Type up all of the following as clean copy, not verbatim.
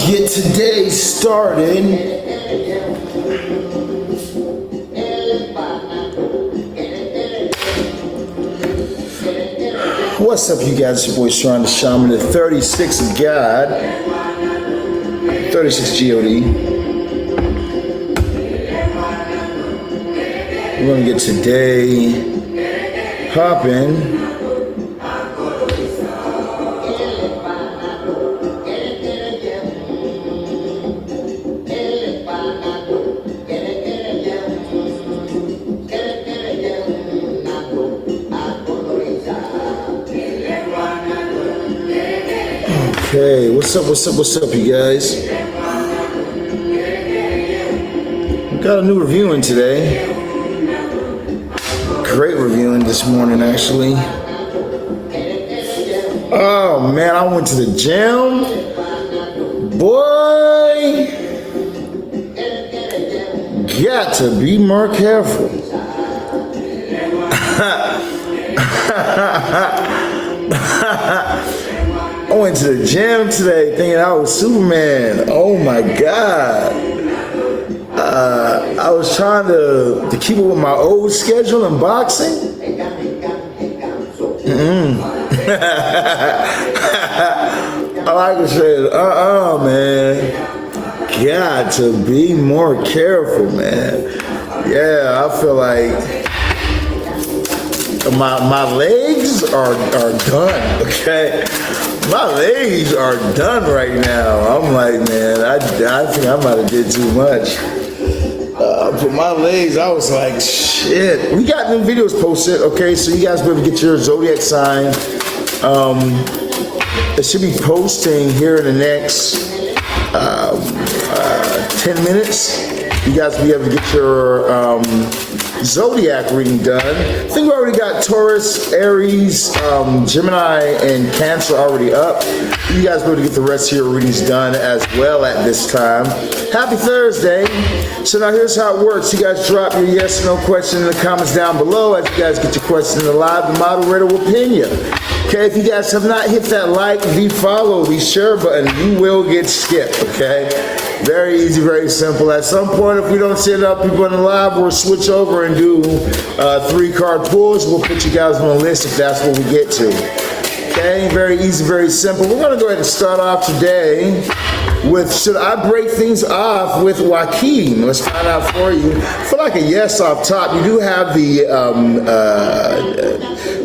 get today started. What's up, you guys? It's your boy Sirron the Shaman, the 36 of God, 36 God. We're gonna get today popping. Okay, what's up, you guys? We got a new reviewing today. Great reviewing this morning, actually. Oh man, I went to the gym. Boy, got to be more careful. I went to the gym today thinking I was Superman. Oh my God. I was trying to keep up with my old schedule in boxing. Like I said, man. Got to be more careful, man. Yeah, I feel like my legs are done, okay? My legs are done right now. I'm like, man, I think I might have did too much. For my legs, I was like, shit. We got new videos posted, okay? So you guys better get your zodiac sign. It should be posting here in the next 10 minutes. You guys will be able to get your zodiac reading done. I think we already got Taurus, Aries, Gemini, and Cancer already up. You guys will be able to get the rest of your readings done as well at this time. Happy Thursday. So now here's how it works. You guys drop your yes or no question in the comments down below. As you guys get your question in the live, the moderator will pin you. Okay, if you guys have not hit that like, the follow, the share button, you will get skipped, okay? Very easy, very simple. At some point, if we don't see enough people in the live, we'll switch over and do 3-card pulls. We'll put you guys on the list if that's what we get to. Okay, very easy, very simple. We're gonna go ahead and start off today with, should I break things off with Joaquin? Let's find out for you. I feel like a yes off top. You do have the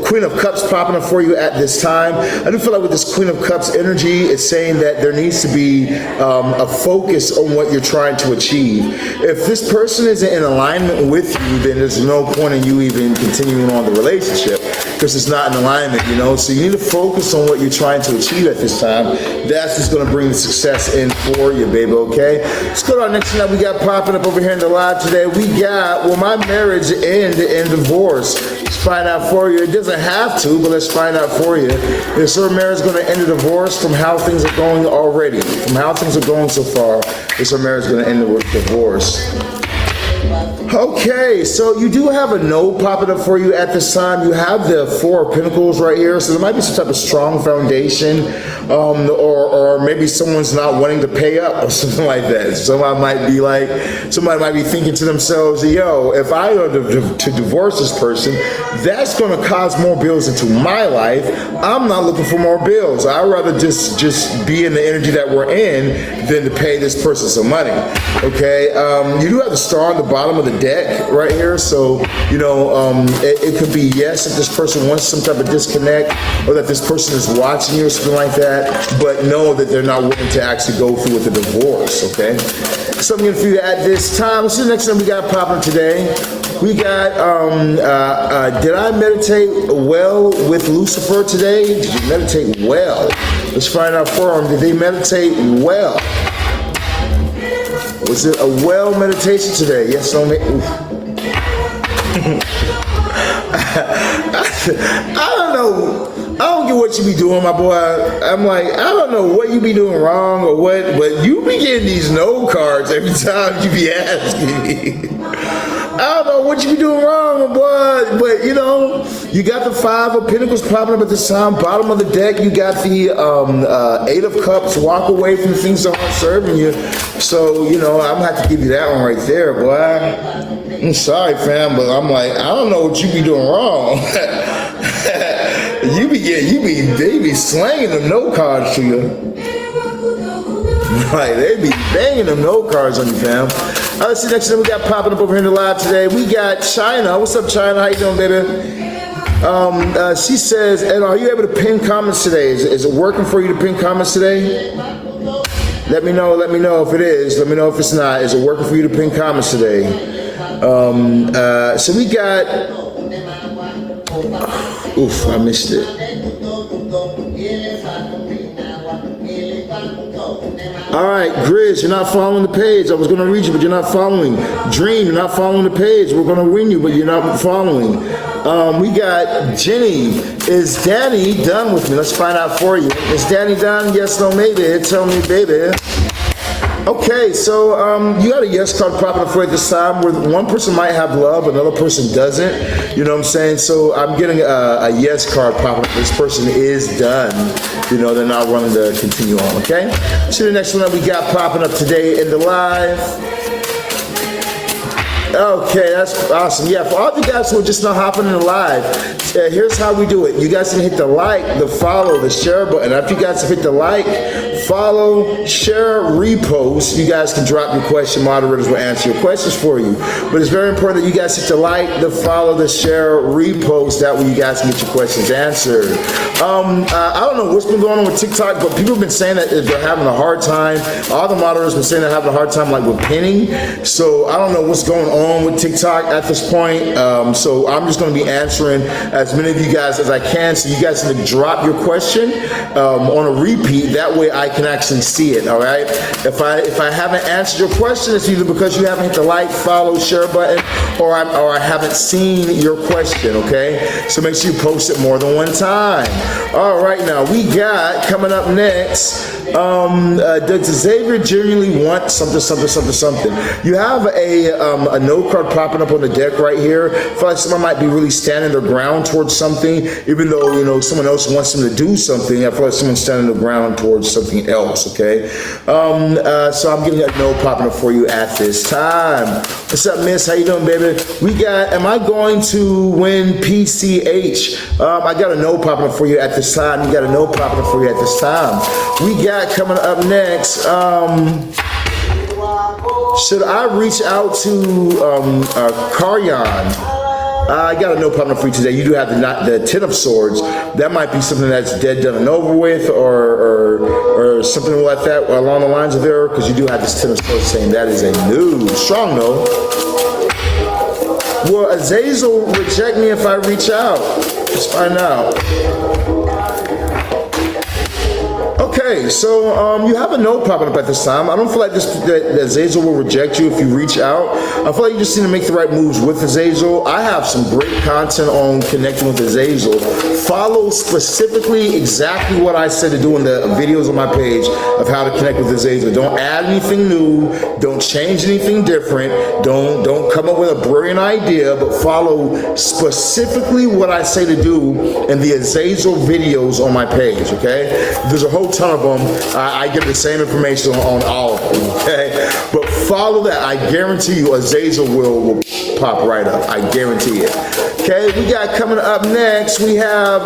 Queen of Cups popping up for you at this time. I do feel like with this Queen of Cups energy, it's saying that there needs to be a focus on what you're trying to achieve. If this person isn't in alignment with you, then there's no point in you even continuing on the relationship, because it's not in alignment, you know? So you need to focus on what you're trying to achieve at this time. That's just gonna bring the success in for you, baby, okay? Let's go to our next thing that we got popping up over here in the live today. We got, will my marriage end in divorce? Let's find out for you. It doesn't have to, but let's find out for you. Is her marriage gonna end in divorce from how things are going already? From how things are going so far, is her marriage gonna end in divorce? Okay, so you do have a no popping up for you at this time. You have the 4 of Pentacles right here, so there might be some type of strong foundation, or maybe someone's not wanting to pay up or something like that. Somebody might be thinking to themselves, yo, if I were to divorce this person, that's going to cause more bills into my life. I'm not looking for more bills. I'd rather just be in the energy that we're in than to pay this person some money. Okay, you do have the star on the bottom of the deck right here, so you know it could be yes if this person wants some type of disconnect, or that this person is watching you or something like that, but know that they're not willing to actually go through with the divorce. Okay, something for you at this time. What's the next thing we got popping today? We got did I meditate well with Lucifer today? Did you meditate well? Let's find out for them. Did they meditate well? Was it a well meditation today? Yes, no, I don't know. I don't get what you be doing, my boy. I'm like, I don't know what you be doing wrong or what, but you be getting these no cards every time you be asking me. I don't know what you be doing wrong, boy. But, you know, you got the 5 of Pentacles popping up at this time. Bottom of the deck, you got the 8 of Cups. Walk away from the things that aren't serving you. So, you know, I'm going to have to give you that one right there, boy. I'm sorry, fam, but I'm like, I don't know what you be doing wrong. They be slanging them no cards to you. Right, they be banging them no cards on you, fam. All right, let's see, next thing we got popping up over here in the live today. We got China. What's up, China? How you doing, baby? She says, and are you able to pin comments today? Is it working for you to pin comments today? Let me know if it is. Let me know if it's not. Is it working for you to pin comments today? So we got, oof, I missed it. All right, Grizz, you're not following the page. I was going to read you, but you're not following. Dream, you're not following the page. We're going to win you, but you're not following. We got Jenny. Is Danny done with me? Let's find out for you. Is Danny done? Yes, no, maybe. Tell me, baby. Okay, so you got a yes card popping up for you this time, where one person might have love, another person doesn't. You know what I'm saying? So I'm getting a yes card popping up. This person is done. You know, they're not wanting to continue on, okay? So the next one that we got popping up today in the live. Okay, that's awesome. Yeah, for all of you guys who are just not hopping in the live, here's how we do it. You guys can hit the like, the follow, the share button. After you guys have hit the like, follow, share, repost, you guys can drop your question. Moderators will answer your questions for you. But it's very important that you guys hit the like, the follow, the share, repost. That way you guys can get your questions answered. I don't know what's been going on with TikTok, but people have been saying that they're having a hard time. All the moderators have been saying they're having a hard time like with pinning. So I don't know what's going on with TikTok at this point. So I'm just going to be answering as many of you guys as I can. So you guys can drop your question on a repeat. That way I can actually see it. All right. If I haven't answered your question, it's either because you haven't hit the like, follow, share button, or I haven't seen your question. Okay. So make sure you post it more than one time. All right. Now we got coming up next. Does Xavier genuinely want something? You have a no card popping up on the deck right here. I feel like someone might be really standing their ground towards something, even though, you know, someone else wants them to do something. I feel like someone's standing their ground towards something else, okay? So I'm getting a no popping up for you at this time. What's up, miss? How you doing, baby? We got, am I going to win PCH? I got a no popping up for you at this time. You got a no popping up for you at this time. We got coming up next, should I reach out to Karyan? I got a no problem for you today. You do have the 10 of Swords. That might be something that's dead, done, and over with, or something like that along the lines of there, because you do have this 10 of Swords saying that is a no. Strong no. Will Azazel reject me if I reach out? Let's find out. Okay, so you have a no popping up at this time. I don't feel like that Azazel will reject you if you reach out. I feel like you just need to make the right moves with Azazel. I have some great content on connecting with Azazel. Follow specifically exactly what I said to do in the videos on my page of how to connect with Azazel. Don't add anything new. Don't change anything different. Don't come up with a brilliant idea, but follow specifically what I say to do in the Azazel videos on my page, okay? There's a whole ton of them. I give the same information on all of them, okay? But follow that. I guarantee you Azazel will pop right up. I guarantee it. Okay, we got coming up next, we have,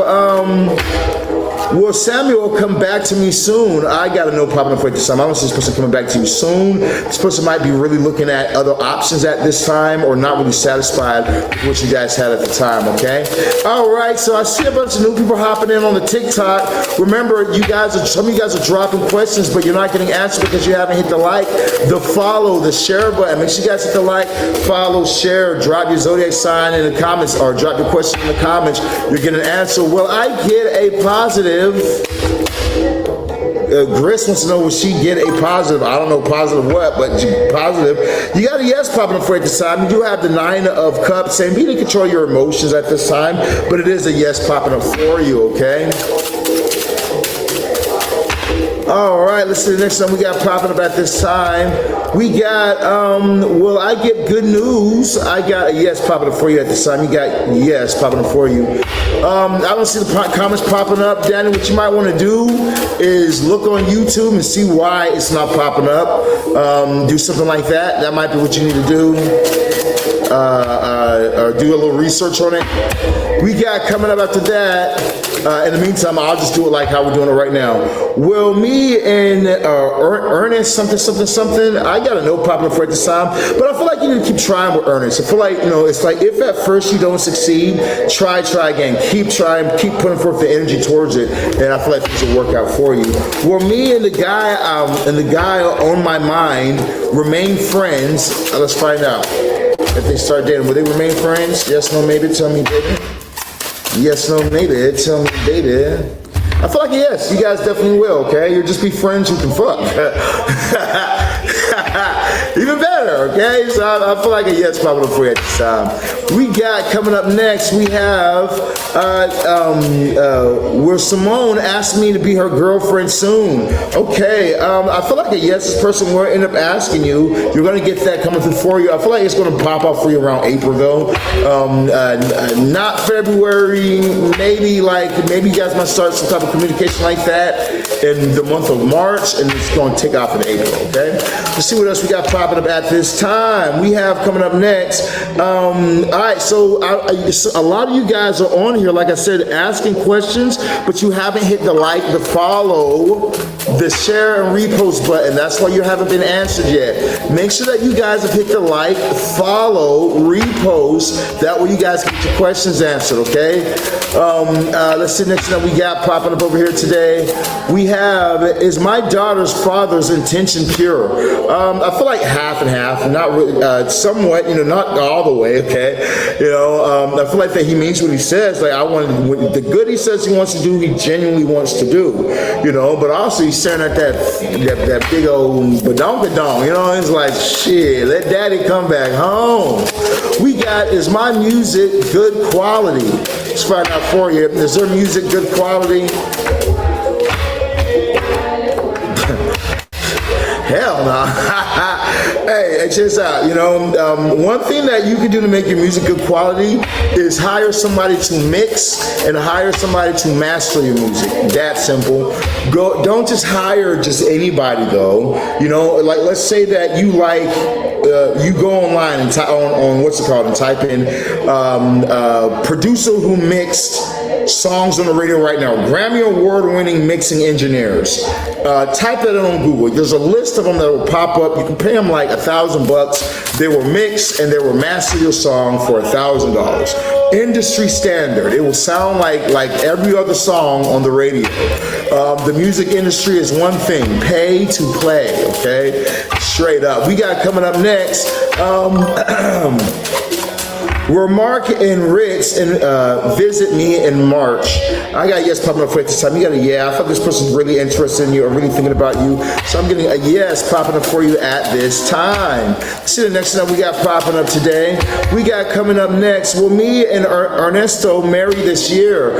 will Samuel come back to me soon? I got a no popping up for this time. I don't see this person coming back to you soon. This person might be really looking at other options at this time, or not really satisfied with what you guys had at the time, okay? All right, so I see a bunch of new people hopping in on the TikTok. Remember, some of you guys are dropping questions, but you're not getting answered because you haven't hit the like, the follow, the share button. Make sure you guys hit the like, follow, share, drop your zodiac sign in the comments, or drop your question in the comments. You're getting an answer. Will I get a positive? Gris wants to know, will she get a positive? I don't know positive what, but positive. You got a yes popping up for it this time. You do have the 9 of Cups saying be to control your emotions at this time, but it is a yes popping up for you, okay? All right, let's see the next one we got popping up at this time. We got, will I get good news? I got a yes popping up for you at this time. You got yes popping up for you. I don't see the comments popping up. Danny, what you might want to do is look on YouTube and see why it's not popping up. Do something like that. That might be what you need to do. Do a little research on it. We got coming up after that. In the meantime, I'll just do it like how we're doing it right now. Will me and Ernest something, I got a no popping for at this time, but I feel like you need to keep trying with Ernest. I feel like, it's like if at first you don't succeed, try again. Keep trying, keep putting forth the energy towards it, and I feel like things will work out for you. Will me and the guy on my mind remain friends? Let's find out. If they start dating, will they remain friends? Yes, no, maybe. Tell me, baby. Yes, no, maybe. Tell me, baby. I feel like yes, you guys definitely will, okay? You'll just be friends who can fuck. Even better, okay? So I feel like a yes popping up for you at this time. We got coming up next, we have where Simone asked me to be her girlfriend soon. Okay, I feel like a yes, this person will end up asking you. You're gonna get that coming through for you. I feel like it's gonna pop up for you around April though. Not February, maybe you guys might start some type of communication like that in the month of March, and it's gonna take off in April, okay? Let's see what else we got popping up at this time. We have coming up next. All right, so a lot of you guys are on here, like I said, asking questions, but you haven't hit the like, the follow, the share and repost button. That's why you haven't been answered yet. Make sure that you guys have hit the like, follow, repost. That way you guys get your questions answered, okay? Let's see next thing we got popping up over here today. We have, is my daughter's father's intention pure? I feel like half and half, not really, somewhat, not all the way, okay? I feel like that he means what he says. Like the good he says he wants to do, he genuinely wants to do, but also he's staring at that big old badonkadonk, it's like, shit, let daddy come back home. We got, is my music good quality? Let's find out for you. Is their music good quality? Hell no. Hey, check this out. One thing that you can do to make your music good quality is hire somebody to mix and hire somebody to master your music. That simple. Don't just hire just anybody though. Like let's say that you you go online and on what's it called and type in producer who mixed songs on the radio right now, Grammy award-winning mixing engineers. Type that in on Google. There's a list of them that will pop up. You can pay them like $1,000. They will mix and they will master your song for $1,000. Industry standard. It will sound like every other song on the radio. The music industry is one thing, pay to play, okay? Straight up. We got coming up next, where Mark and Ritz visit me in March. I got a yes popping up for this time. You got a yeah. I thought this person's really interested in you or really thinking about you. So I'm getting a yes popping up for you at this time. Let's see the next thing we got popping up today. We got coming up next. Will me and Ernesto marry this year?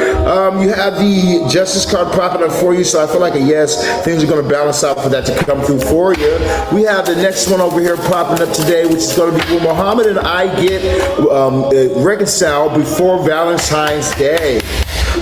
You have the justice card popping up for you. So I feel like a yes. Things are going to balance out for that to come through for you. We have the next one over here popping up today, which is going to be will Muhammad and I get reconcile before Valentine's Day.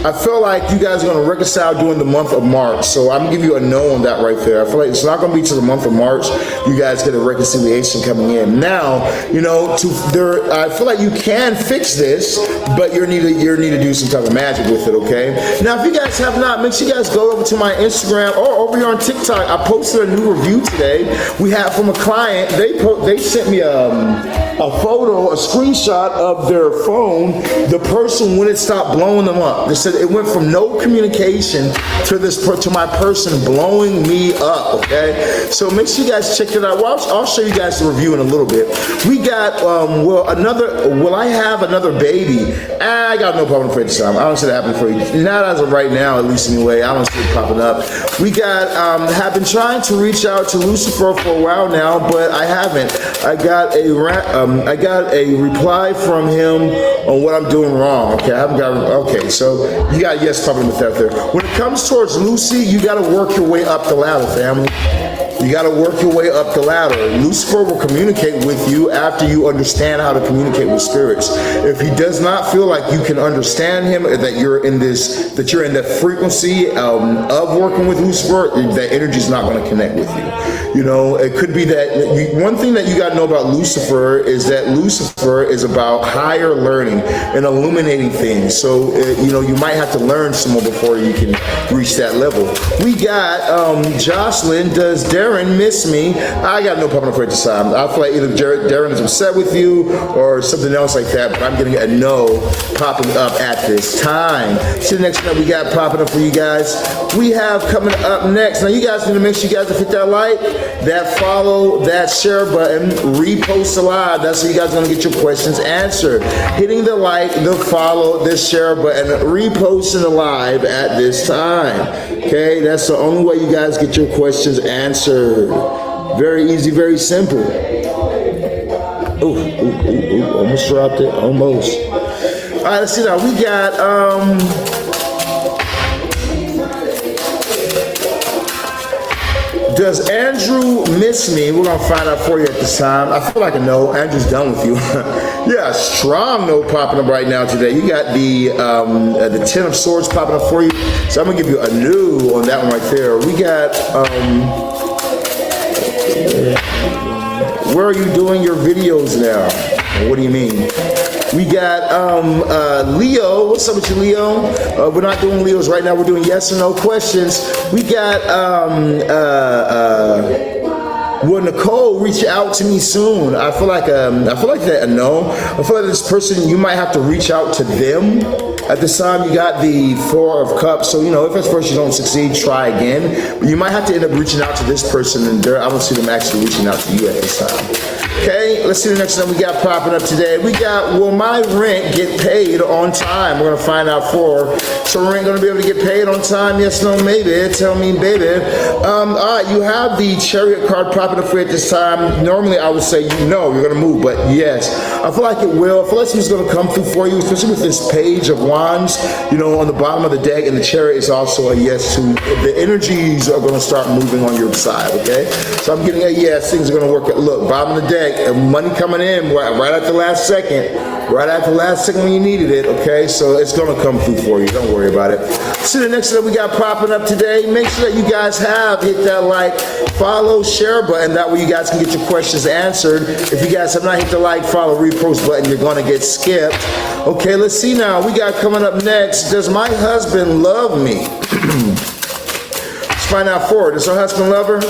I feel like you guys are going to reconcile during the month of March. So I'm going to give you a no on that right there. I feel like it's not going to be till the month of March you guys get a reconciliation coming in. Now, I feel like you can fix this, but you need to do some type of magic with it, okay? Now, if you guys have not, make sure you guys go over to my Instagram or over here on TikTok. I posted a new review today. We have from a client. They sent me a photo, a screenshot of their phone, the person when it stopped blowing them up. They said it went from no communication to my person blowing me up, okay? So make sure you guys check it out. Well, I'll show you guys the review in a little bit. We got, will I have another baby? I got no problem for it this time. I don't see that happening for you. Not as of right now, at least anyway. I don't see it popping up. We got, have been trying to reach out to Lucifer for a while now, but I haven't. I got a reply from him on what I'm doing wrong. Okay, I haven't got, okay, so you got yes popping with that there. When it comes towards Lucy, you got to work your way up the ladder, family. You got to work your way up the ladder. Lucifer will communicate with you after you understand how to communicate with spirits. If he does not feel like you can understand him, or that you're in that frequency of working with Lucifer, that energy is not going to connect with you. You know, it could be that one thing that you got to know about Lucifer is that Lucifer is about higher learning and illuminating things. So, you know, you might have to learn some more before you can reach that level. We got Jocelyn, does Darren miss me? I got no problem for it this time. I feel like either Darren is upset with you or something else like that, but I'm getting a no popping up at this time. So the next one we got popping up for you guys, we have coming up next. Now you guys need to make sure you guys hit that like, that follow, that share button, repost the live. That's how you guys are going to get your questions answered. Hitting the like, the follow, the share button, reposting the live at this time. Okay, that's the only way you guys get your questions answered. Very easy, very simple. Ooh, almost dropped it, almost. All right, let's see now. We got, does Andrew miss me? We're going to find out for you at this time. I feel like a no. Andrew's done with you. Yeah, strong no popping up right now today. You got the Ten of Swords popping up for you. So I'm going to give you a no on that one right there. We got, where are you doing your videos now? What do you mean? We got Leo. What's up with you, Leo? We're not doing Leos right now. We're doing yes or no questions. We got will Nicole reach out to me soon? I feel like that no. I feel like this person, you might have to reach out to them. At this time, you got the Four of Cups. So, you know, if at first you don't succeed, try again. But you might have to end up reaching out to this person, and I don't see them actually reaching out to you at this time. Okay, let's see the next one we got popping up today. We got, will my rent get paid on time? We're going to find out for. So rent going to be able to get paid on time? Yes, no, maybe. Tell me, baby. All right, you have the Chariot card popping up for it this time. Normally, I would say you know you're going to move, but yes. I feel like it will. I feel like something's going to come through for you, especially with this Page of Wands, you know, on the bottom of the deck, and the Chariot is also a yes to. The energies are going to start moving on your side, okay? So I'm getting a yes, things are going to work. Look, bottom of the deck, money coming in right at the last second. Right at the last second when you needed it, okay? So it's going to come through for you. Don't worry about it. See the next one we got popping up today. Make sure that you guys hit that like, follow, share button. That way you guys can get your questions answered. If you guys have not hit the like, follow, repost button, you're going to get skipped. Okay, let's see now. We got coming up next. Does my husband love me? Let's find out for her. Does her husband love her?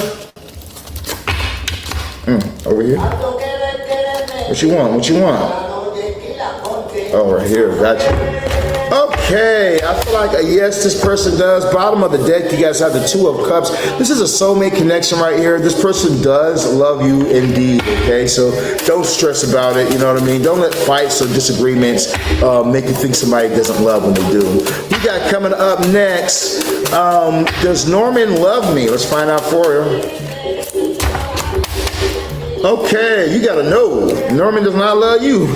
Over here. What you want? What you want? Oh, right here. Gotcha. Okay, I feel like a yes, this person does. Bottom of the deck, you guys have the Two of Cups. This is a soulmate connection right here. This person does love you indeed, okay? So don't stress about it, you know what I mean? Don't let fights or disagreements make you think somebody doesn't love when they do. We got coming up next, does Norman love me? Let's find out for her. Okay, you gotta know. Norman does not love you.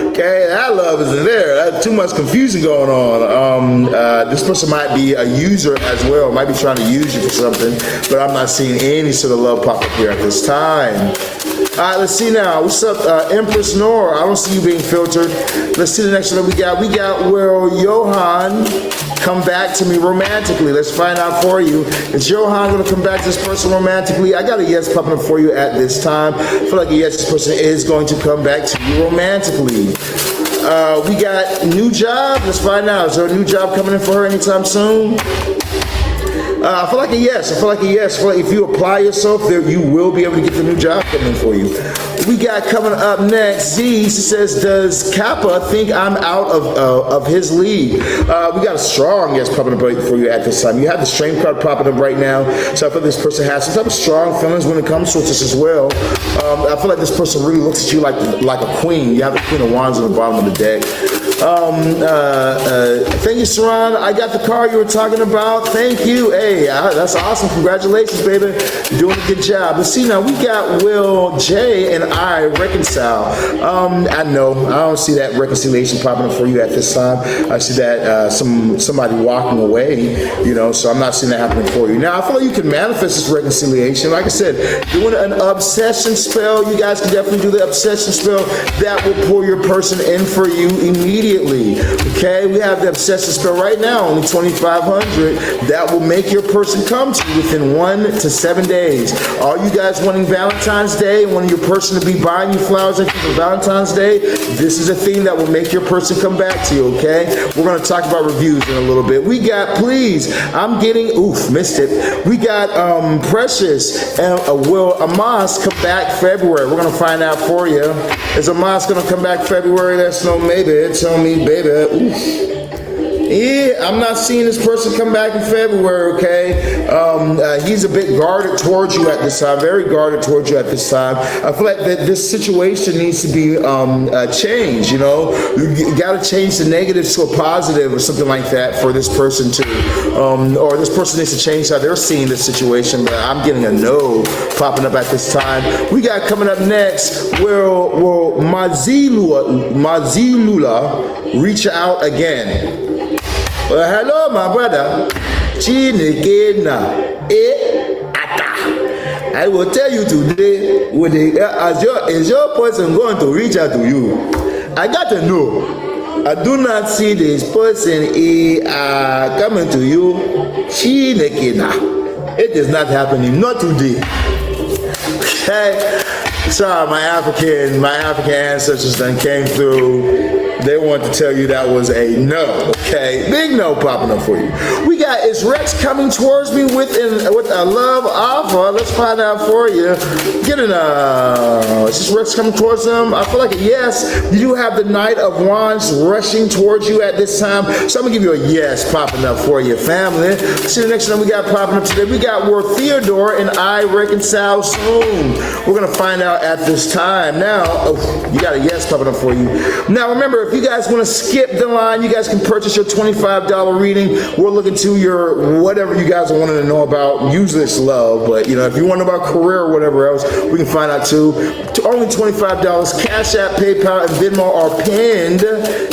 Okay, that love isn't there. That's too much confusion going on. This person might be a user as well. Might be trying to use you for something, but I'm not seeing any sort of love pop up here at this time. All right, let's see now. What's up, Empress Nora? I don't see you being filtered. Let's see the next one we got. We got, will Johan come back to me romantically? Let's find out for you. Is Johan going to come back to this person romantically? I got a yes popping up for you at this time. I feel like a yes, this person is going to come back to you romantically. We got new job. Let's find out. Is there a new job coming in for her anytime soon? I feel like a yes. I feel like a yes. I feel like if you apply yourself there, you will be able to get the new job coming for you. We got coming up next, Z says, does Kappa think I'm out of his league? We got a strong yes popping up for you at this time. You have the Strength card popping up right now. So I feel this person has some type of strong feelings when it comes to this as well. I feel like this person really looks at you like a queen. You have the Queen of Wands on the bottom of the deck. Thank you, Sirron. I got the car you were talking about. Thank you. Hey, that's awesome. Congratulations, baby. You're doing a good job. Let's see now. We got Will J and I reconcile. I know. I don't see that reconciliation popping up for you at this time. I see that somebody walking away, you know, so I'm not seeing that happening for you. Now, I feel like you can manifest this reconciliation. Like I said, doing an obsession spell, you guys can definitely do the obsession spell. That will pull your person in for you immediately. Okay, we have the obsession spell right now, only 2,500. That will make your person come to you within 1 to 7 days. All you guys wanting Valentine's Day, wanting your person to be buying you flowers for Valentine's Day, this is a thing that will make your person come back to you, okay? We're going to talk about reviews in a little bit. We got, please, I'm getting, missed it. We got Precious and will Amos come back February? We're going to find out for you. Is Amos going to come back February? That's no maybe. Tell me, baby. Yeah, I'm not seeing this person come back in February, okay? He's a bit guarded towards you at this time, very guarded towards you at this time. I feel like that this situation needs to be changed, you know? You got to change the negative to a positive or something like that for this person to, or this person needs to change how they're seeing this situation, but I'm getting a no popping up at this time. We got coming up next, will Mazilula reach out again? Well, hello, my brother. I will tell you today, is your person going to reach out to you? I got to know. I do not see this person coming to you. It is not happening, not today. Okay. Sorry, my African ancestors then came through. They want to tell you that was a no, okay? Big no popping up for you. We got, is Rex coming towards me with a love offer? Let's find out for you. Is this Rex coming towards them? I feel like a yes. You do have the Knight of Wands rushing towards you at this time. So I'm gonna give you a yes popping up for you, family. See the next one we got popping up today. We got where Theodore and I reconcile soon. We're gonna find out at this time. Now, you got a yes popping up for you. Now remember, if you guys want to skip the line, you guys can purchase your $25 reading. We're looking to your whatever you guys wanted to know about. Usually it's love, but you know, if you want to know about career or whatever else, we can find out too. Only $25. Cash App, PayPal, and Venmo are pinned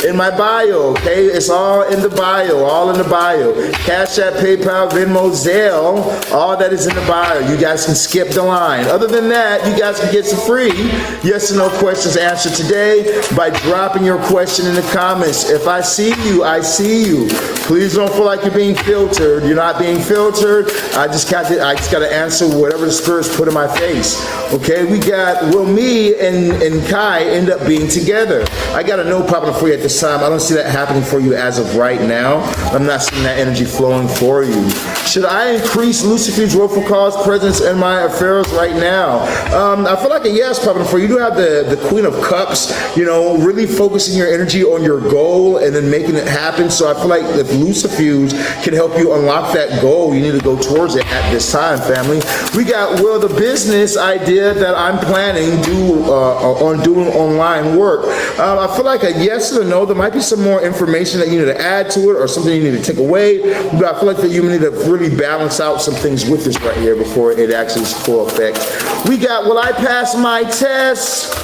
in my bio. Okay, it's all in the bio, all in the bio. Cash App, PayPal, Venmo, Zelle, all that is in the bio. You guys can skip the line. Other than that, you guys can get some free yes or no questions answered today by dropping your question in the comments. If I see you, I see you. Please don't feel like you're being filtered. You're not being filtered. I just got to answer whatever the spirits put in my face. Okay, we got, will me and Kai end up being together? I got a no popping up for you at this time. I don't see that happening for you as of right now. I'm not seeing that energy flowing for you. Should I increase Lucifuge willful cause presence in my affairs right now? I feel like a yes popping up for you. You do have the Queen of Cups, you know, really focusing your energy on your goal and then making it happen. So I feel like if Lucifuge can help you unlock that goal, you need to go towards it at this time, family. We got, will the business idea that I'm planning on doing online work? I feel like a yes or a no. There might be some more information that you need to add to it or something you need to take away, but I feel like that you need to really balance out some things with this right here before it actually is full effect. We got, will I pass my test?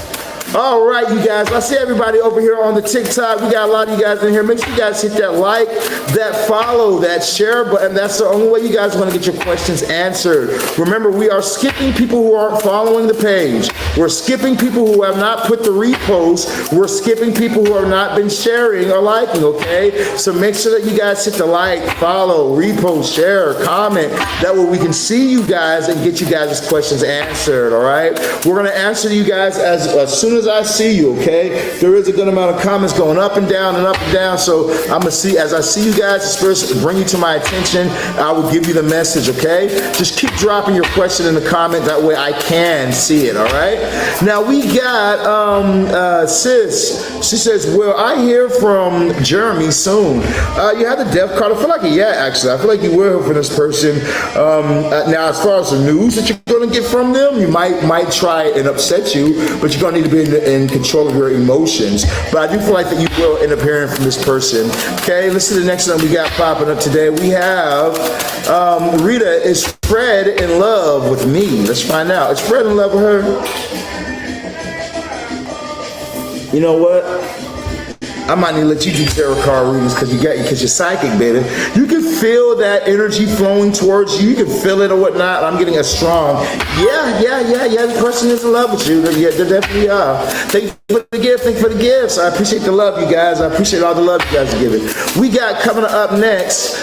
All right, you guys. I see everybody over here on the TikTok. We got a lot of you guys in here. Make sure you guys hit that like, that follow, that share button. That's the only way you guys want to get your questions answered. Remember, we are skipping people who aren't following the page. We're skipping people who have not put the repost. We're skipping people who have not been sharing or liking, okay? So make sure that you guys hit the like, follow, repost, share, comment. That way we can see you guys and get you guys' questions answered, all right? We're going to answer you guys as soon as I see you, okay? There is a good amount of comments going up and down, so I'm gonna see, as I see you guys, the spirits bring you to my attention, I will give you the message, okay? Just keep dropping your question in the comment, that way I can see it, all right? Now we got Sis. She says, will I hear from Jeremy soon? You have the death card. I feel like actually. I feel like you will hear from this person. Now, as far as the news that you're going to get from them, you might try and upset you, but you're going to need to be in control of your emotions. But I do feel like that you will end up hearing from this person. Okay, let's see the next one we got popping up today. We have Rita, is Fred in love with me? Let's find out. Is Fred in love with her? You know what? I might need to let you do tarot card readings because you're psychic, baby. You can feel that energy flowing towards you. You can feel it or whatnot. I'm getting a strong, yeah. The person is in love with you. Yeah, they definitely are. Thank you for the gift. Thank you for the gifts. I appreciate the love, you guys. I appreciate all the love you guys are giving. We got coming up next.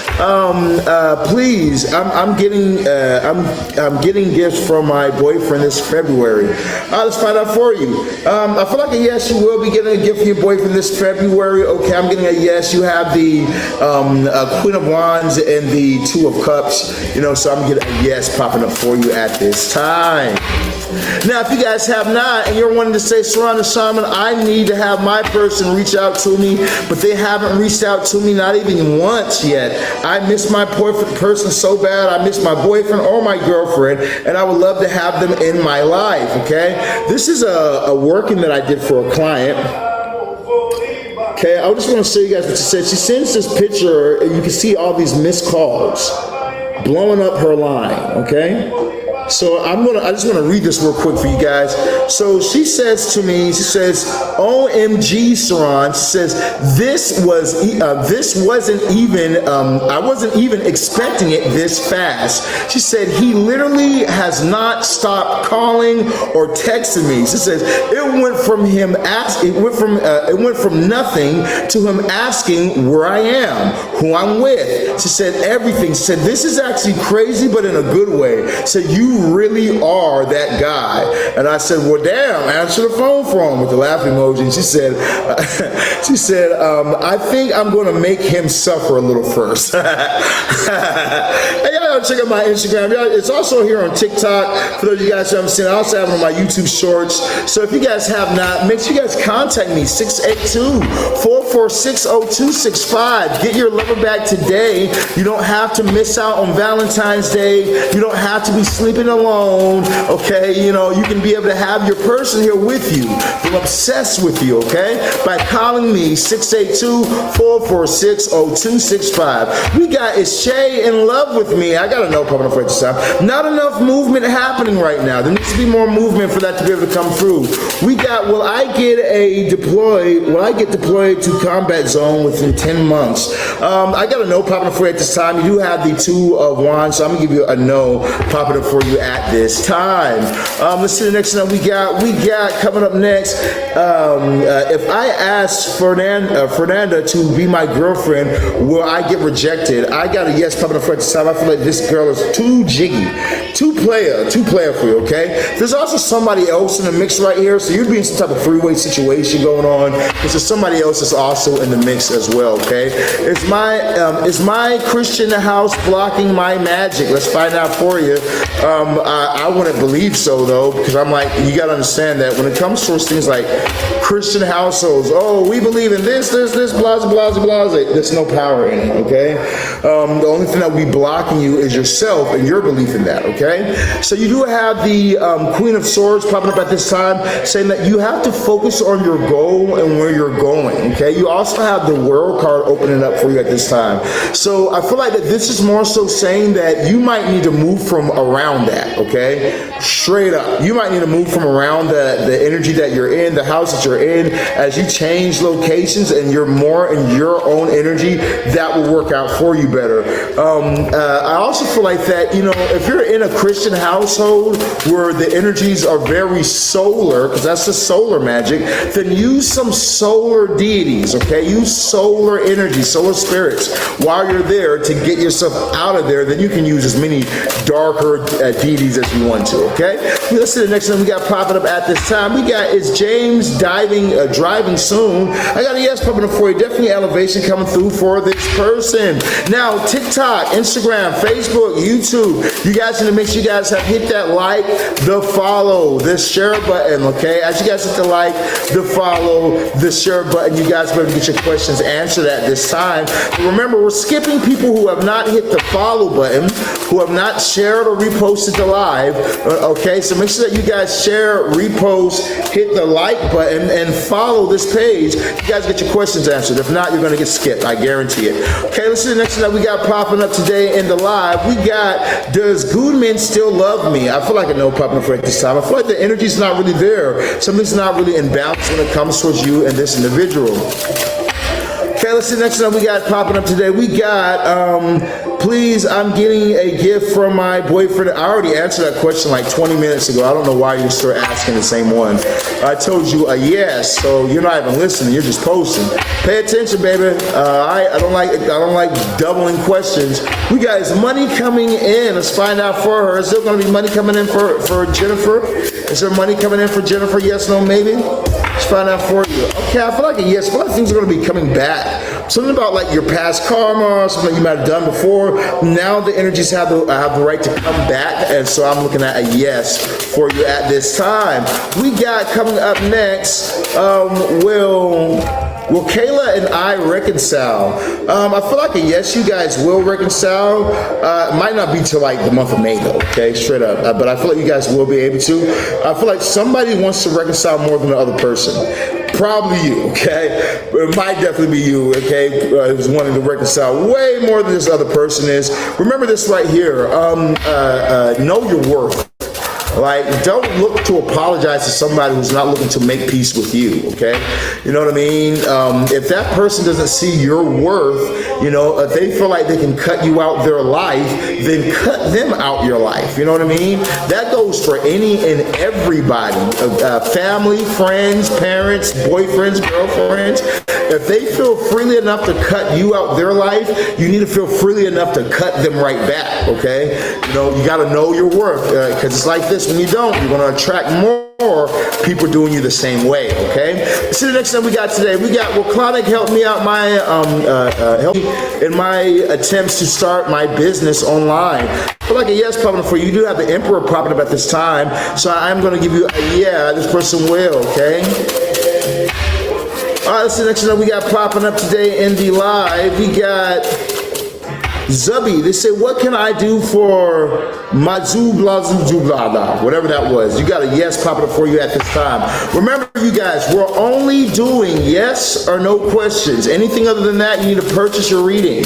Please, I'm getting gifts from my boyfriend this February. Let's find out for you. I feel like a yes, you will be getting a gift from your boyfriend this February. Okay, I'm getting a yes. You have the Queen of Wands and the Two of Cups. You know, so I'm getting a yes popping up for you at this time. Now, if you guys have not, and you're wanting to say, Sirron the Shaman, I need to have my person reach out to me, but they haven't reached out to me, not even once yet. I miss my person so bad. I miss my boyfriend or my girlfriend, and I would love to have them in my life, okay? This is a working that I did for a client. Okay, I just want to show you guys what she said. She sends this picture, and you can see all these missed calls blowing up her line, okay? So I just want to read this real quick for you guys. So she says to me, she says, OMG, Sirron. She says, this wasn't even, I wasn't even expecting it this fast. She said, he literally has not stopped calling or texting me. She says, it went from nothing to him asking where I am, who I'm with. She said, everything. She said, this is actually crazy, but in a good way. So you really are that guy. And I said, well, damn, answer the phone for him, with the laughing emoji. And she said, I think I'm going to make him suffer a little first. Hey, y'all check out my Instagram. It's also here on TikTok. For those of you guys who haven't seen it, I also have it on my YouTube shorts. So if you guys have not, make sure you guys contact me, 682-446-0265. Get your lover back today. You don't have to miss out on Valentine's Day. You don't have to be sleeping alone, okay? You know, you can be able to have your person here with you. I'm obsessed with you, okay? By calling me, 682-446-0265. We got, is Shay in love with me? I gotta know, popping up right this time. Not enough movement happening right now. There needs to be more movement for that to be able to come through. We got, will I get deployed to combat zone within 10 months? I got a no popping up for you at this time. You do have the Two of Wands, so I'm gonna give you a no popping up for you at this time. Let's see the next one we got. We got coming up next. If I ask Fernanda to be my girlfriend, will I get rejected? I got a yes popping up for this time. I feel like this girl is too jiggy, two player for you. Okay. There's also somebody else in the mix right here, so you'd be in some type of three-way situation going on. Because there's somebody else that's also in the mix as well. Okay. Is my Christian house blocking my magic? Let's find out for you. I wouldn't believe so though, because I'm like, you gotta understand that when it comes to things like Christian households, oh, we believe in this, blase. There's no power in it, okay? The only thing that will be blocking you is yourself and your belief in that, okay? So you do have the Queen of Swords popping up at this time, saying that you have to focus on your goal and where you're going, okay? You also have the World card opening up for you at this time. So I feel like that this is more so saying that you might need to move from around that, okay? Straight up. You might need to move from around the energy that you're in, the house that you're in, as you change locations and you're more in your own energy, that will work out for you better. I also feel like that, you know, if you're in a Christian household where the energies are very solar, because that's the solar magic, then use some solar deities, okay? Use solar energy, solar spirits while you're there to get yourself out of there. Then you can use as many darker deities as you want to, okay? Listen to the next one we got popping up at this time. We got, is James driving soon? I got a yes popping up for you. Definitely elevation coming through for this person. Now, TikTok, Instagram, Facebook, YouTube. You guys need to make sure you guys have hit that like, the follow, the share button, okay? As you guys hit the like, the follow, the share button, you guys better get your questions answered at this time. But remember, we're skipping people who have not hit the follow button, who have not shared or reposted the live, okay? So make sure that you guys share, repost, hit the like button, and follow this page. You guys get your questions answered. If not, you're gonna get skipped, I guarantee it. Okay, let's see the next one that we got popping up today in the live. We got, does good men still love me? I feel like a no popping up for at this time. I feel like the energy's not really there. Something's not really in balance when it comes towards you and this individual. Okay, let's see the next one we got popping up today. We got, please, I'm getting a gift from my boyfriend. I already answered that question like 20 minutes ago. I don't know why you're still asking the same one. I told you a yes, so you're not even listening. You're just posting. Pay attention, baby. I don't like doubling questions. We got, is money coming in? Let's find out for her. Is there going to be money coming in for Jennifer? Is there money coming in for Jennifer? Yes, no, maybe? Let's find out for you. Okay, I feel like a yes. A lot of things are going to be coming back. Something about like your past karma, something you might have done before. Now the energies have the right to come back, and so I'm looking at a yes for you at this time. We got coming up next, Will Kayla and I reconcile? I feel like a yes, you guys will reconcile. It might not be till like the month of May though, okay, straight up. But I feel like you guys will be able to. I feel like somebody wants to reconcile more than the other person. Probably you, okay? It might definitely be you, okay? Who's wanting to reconcile way more than this other person is. Remember this right here. Know your worth. Like, don't look to apologize to somebody who's not looking to make peace with you, okay? You know what I mean? If that person doesn't see your worth, you know, if they feel like they can cut you out their life, then cut them out your life. You know what I mean? That goes for any and everybody. Family, friends, parents, boyfriends, girlfriends. If they feel freely enough to cut you out their life, you need to feel freely enough to cut them right back, okay? You know, you got to know your worth, because it's like this. When you don't, you're going to attract more people doing you the same way, okay? So the next thing we got today, we got, will Clauneck help me out help me in my attempts to start my business online? I feel like a yes popping up for you. You do have the Emperor popping up at this time, so I'm going to give you a yeah, this person will, okay? All right, let's see the next one we got popping up today in the live. We got Zubby. They say, what can I do for Mazu blah blah, whatever that was. You got a yes popping up for you at this time. Remember, you guys, we're only doing yes or no questions. Anything other than that, you need to purchase your reading.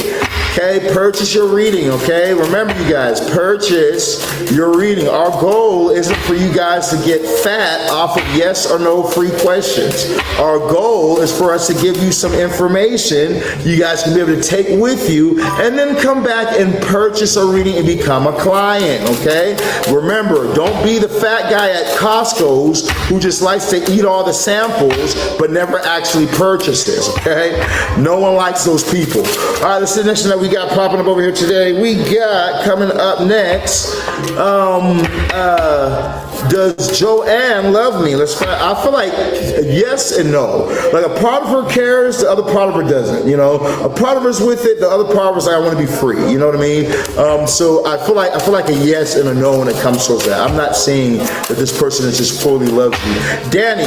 Okay, purchase your reading, okay? Remember, you guys, purchase your reading. Our goal isn't for you guys to get fat off of yes or no free questions. Our goal is for us to give you some information you guys can be able to take with you and then come back and purchase a reading and become a client, okay? Remember, don't be the fat guy at Costco's who just likes to eat all the samples but never actually purchases, okay? No one likes those people. All right, let's see the next one that we got popping up over here today. We got coming up next, does Joanne love me? Let's find, I feel like yes and no. Like a part of her cares, the other part of her doesn't, you know? A part of her's with it, the other part of her's like, I want to be free, you know what I mean? So I feel like a yes and a no when it comes to that. I'm not saying that this person is just fully loves you. Danny,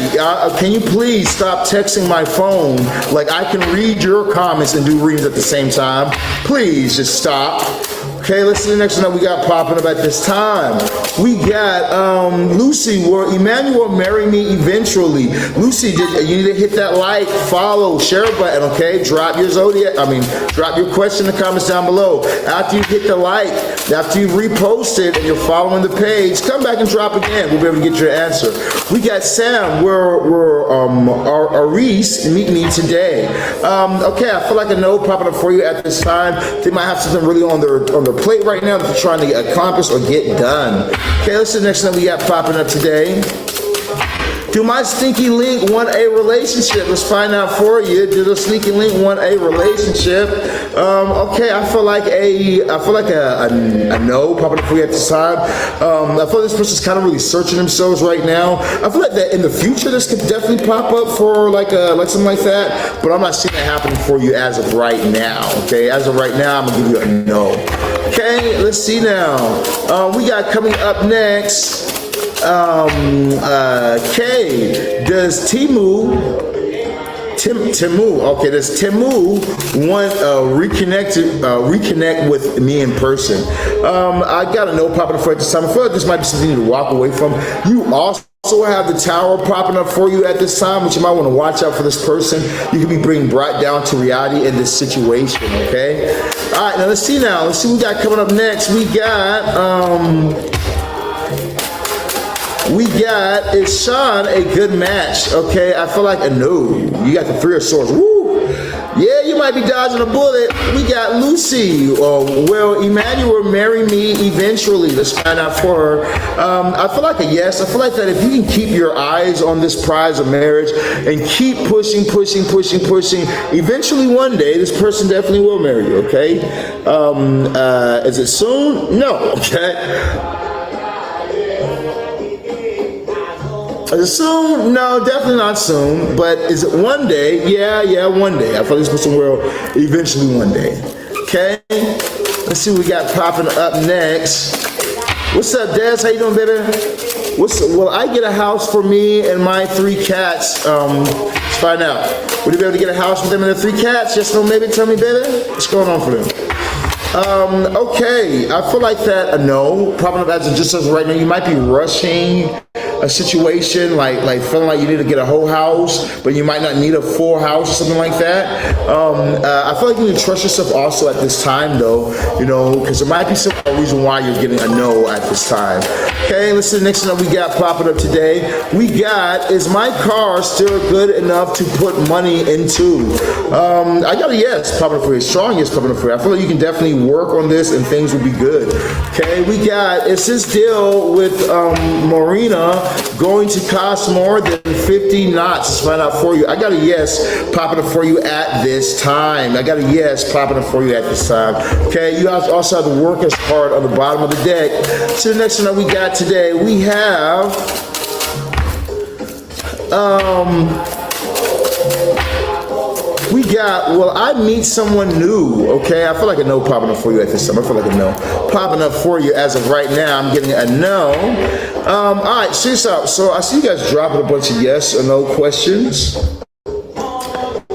can you please stop texting my phone? Like, I can read your comments and do readings at the same time. Please just stop. Okay, let's see the next one that we got popping up at this time. We got Lucy, will Emmanuel marry me eventually? Lucy, you need to hit that like, follow, share button, okay? Drop your zodiac, drop your question in the comments down below. After you hit the like, after you repost it and you're following the page, come back and drop again. We'll be able to get your answer. We got Sam, Aris, meet me today. Okay, I feel like a no popping up for you at this time. They might have something really on their plate right now that they're trying to accomplish or get done. Okay, let's see the next thing we got popping up today. Do my sneaky link want a relationship? Let's find out for you. Do the sneaky link want a relationship? Okay, I feel like a no popping up for you at this time. I feel like this person's kind of really searching themselves right now. I feel like that in the future this could definitely pop up for like something like that, but I'm not seeing that happening for you as of right now. Okay, as of right now, I'm gonna give you a no. Okay, let's see now. We got coming up next. Okay, does Timu, okay, does Timu want reconnect with me in person? I got a no popping up for it this time. I feel like this might be something you need to walk away from. You also have the Tower popping up for you at this time, which you might want to watch out for this person. You could be bringing brought down to reality in this situation, okay? All right, now let's see now. Let's see what we got coming up next. We got, is Sean a good match? Okay, I feel like a no. You got the Three of Swords. Woo! Yeah, you might be dodging a bullet. We got Lucy. Will Emmanuel marry me eventually? Let's find out for her. I feel like a yes. I feel like that if you can keep your eyes on this prize of marriage and keep pushing, eventually one day this person definitely will marry you, okay? Is it soon? No, okay? Is it soon? No, definitely not soon. But is it one day? Yeah, one day. I feel this person will eventually one day. Okay? Let's see what we got popping up next. What's up, Des? How you doing, baby? Will I get a house for me and my 3 cats? Let's find out. Would you be able to get a house for them and the 3 cats? Yes, no, maybe. Tell me, baby. What's going on for them? Okay. I feel like that a no. Popping up as just as right now. You might be rushing a situation, like feeling like you need to get a whole house, but you might not need a full house or something like that. I feel like you need to trust yourself also at this time, though, you know, because there might be some reason why you're getting a no at this time. Okay, let's see the next one that we got popping up today. We got, is my car still good enough to put money into? I got a yes popping up for you, strong yes popping up for you. I feel like you can definitely work on this and things will be good. Okay, we got, is this deal with Marina going to cost more than 50 knots? Let's find out for you. I got a yes popping up for you at this time. I got a yes popping up for you at this time. Okay, you guys also have the workers card on the bottom of the deck. So the next one that we got today, we have will I meet someone new? Okay, I feel like a no popping up for you at this time. I feel like a no popping up for you as of right now. I'm getting a no. All right, check this out. So I see you guys dropping a bunch of yes or no questions.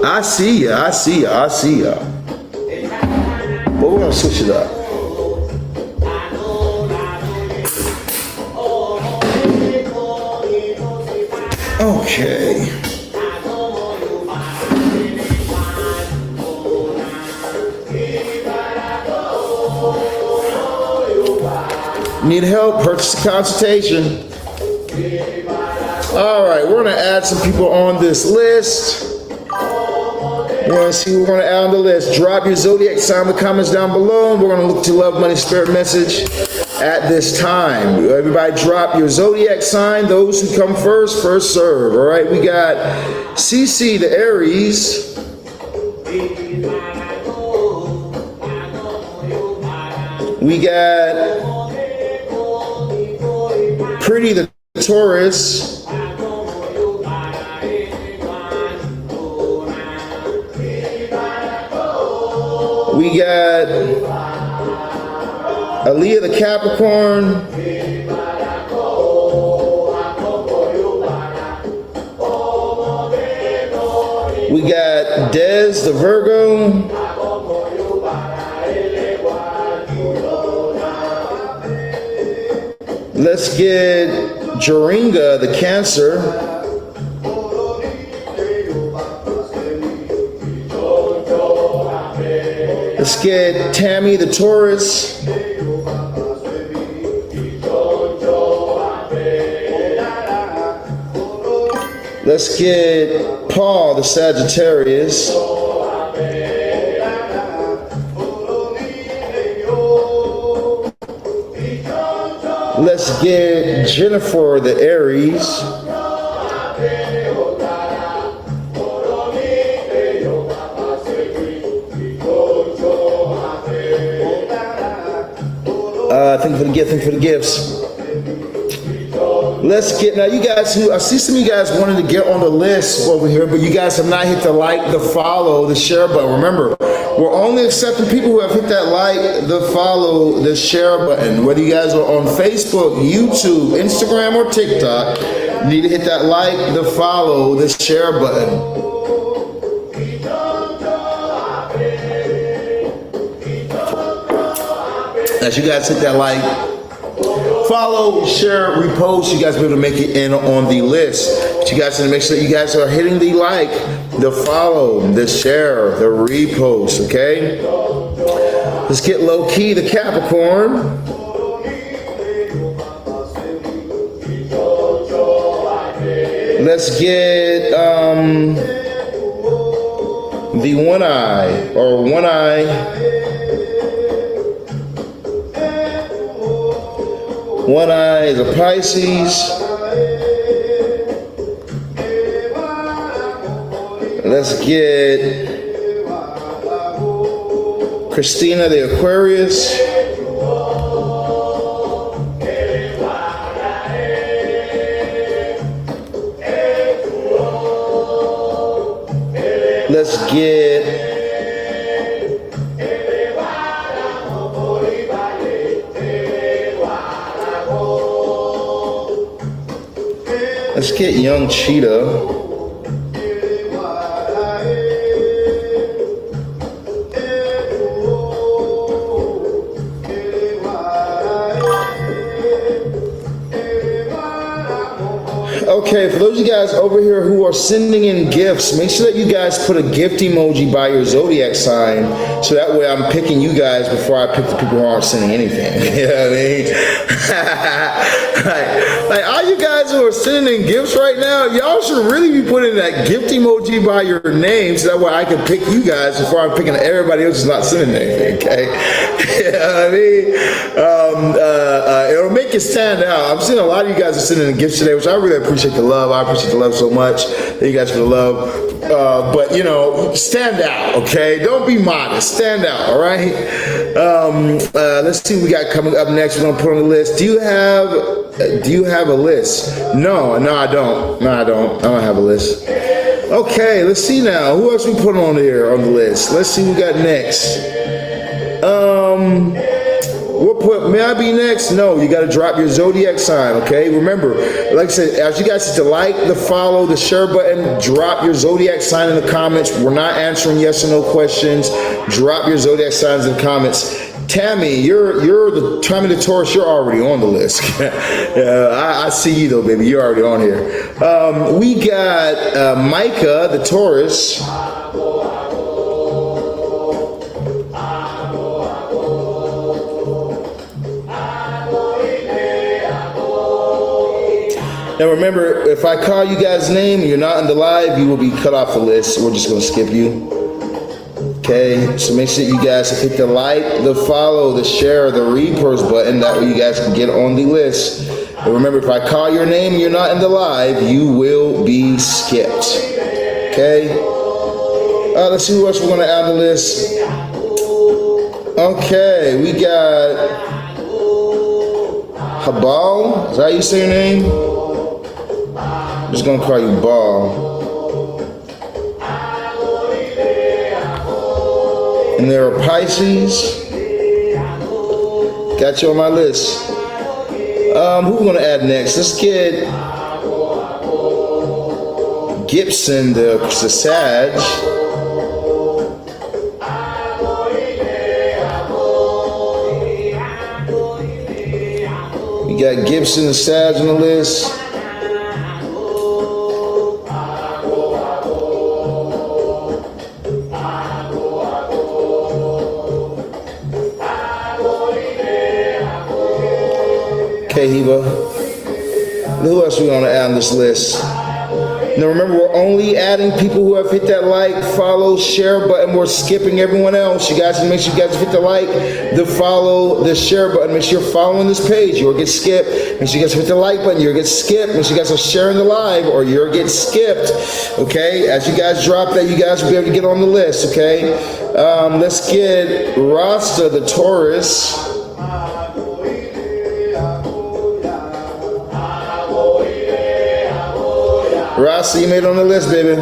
I see ya. But we're gonna switch it up. Okay. Need help? Purchase a consultation. All right, we're gonna add some people on this list. You want to see who we're going to add on the list? Drop your zodiac sign in the comments down below. We're going to look to Love.Money.Spirit message at this time. Everybody drop your zodiac sign. Those who come first serve. All right, we got CC the Aries. We got Pretty the Taurus. We got Aaliyah the Capricorn. We got Des the Virgo. Let's get Joringa the Cancer. Let's get Tammy the Taurus. Let's get Paul the Sagittarius. Let's get Jennifer the Aries. Thank you for the gift. Thank you for the gifts. Let's get, now you guys who, I see some of you guys wanted to get on the list over here, but you guys have not hit the like, the follow, the share button. Remember, we're only accepting people who have hit that like, the follow, the share button. Whether you guys are on Facebook, YouTube, Instagram, or TikTok, you need to hit that like, the follow, the share button. As you guys hit that like, follow, share, repost, you guys will be able to make it in on the list. But you guys need to make sure that you guys are hitting the like, the follow, the share, the repost, okay? Let's get low key, the Capricorn. Let's get the one eye, or one eye. One eye is a Pisces. Let's get Christina, the Aquarius. Let's get Young Cheetah. Okay, for those of you guys over here who are sending in gifts, make sure that you guys put a gift emoji by your zodiac sign, so that way I'm picking you guys before I pick the people who aren't sending anything. You know what I mean? like all you guys who are sending in gifts right now, y'all should really be putting that gift emoji by your name, so that way I can pick you guys before I'm picking everybody else who's not sending anything, okay? You know what I mean? It'll make it stand out. I'm seeing a lot of you guys are sending in gifts today, which I really appreciate the love. I appreciate the love so much. Thank you guys for the love. But, you know, stand out, okay? Don't be modest. Stand out, all right? Let's see what we got coming up next. We're going to put on the list. Do you have a list? No, I don't. No, I don't. I don't have a list. Okay, let's see now. Who else we put on here on the list? Let's see what we got next. We'll put, may I be next? No, you got to drop your zodiac sign, okay? Remember, like I said, as you guys hit the like, the follow, the share button, drop your zodiac sign in the comments. We're not answering yes or no questions. Drop your zodiac signs in the comments. Tammy, you're the Tammy the Taurus. You're already on the list. I see you though, baby. You're already on here. We got Micah the Taurus. Now remember, if I call you guys' name and you're not in the live, you will be cut off the list. So we're just going to skip you. Okay, so make sure you guys hit the like, the follow, the share, the repost button. That way you guys can get on the list. And remember, if I call your name and you're not in the live, you will be skipped. Okay? Let's see who else we're going to add to the list. Okay, we got Habal. Is that how you say your name? I'm just gonna call you Ball. And there are Pisces. Got you on my list. Who we gonna add next? Let's get Gibson, the Sag. We got Gibson, the Sag on the list. Okay, Heva. Who else we want to add on this list? Now remember, we're only adding people who have hit that like, follow, share button. We're skipping everyone else. You guys make sure you guys hit the like, the follow, the share button. Make sure you're following this page. You'll get skipped. Make sure you guys hit the like button. You'll get skipped. Make sure you guys are sharing the live or you'll get skipped. Okay? As you guys drop that, you guys will be able to get on the list. Okay? Let's get Rasta, the Taurus. Rossi, you made it on the list, baby.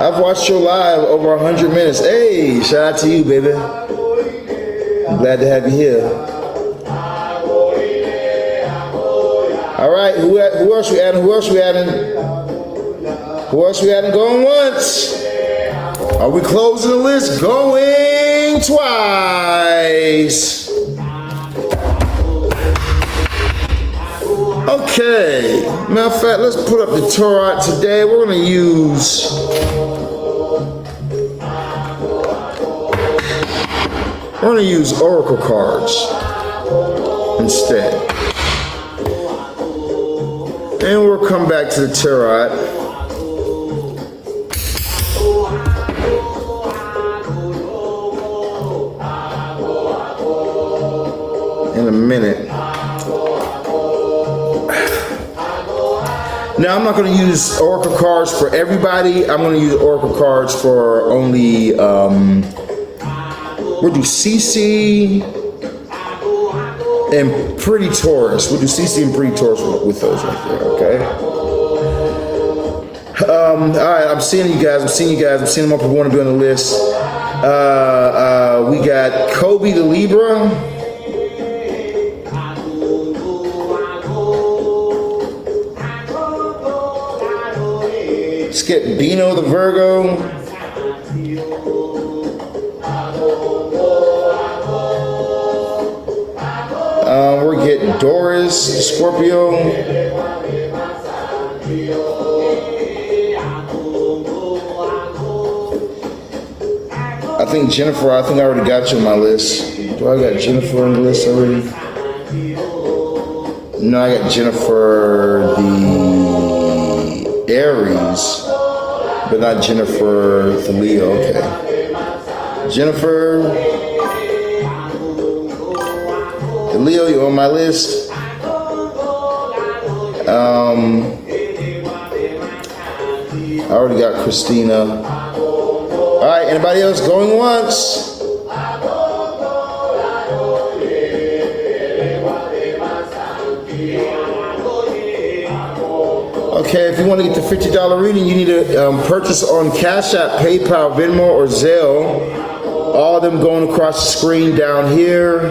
I've watched your live over 100 minutes. Hey, shout out to you, baby. I'm glad to have you here. All right, who else we adding? Who else we adding? Who else we adding? Going once. Are we closing the list? Going twice. Okay, matter of fact, let's put up the tarot today. We're going to use oracle cards instead. And we'll come back to the tarot. In a minute. Now, I'm not going to use oracle cards for everybody. I'm going to use oracle cards for only, we'll do CC and Pretty Taurus. We'll do CC and Pretty Taurus with those right there, okay? All right, I'm seeing you guys. I'm seeing them up who want to be on the list. We got Kobe the Libra. Let's get Bino the Virgo. We're getting Doris the Scorpio. I think Jennifer, I already got you on my list. Do I got Jennifer on the list already? No, I got Jennifer the Aries, but not Jennifer the Leo. Okay. Jennifer the Leo, you on my list. I already got Christina. All right, anybody else going once? Okay, if you want to get the $50 reading, you need to purchase on Cash App, PayPal, Venmo, or Zelle. All of them going across the screen down here.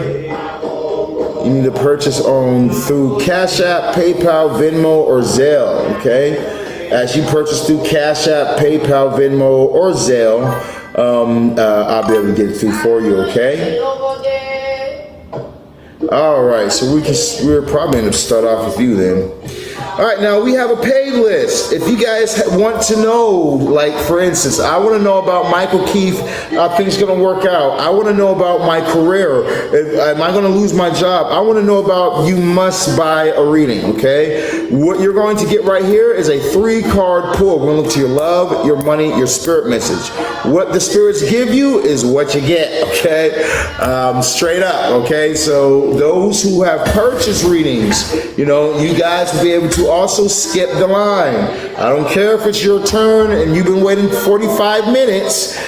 You need to purchase through Cash App, PayPal, Venmo, or Zelle, okay? As you purchase through Cash App, PayPal, Venmo, or Zelle, I'll be able to get it through for you, okay? All right, so we're probably going to start off with you then. All right, now we have a paid list. If you guys want to know, like for instance, I want to know about Michael Keith. I think it's going to work out. I want to know about my career. Am I going to lose my job? I want to know about you must buy a reading, okay? What you're going to get right here is a 3-card pull. We're going to look to your love, your money, your spirit message. What the spirits give you is what you get, okay? Straight up, okay? So those who have purchased readings, you know, you guys will be able to also skip the line. I don't care if it's your turn and you've been waiting 45 minutes.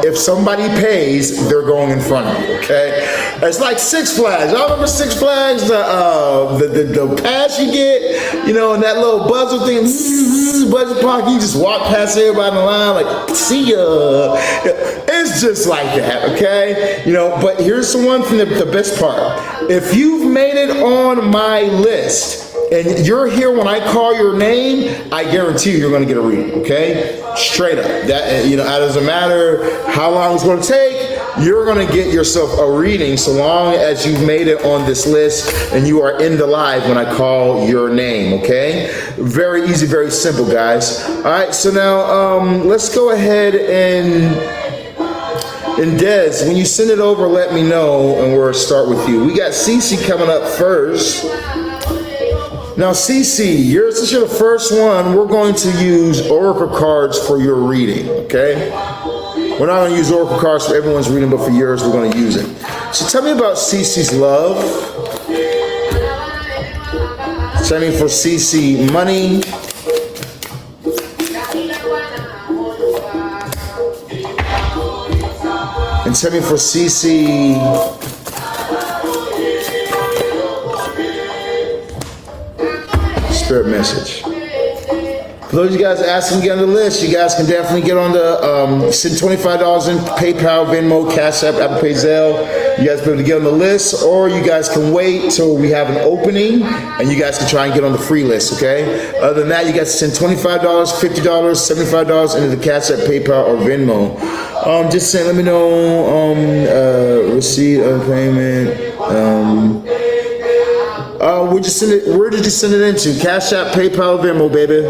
If somebody pays, they're going in front of you, okay? It's like Six Flags. Y'all remember Six Flags? The pass you get, you know, and that little buzzer thing, buzzer pocket, you just walk past everybody in the line like, see ya. It's just like that, okay? You know, but here's the one thing, the best part. If you've made it on my list, and you're here when I call your name, I guarantee you're going to get a reading, okay? Straight up. That, you know, it doesn't matter how long it's going to take, you're going to get yourself a reading so long as you've made it on this list and you are in the live when I call your name, okay? Very easy, very simple, guys. All right, so now let's go ahead and Des, when you send it over, let me know and we'll start with you. We got Cece coming up first. Now, CC, since you're the first one, we're going to use oracle cards for your reading, okay? We're not going to use oracle cards for everyone's reading, but for yours, we're going to use it. So tell me about CC's love. Tell me for CC money. And tell me for CC Spirit message. For those of you guys asking to get on the list, you guys can definitely get on the, send $25 in PayPal, Venmo, Cash App, Apple Pay, Zelle. You guys be able to get on the list, or you guys can wait till we have an opening and you guys can try and get on the free list, okay? Other than that, you guys send $25, $50, $75 into the Cash App, PayPal, or Venmo. Just saying, let me know, receipt of payment, where did you send it into? Cash App, PayPal, Venmo, baby.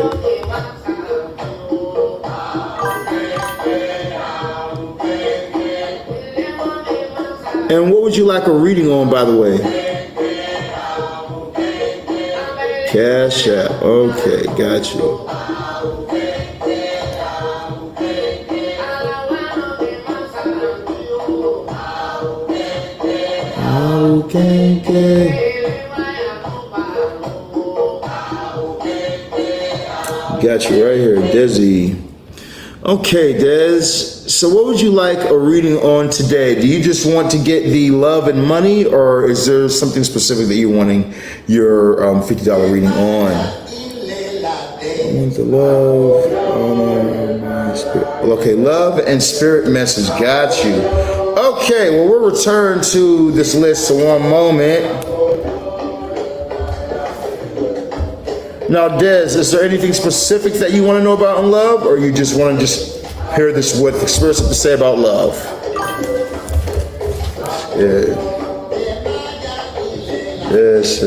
And what would you like a reading on, by the way? Cash App. Okay, got you. Okay. Got you right here, Desi. Okay, Des. So what would you like a reading on today? Do you just want to get the love and money, or is there something specific that you're wanting your $50 reading on? I want the love. Okay, love and spirit message. Got you. Okay, well, we'll return to this list in one moment. Now, Des, is there anything specific that you want to know about in love, or you just want to hear this, what the spirits have to say about love? Yeah. Yes.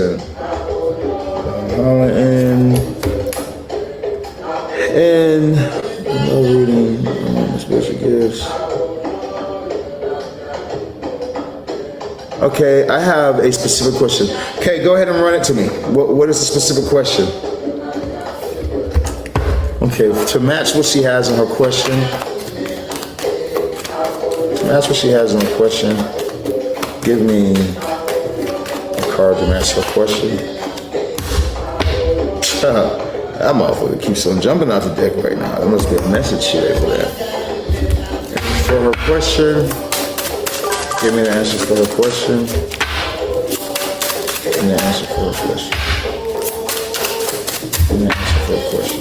And love reading, spiritual gifts. Okay, I have a specific question. Okay, go ahead and run it to me. What is the specific question? Okay, to match what she has in her question. Give me a card to match her question. That motherfucker keeps on jumping out the deck right now. There must be a message here for that. For her question, give me the answer for her question. Give me the answer for her question. Give me the answer for her question.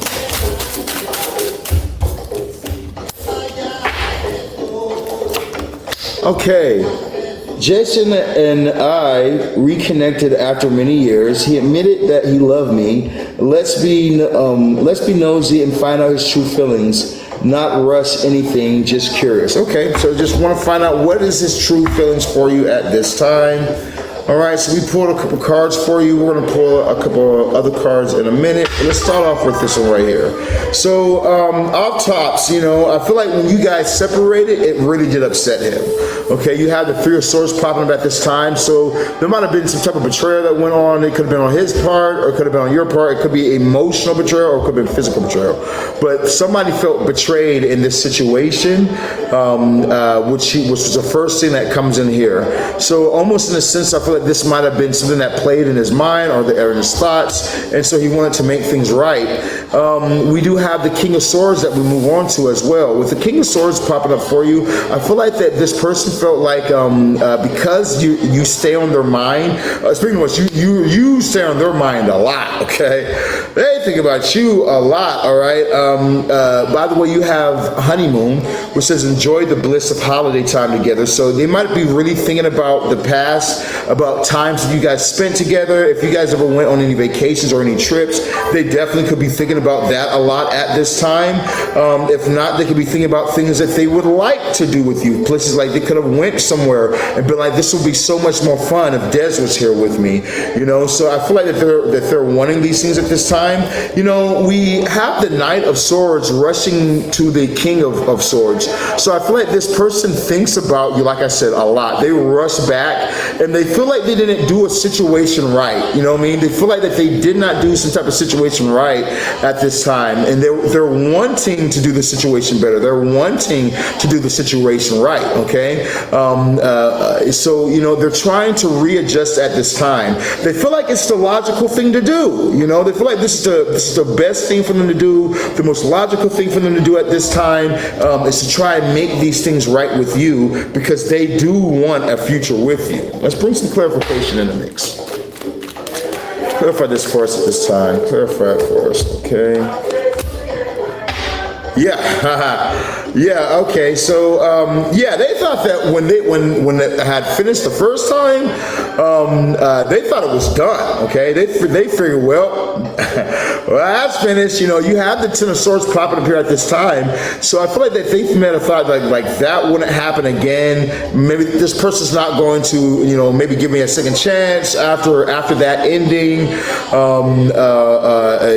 Okay, Jason and I reconnected after many years. He admitted that he loved me. Let's be nosy and find out his true feelings. Not rush anything, just curious. Okay, so just want to find out what is his true feelings for you at this time. All right, so we pulled a couple cards for you. We're going to pull a couple of other cards in a minute. Let's start off with this one right here. So, off tops, I feel like when you guys separated, it really did upset him. Okay, you had the Three of Swords popping up at this time, so there might have been some type of betrayal that went on. It could have been on his part, or it could have been on your part. It could be emotional betrayal, or it could have been physical betrayal. But somebody felt betrayed in this situation, which was the first thing that comes in here. So almost in a sense, I feel like this might have been something that played in his mind or in his thoughts, and so he wanted to make things right. We do have the King of Swords that we move on to as well. With the King of Swords popping up for you, I feel like that this person felt like because you stay on their mind, speaking of which, you stay on their mind a lot, okay? They think about you a lot, all right? By the way, you have honeymoon, which says enjoy the bliss of holiday time together. So they might be really thinking about the past, about times that you guys spent together. If you guys ever went on any vacations or any trips, they definitely could be thinking about that a lot at this time. If not, they could be thinking about things that they would like to do with you. Places like they could have went somewhere and been like, this would be so much more fun if Des was here with me. So I feel like that they're wanting these things at this time. We have the Knight of Swords rushing to the King of Swords. So I feel like this person thinks about you, like I said, a lot. They rush back and they feel like they didn't do a situation right. You know what I mean? They feel like that they did not do some type of situation right at this time. And they're wanting to do the situation better. They're wanting to do the situation right, okay? So they're trying to readjust at this time. They feel like it's the logical thing to do. They feel like this is the best thing for them to do, the most logical thing for them to do at this time is to try and make these things right with you, because they do want a future with you. Let's bring some clarification in the mix. Clarify this for us at this time. Clarify it for us, okay? Yeah, yeah, okay. So, yeah, they thought that when it had finished the first time, they thought it was done. Okay, they figured, well, well, that's finished. You know, you have the Ten of Swords popping up here at this time, so I feel like they might have thought like that wouldn't happen again. Maybe this person's not going to, you know, maybe give me a second chance after that ending,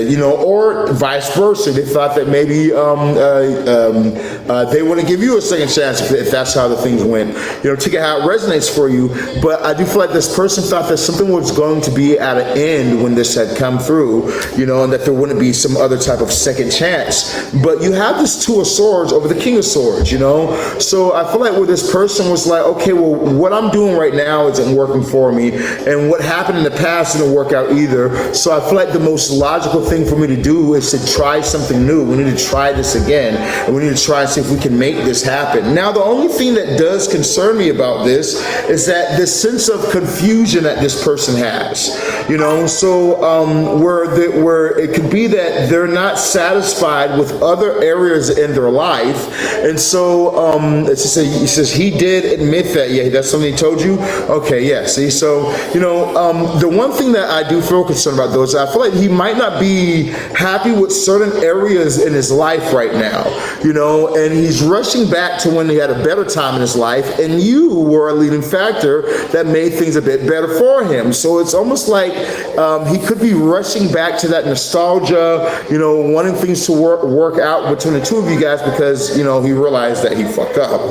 you know, or vice versa. They thought that maybe they wouldn't give you a second chance if that's how the things went. You know, take it how it resonates for you. But I do feel like this person thought that something was going to be at an end when this had come through, you know, and that there wouldn't be some other type of second chance. But you have this Two of Swords over the King of Swords, you know. So I feel like where this person was like, okay, well, what I'm doing right now isn't working for me, and what happened in the past didn't work out either. So I feel like the most logical thing for me to do is to try something new. We need to try this again, and we need to try and see if we can make this happen. Now, the only thing that does concern me about this is that this sense of confusion that this person has, you know. So where it could be that they're not satisfied with other areas in their life, and so he says he did admit that. Yeah, that's something he told you. Okay, yeah. See, so you know, the one thing that I do feel concerned about though is I feel like he might not be happy with certain areas in his life right now, you know, and he's rushing back to when he had a better time in his life, and you were a leading factor that made things a bit better for him. So it's almost like he could be rushing back to that nostalgia, you know, wanting things to work out between the two of you guys because, you know, he realized that he fucked up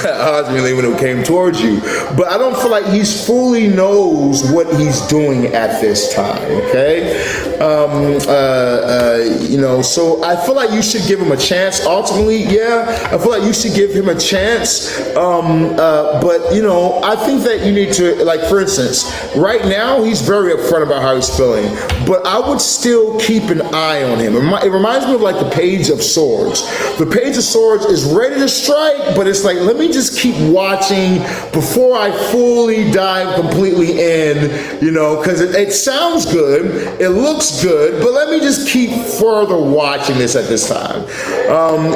ultimately when it came towards you. But I don't feel like he's fully knows what he's doing at this time, okay? You know, so I feel like you should give him a chance. Ultimately, yeah, I feel like you should give him a chance. But, you know, I think that you need to, like, for instance, right now, he's very upfront about how he's feeling, but I would still keep an eye on him. It reminds me of like the Page of Swords. The Page of Swords is ready to strike, but it's like, let me just keep watching before I fully dive completely in, you know, because it sounds good, it looks good, but let me just keep further watching this at this time.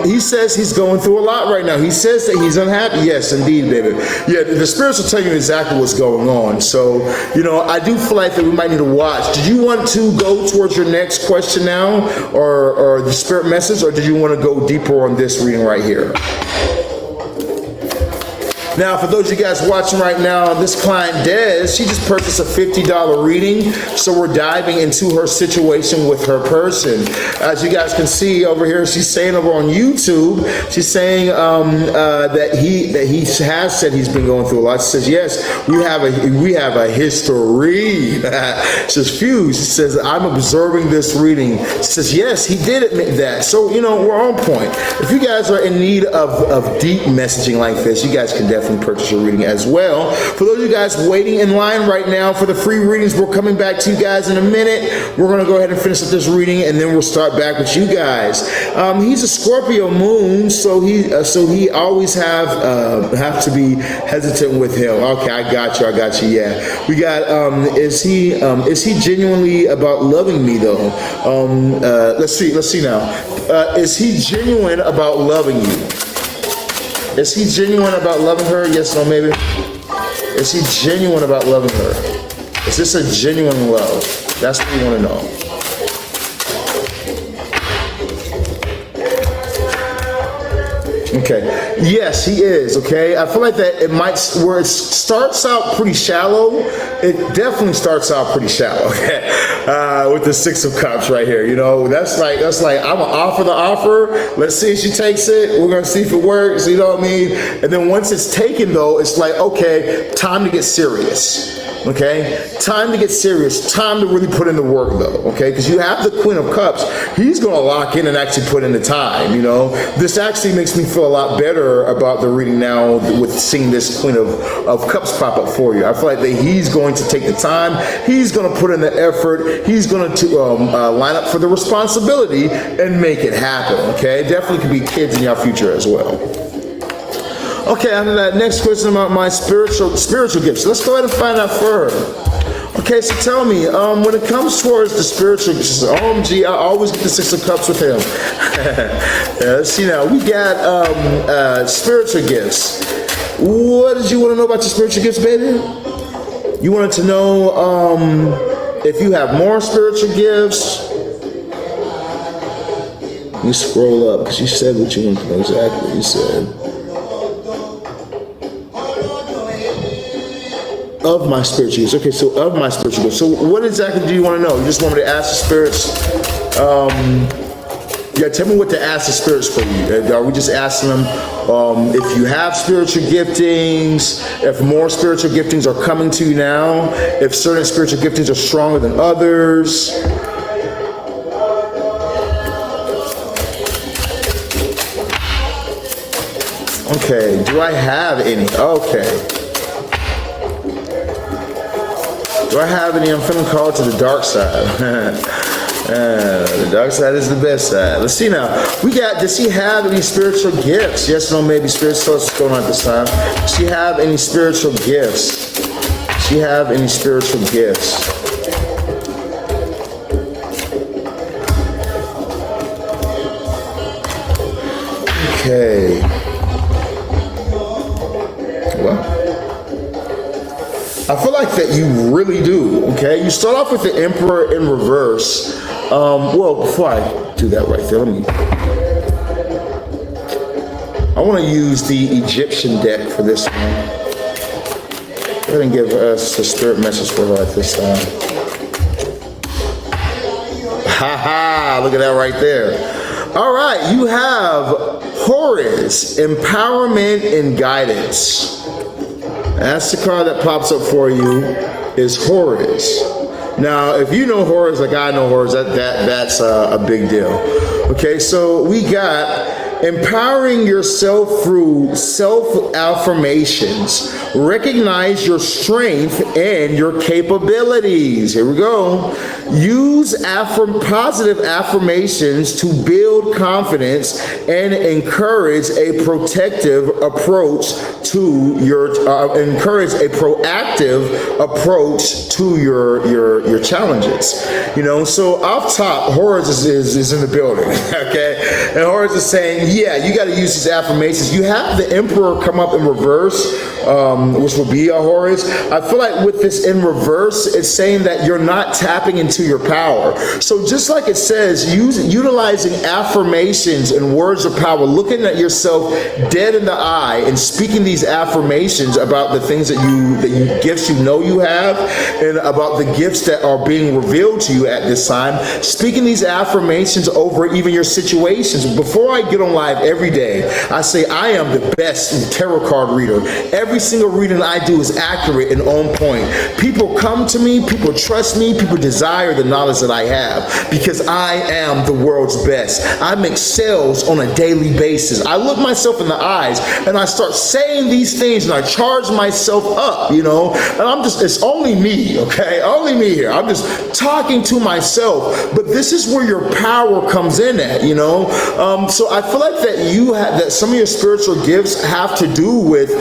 He says he's going through a lot right now. He says that he's unhappy. Yes, indeed, baby. Yeah, the spirits will tell you exactly what's going on. So, you know, I do feel like that we might need to watch. Did you want to go towards your next question now, or the spirit message, or did you want to go deeper on this reading right here? Now, for those of you guys watching right now, this client, Des, she just purchased a $50 reading, so we're diving into her situation with her person. As you guys can see over here, she's saying over on YouTube, she's saying that he has said he's been going through a lot. She says, yes, we have a history. She says, Fuse. She says, I'm observing this reading. She says, yes, he did admit that. So, you know, we're on point. If you guys are in need of deep messaging like this, you guys can definitely purchase your reading as well. For those of you guys waiting in line right now for the free readings, we're coming back to you guys in a minute. We're going to go ahead and finish up this reading, and then we'll start back with you guys. He's a Scorpio moon, so he always have to be hesitant with him. Okay, I got you. Yeah, we got. Is he genuinely about loving me though? Let's see now. Is he genuine about loving you? Is he genuine about loving her? Yes, no, maybe. Is he genuine about loving her? Is this a genuine love? That's what we want to know. Okay. Yes, he is. Okay. I feel like that it might, where it starts out pretty shallow, it definitely starts out pretty shallow. Okay. With the Six of Cups right here, you know, that's like I'm gonna offer the offer. Let's see if she takes it. We're gonna see if it works. You know what I mean? And then once it's taken, though, it's like, okay, time to get serious. Okay, time to get serious, time to really put in the work though, okay, because you have the Queen of Cups. He's going to lock in and actually put in the time, you know. This actually makes me feel a lot better about the reading now with seeing this Queen of Cups pop up for you. I feel like that he's going to take the time, he's going to put in the effort, he's going to line up for the responsibility and make it happen, okay. Definitely could be kids in your future as well. Okay, after that, next question about my spiritual gifts. Let's go ahead and find out for her. Okay, so tell me, when it comes towards the spiritual, OMG, I always get the Six of Cups with him. Let's see now, we got spiritual gifts. What did you want to know about your spiritual gifts, baby? You wanted to know if you have more spiritual gifts. You scroll up, because you said what you wanted to know, exactly what you said. Of my spiritual gifts. Okay, so of my spiritual gifts. So what exactly do you want to know? You just want me to ask the spirits? Yeah, tell me what to ask the spirits for you. Are we just asking them if you have spiritual giftings, if more spiritual giftings are coming to you now, if certain spiritual giftings are stronger than others? Okay, do I have any? Okay. Do I have any? I'm feeling called to the dark side. The dark side is the best side. Let's see now. We got, does he have any spiritual gifts? Yes, no, maybe spiritual. So what's going on at this time? Does she have any spiritual gifts? Does she have any spiritual gifts? Okay. Well, I feel like that you really do, okay? You start off with the Emperor in reverse. Well, before I do that right there, I want to use the Egyptian deck for this one. Go ahead and give us a spirit message for her at this time. Ha ha, look at that right there. All right, you have Horus, empowerment and guidance. That's the card that pops up for you, is Horus. Now, if you know Horus like I know Horus, that's a big deal. Okay, so we got empowering yourself through self-affirmations. Recognize your strength and your capabilities. Here we go. Use positive affirmations to build confidence and encourage a protective approach to your proactive approach to your challenges. You know, so off top, Horus is in the building. Okay, and Horus is saying, yeah, you got to use these affirmations. You have the Emperor come up in reverse, which will be a Horus. I feel like with this in reverse, it's saying that you're not tapping into your power. So just like it says, utilizing affirmations and words of power, looking at yourself dead in the eye and speaking these affirmations about the things that you gifts you know you have, and about the gifts that are being revealed to you at this time. Speaking these affirmations over even your situations. Before I get on live every day, I say I am the best tarot card reader. Every single reading I do is accurate and on point. People come to me, people trust me, people desire the knowledge that I have because I am the world's best. I make sales on a daily basis. I look myself in the eyes and I start saying these things and I charge myself up, you know, and it's only me, okay? Only me here. I'm just talking to myself, but this is where your power comes in at, you know? So I feel like that some of your spiritual gifts have to do with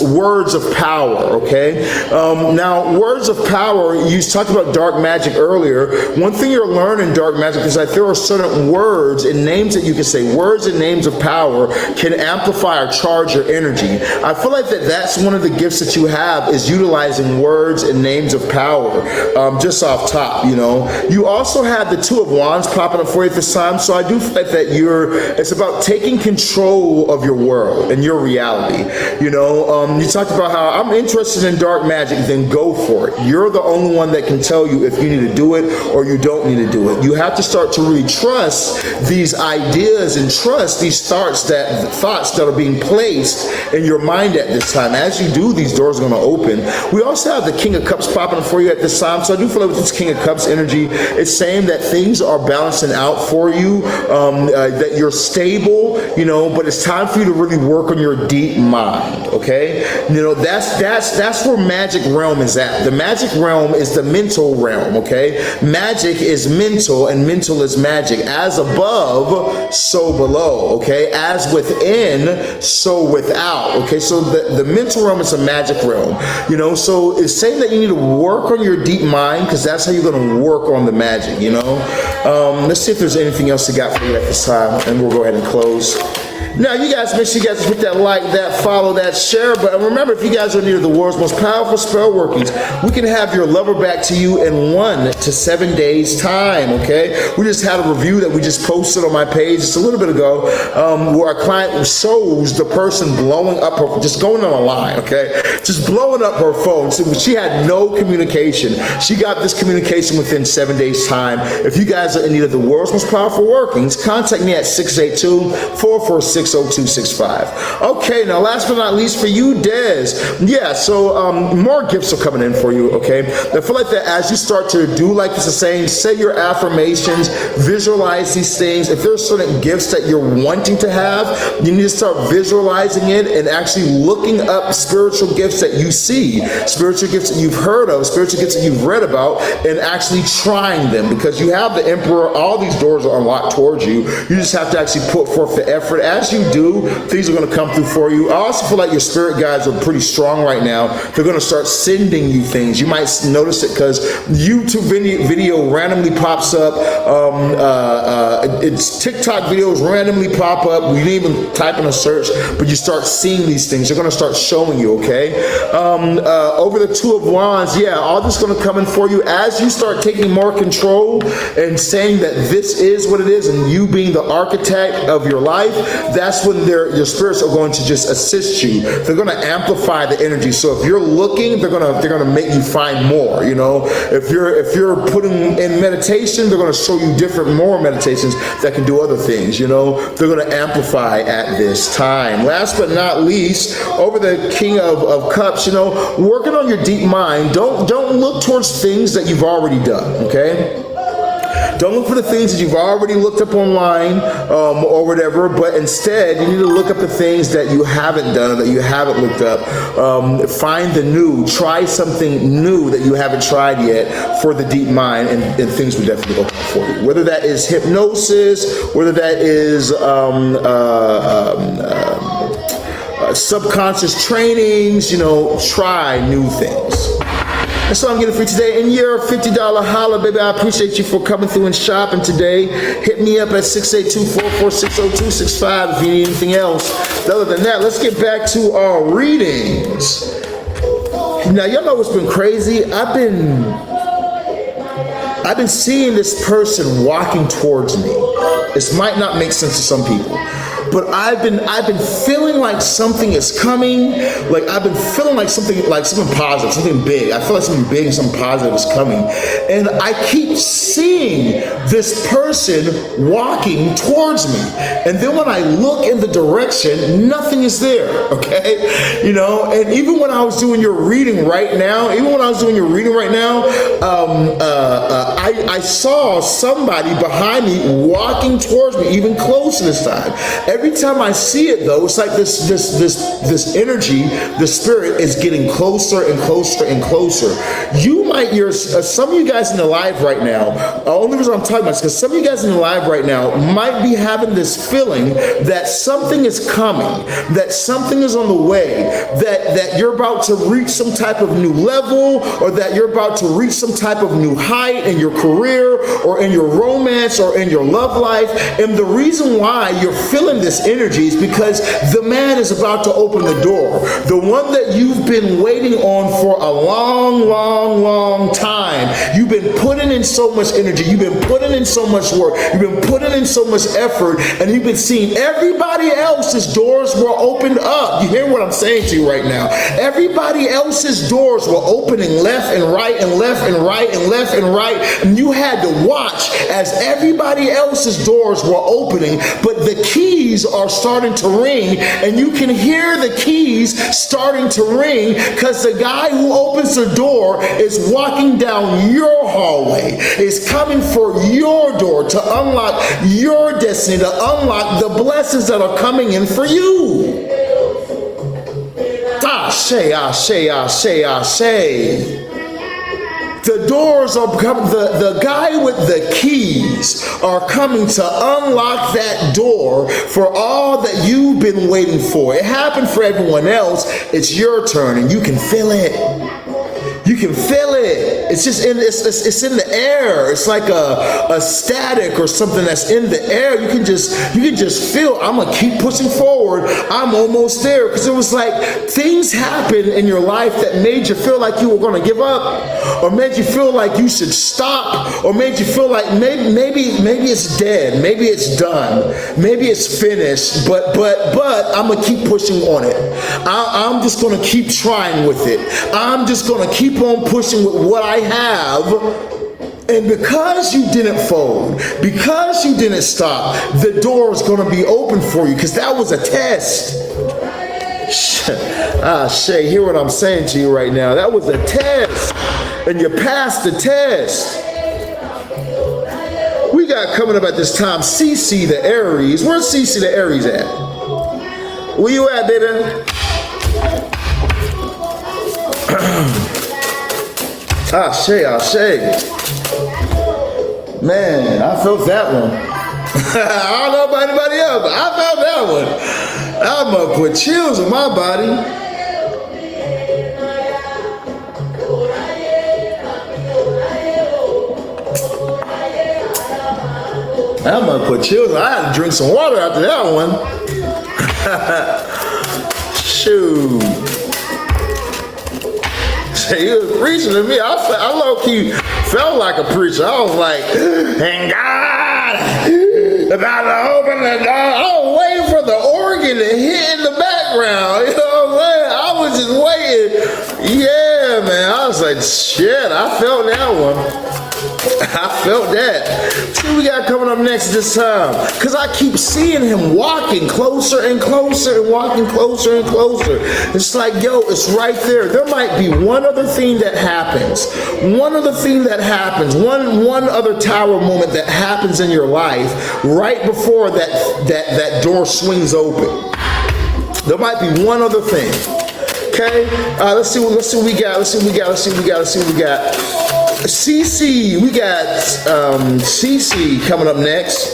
words of power, okay? Now, words of power, you talked about dark magic earlier. One thing you're learning in dark magic is that there are certain words and names that you can say. Words and names of power can amplify or charge your energy. I feel like that's one of the gifts that you have, is utilizing words and names of power, just off top, you know. You also have the Two of Wands popping up for you at this time, so I do feel like that it's about taking control of your world and your reality, you know. You talked about how I'm interested in dark magic, then go for it. You're the only one that can tell you if you need to do it or you don't need to do it. You have to start to really trust these ideas and trust these thoughts that are being placed in your mind at this time. As you do, these doors are going to open. We also have the King of Cups popping up for you at this time, so I do feel like with this King of Cups energy, it's saying that things are balancing out for you, that you're stable, you know, but it's time for you to really work on your deep mind, okay? You know, that's where magic realm is at. The magic realm is the mental realm, okay? Magic is mental and mental is magic. As above, so below, okay? As within, so without, okay? So the mental realm is a magic realm, you know? So it's saying that you need to work on your deep mind, because that's how you're going to work on the magic, you know? Let's see if there's anything else you got for you at this time, and we'll go ahead and close. Now, you guys, make sure you guys hit that like, that follow, that share. But remember, if you guys are near the world's most powerful spell workings, we can have your lover back to you in 1 to 7 days time, okay? We just had a review that we just posted on my page just a little bit ago, where our client shows the person blowing up her, just going on a line, okay? Just blowing up her phone. So she had no communication. She got this communication within 7 days time. If you guys are in need of the world's most powerful workings, contact me at 682-446-0265. Okay, now last but not least for you, Des. Yeah, so more gifts are coming in for you, okay? I feel like that as you start to do like this is saying, say your affirmations, visualize these things. If there's certain gifts that you're wanting to have, you need to start visualizing it and actually looking up spiritual gifts that you see, spiritual gifts that you've heard of, spiritual gifts that you've read about, and actually trying them, because you have the Emperor. All these doors are unlocked towards you. You just have to actually put forth the effort. As you do, things are going to come through for you. I also feel like your spirit guides are pretty strong right now. They're going to start sending you things. You might notice it because YouTube video randomly pops up. It's TikTok videos randomly pop up. You didn't even type in a search, but you start seeing these things. They're going to start showing you, okay? Over the Two of Wands, yeah, all this is going to come in for you as you start taking more control and saying that this is what it is, and you being the architect of your life. That's when your spirits are going to just assist you. They're going to amplify the energy. So if you're looking, they're going to make you find more. You know, if you're putting in meditation, they're going to show you more meditations that can do other things. You know, they're going to amplify at this time. Last but not least, over the King of Cups, you know, working on your deep mind. Don't look towards things that you've already done. Okay. Don't look for the things that you've already looked up online or whatever, but instead you need to look up the things that you haven't done or that you haven't looked up. Find the new. Try something new that you haven't tried yet for the deep mind, and things will definitely open for you. Whether that is hypnosis, whether that is subconscious trainings, you know, try new things. That's all I'm getting for you today. And your $50 holla, baby. I appreciate you for coming through and shopping today. Hit me up at 682-446-0265 if you need anything else. Other than that, let's get back to our readings. Now, y'all know what's been crazy? I've been seeing this person walking towards me. This might not make sense to some people, but I've been feeling like something is coming. Like I've been feeling like something positive, something big. I feel like something big and something positive is coming. And I keep seeing this person walking towards me. And then when I look in the direction, nothing is there, okay? You know, and even when I was doing your reading right now, I saw somebody behind me walking towards me, even closer this time. Every time I see it, though, it's like this energy, the spirit is getting closer and closer and closer. Some of you guys in the live right now, the only reason I'm talking about is because some of you guys in the live right now might be having this feeling that something is coming, that something is on the way, that you're about to reach some type of new level, or that you're about to reach some type of new height in your career, or in your romance, or in your love life. And the reason why you're feeling this energy is because the man is about to open the door. The one that you've been waiting on for a long time. You've been putting in so much energy. You've been putting in so much work. You've been putting in so much effort, and you've been seeing everybody else's doors were opened up. You hear what I'm saying to you right now? Everybody else's doors were opening left and right and left and right and left and right, and you had to watch as everybody else's doors were opening, but the keys are starting to ring, and you can hear the keys starting to ring because the guy who opens the door is walking down your hallway, is coming for your door to unlock your destiny, to unlock the blessings that are coming in for you. Ashe, ashe, ashe, ashe. The doors are coming, the guy with the keys are coming to unlock that door for all that you've been waiting for. It happened for everyone else. It's your turn, and you can feel it. You can feel it. It's just in it's in the air. It's like a static or something that's in the air. You can just feel, I'm gonna keep pushing forward. I'm almost there. Because it was like things happened in your life that made you feel like you were gonna give up, or made you feel like you should stop, or made you feel like maybe it's dead, maybe it's done, maybe it's finished, but I'm gonna keep pushing on it. I'm just gonna keep trying with it. I'm just gonna keep on pushing with what I have. And because you didn't fold, because you didn't stop, the door is going to be open for you, because that was a test. Shay, hear what I'm saying to you right now. That was a test, and you passed the test. We got coming up at this time CC the Aries. Where's CC the Aries at? Where you at, baby? Ashe, ashe. Man, I felt that one. I don't know about anybody else, but I felt that one. I'm gonna put chills on my body. I'm gonna put chills on. I had to drink some water after that one. Shoot. He was preaching to me. I low-key felt like a preacher. I was like, and God about to open the door. I was waiting for the organ to hit in the background. You know what I'm saying? I was just waiting. Yeah, man. I was like, shit, I felt that one. I felt that. See what we got coming up next this time. Because I keep seeing him walking closer and closer and walking closer and closer. It's like, yo, it's right there. There might be one other thing that happens. One other thing that happens. One other tower moment that happens in your life right before that door swings open. There might be one other thing. Okay? Let's see what we got. Let's see what we got. CC, we got CC coming up next.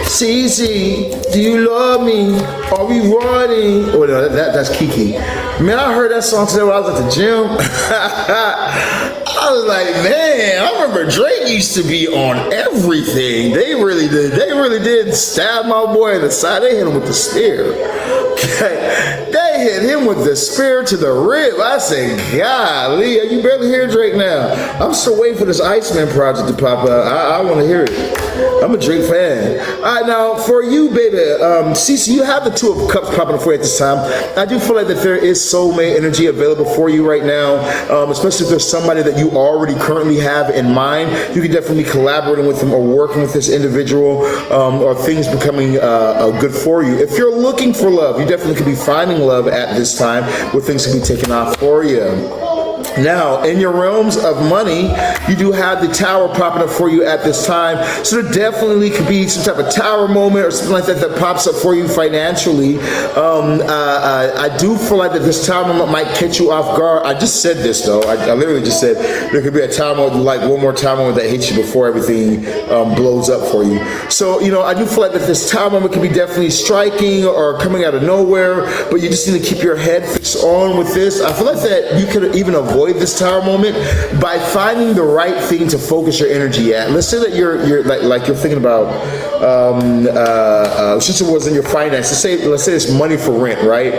CC, do you love me? Are we running? Oh no, that's Kiki. Man, I heard that song today when I was at the gym. I was like, man, I remember Drake used to be on everything. They really did stab my boy in the side. They hit him with the spear. They hit him with the spear to the rib. I said, golly, you barely hear Drake now. I'm still waiting for this Iceman project to pop up. I want to hear it. I'm a Drake fan. All right, now for you, baby, Cece, you have the Two of Cups popping up for you at this time. I do feel like that there is soulmate energy available for you right now, especially if there's somebody that you already currently have in mind. You can definitely be collaborating with them or working with this individual, or things becoming good for you. If you're looking for love, you definitely could be finding love at this time where things can be taken off for you. Now, in your realms of money, you do have the Tower popping up for you at this time. So there definitely could be some type of Tower moment or something like that that pops up for you financially. I do feel like that this Tower moment might catch you off guard. I just said this though. I literally just said there could be a Tower moment, like one more Tower moment that hits you before everything blows up for you. So, you know, I do feel like that this Tower moment could be definitely striking or coming out of nowhere, but you just need to keep your head fixed on with this. I feel like that you could even avoid this Tower moment by finding the right thing to focus your energy at. Let's say that you're like you're thinking about since it was in your finances. Let's say it's money for rent, right?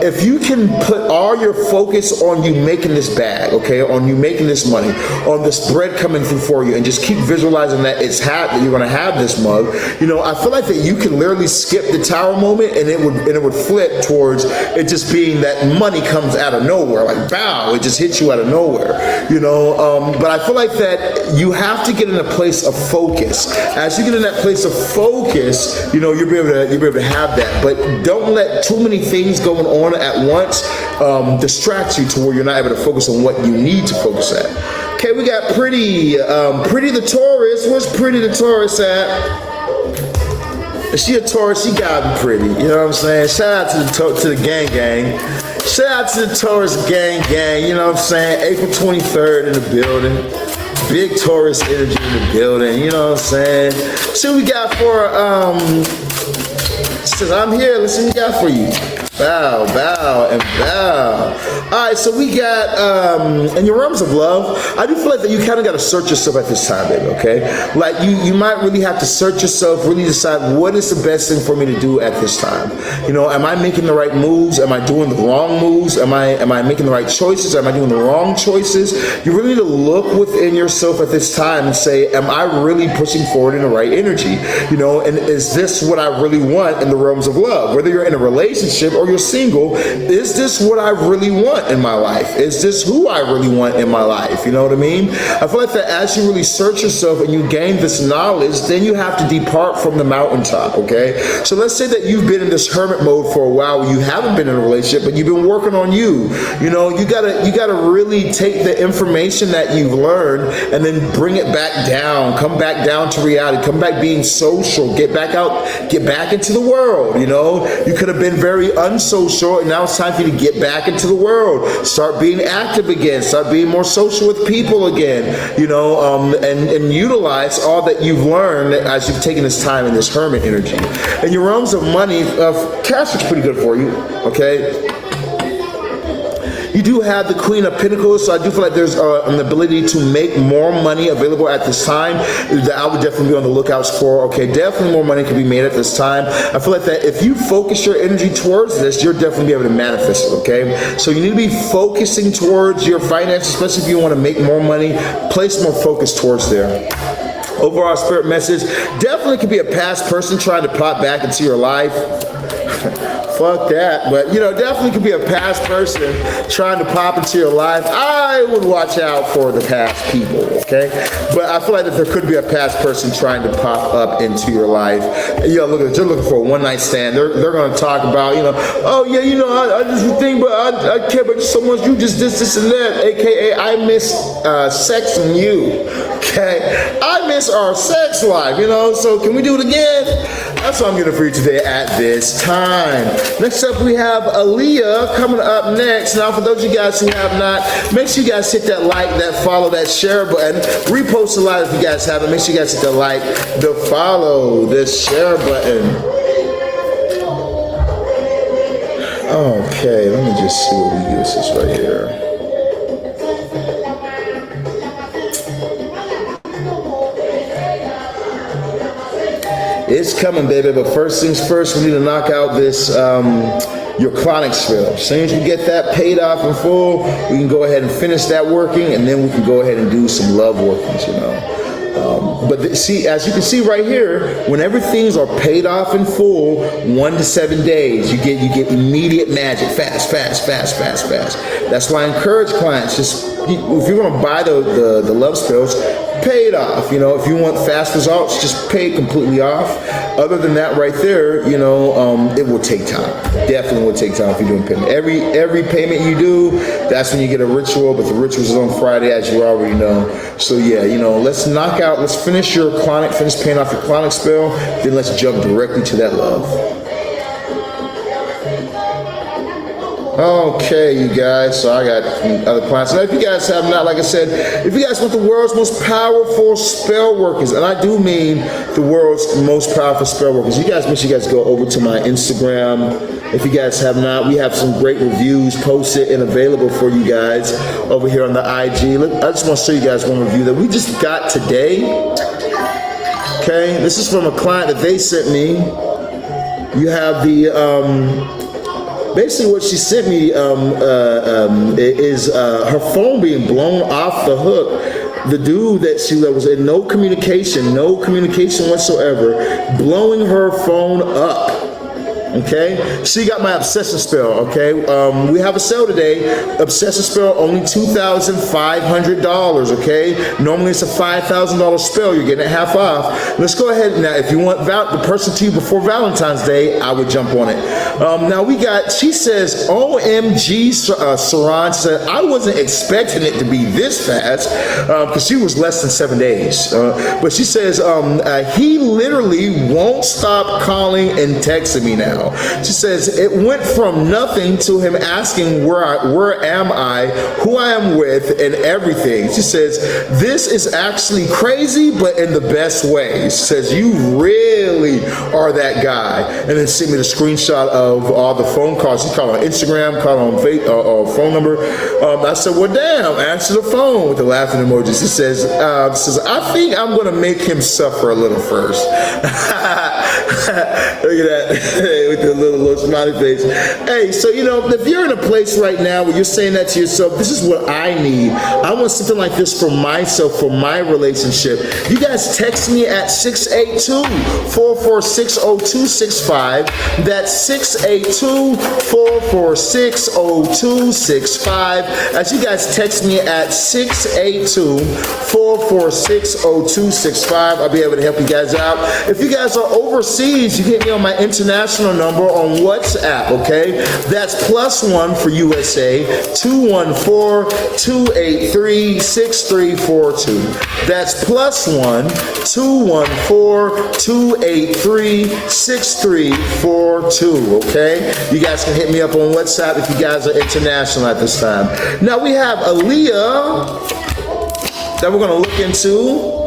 If you can put all your focus on you making this bag, okay, on you making this money, on this bread coming through for you, and just keep visualizing that that you're going to have this mug. You know, I feel like that you can literally skip the Tower moment, and it would flip towards it just being that money comes out of nowhere, like bow. It just hits you out of nowhere, you know. But I feel like that you have to get in a place of focus. As you get in that place of focus, you know, you'll be able to have that. But don't let too many things going on at once distract you to where you're not able to focus on what you need to focus at. Okay, we got Pretty the Taurus. Where's Pretty the Taurus at? If she a Taurus, she gotta be pretty. You know what I'm saying? Shout out to the gang. Shout out to the Taurus gang. You know what I'm saying? April 23rd in the building. Big Taurus energy in the building. You know what I'm saying? So we got for says I'm here. Listen, we got for you. Bow, and bow. All right, so we got, in your realms of love, I do feel like that you kind of got to search yourself at this time, baby, okay? Like, you might really have to search yourself, really decide what is the best thing for me to do at this time. You know, am I making the right moves? Am I doing the wrong moves? Am I making the right choices? Am I doing the wrong choices? You really need to look within yourself at this time and say, am I really pushing forward in the right energy? You know, and is this what I really want in the realms of love? Whether you're in a relationship or you're single, is this what I really want in my life? Is this who I really want in my life? You know what I mean? I feel like that as you really search yourself and you gain this knowledge, then you have to depart from the mountaintop, okay? So let's say that you've been in this hermit mode for a while, you haven't been in a relationship, but you've been working on you. You know, you gotta really take the information that you've learned and then bring it back down, come back down to reality, come back being social, get back out, get back into the world. You know, you could have been very unsocial, and now it's time for you to get back into the world, start being active again, start being more social with people again, you know, and utilize all that you've learned as you've taken this time in this hermit energy. In your realms of money, cash is pretty good for you, okay? You do have the Queen of Pentacles, so I do feel like there's an ability to make more money available at this time that I would definitely be on the lookouts for. Okay, definitely more money can be made at this time. I feel like that if you focus your energy towards this, you'll definitely be able to manifest it, okay? So you need to be focusing towards your finances, especially if you want to make more money. Place more focus towards there. Overall spirit message, definitely could be a past person trying to pop back into your life. Fuck that, but you know, definitely could be a past person trying to pop into your life. I would watch out for the past people, okay? But I feel like that there could be a past person trying to pop up into your life. You know, they're looking for a one-night stand. They're going to talk about, you know, oh yeah, you know, I just think, but I care about you so much. You just this and that, aka I miss sex and you. Okay, I miss our sex life, you know, so can we do it again? That's what I'm getting for you today at this time. Next up, we have Aaliyah coming up next. Now, for those of you guys who have not, make sure you guys hit that like, that follow, that share button. Repost a lot if you guys haven't. Make sure you guys hit the like, the follow, the share button. Okay, let me just see what we use this right here. It's coming, baby, but first things first, we need to knock out this, your Clauneck spell. As soon as we get that paid off in full, we can go ahead and finish that working, and then we can go ahead and do some love workings, you know. See, as you can see right here, when everything's are paid off in full, 1 to 7 days, you get immediate magic, fast. That's why I encourage clients, just if you're going to buy the love spells, pay it off. You know, if you want fast results, just pay it completely off. Other than that, right there, you know, it will take time. Definitely will take time if you're doing payment. Every payment you do, that's when you get a ritual. But the rituals is on Friday, as you already know. So yeah, you know, let's finish your Clauneck, finish paying off your Clauneck spell. Then let's jump directly to that love. Okay, you guys, so I got other clients. Now, if you guys have not, like I said, if you guys want the world's most powerful spell workers, and I do mean the world's most powerful spell workers, you guys, make sure you guys go over to my Instagram. If you guys have not, we have some great reviews posted and available for you guys over here on the IG. Look, I just want to show you guys one review that we just got today. Okay, this is from a client that they sent me. You have the, basically what she sent me is her phone being blown off the hook. The dude that was in no communication whatsoever, blowing her phone up. Okay, she got my obsession spell. Okay, we have a sale today. Obsession spell only $2,500. Okay, normally it's a $5,000 spell. You're getting it half off. Let's go ahead now. If you want the person to you before Valentine's Day, I would jump on it. Now we got. She says, "OMG, Sirron said I wasn't expecting it to be this fast because she was less than 7 days." But she says he literally won't stop calling and texting me now. She says it went from nothing to him asking where am I, who I am with, and everything. She says this is actually crazy, but in the best way. She says you really are that guy, and then sent me the screenshot of all the phone calls. She called on Instagram, called on phone number. I said, well, damn, answer the phone with the laughing emoji. She says, I think I'm gonna make him suffer a little first. Look at that, with the little smiley face. Hey, so if you're in a place right now where you're saying that to yourself, this is what I need. I want something like this for myself, for my relationship. You guys text me at 682-446-0265. That's 682-446-0265. As you guys text me at 682-446-0265, I'll be able to help you guys out. If you guys are overseas, you can hit me on my international number on WhatsApp, okay? That's +1 for USA, 214-283-6342. That's +1 214-283-6342, okay? You guys can hit me up on WhatsApp if you guys are international at this time. Now we have Aaliyah that we're going to look into.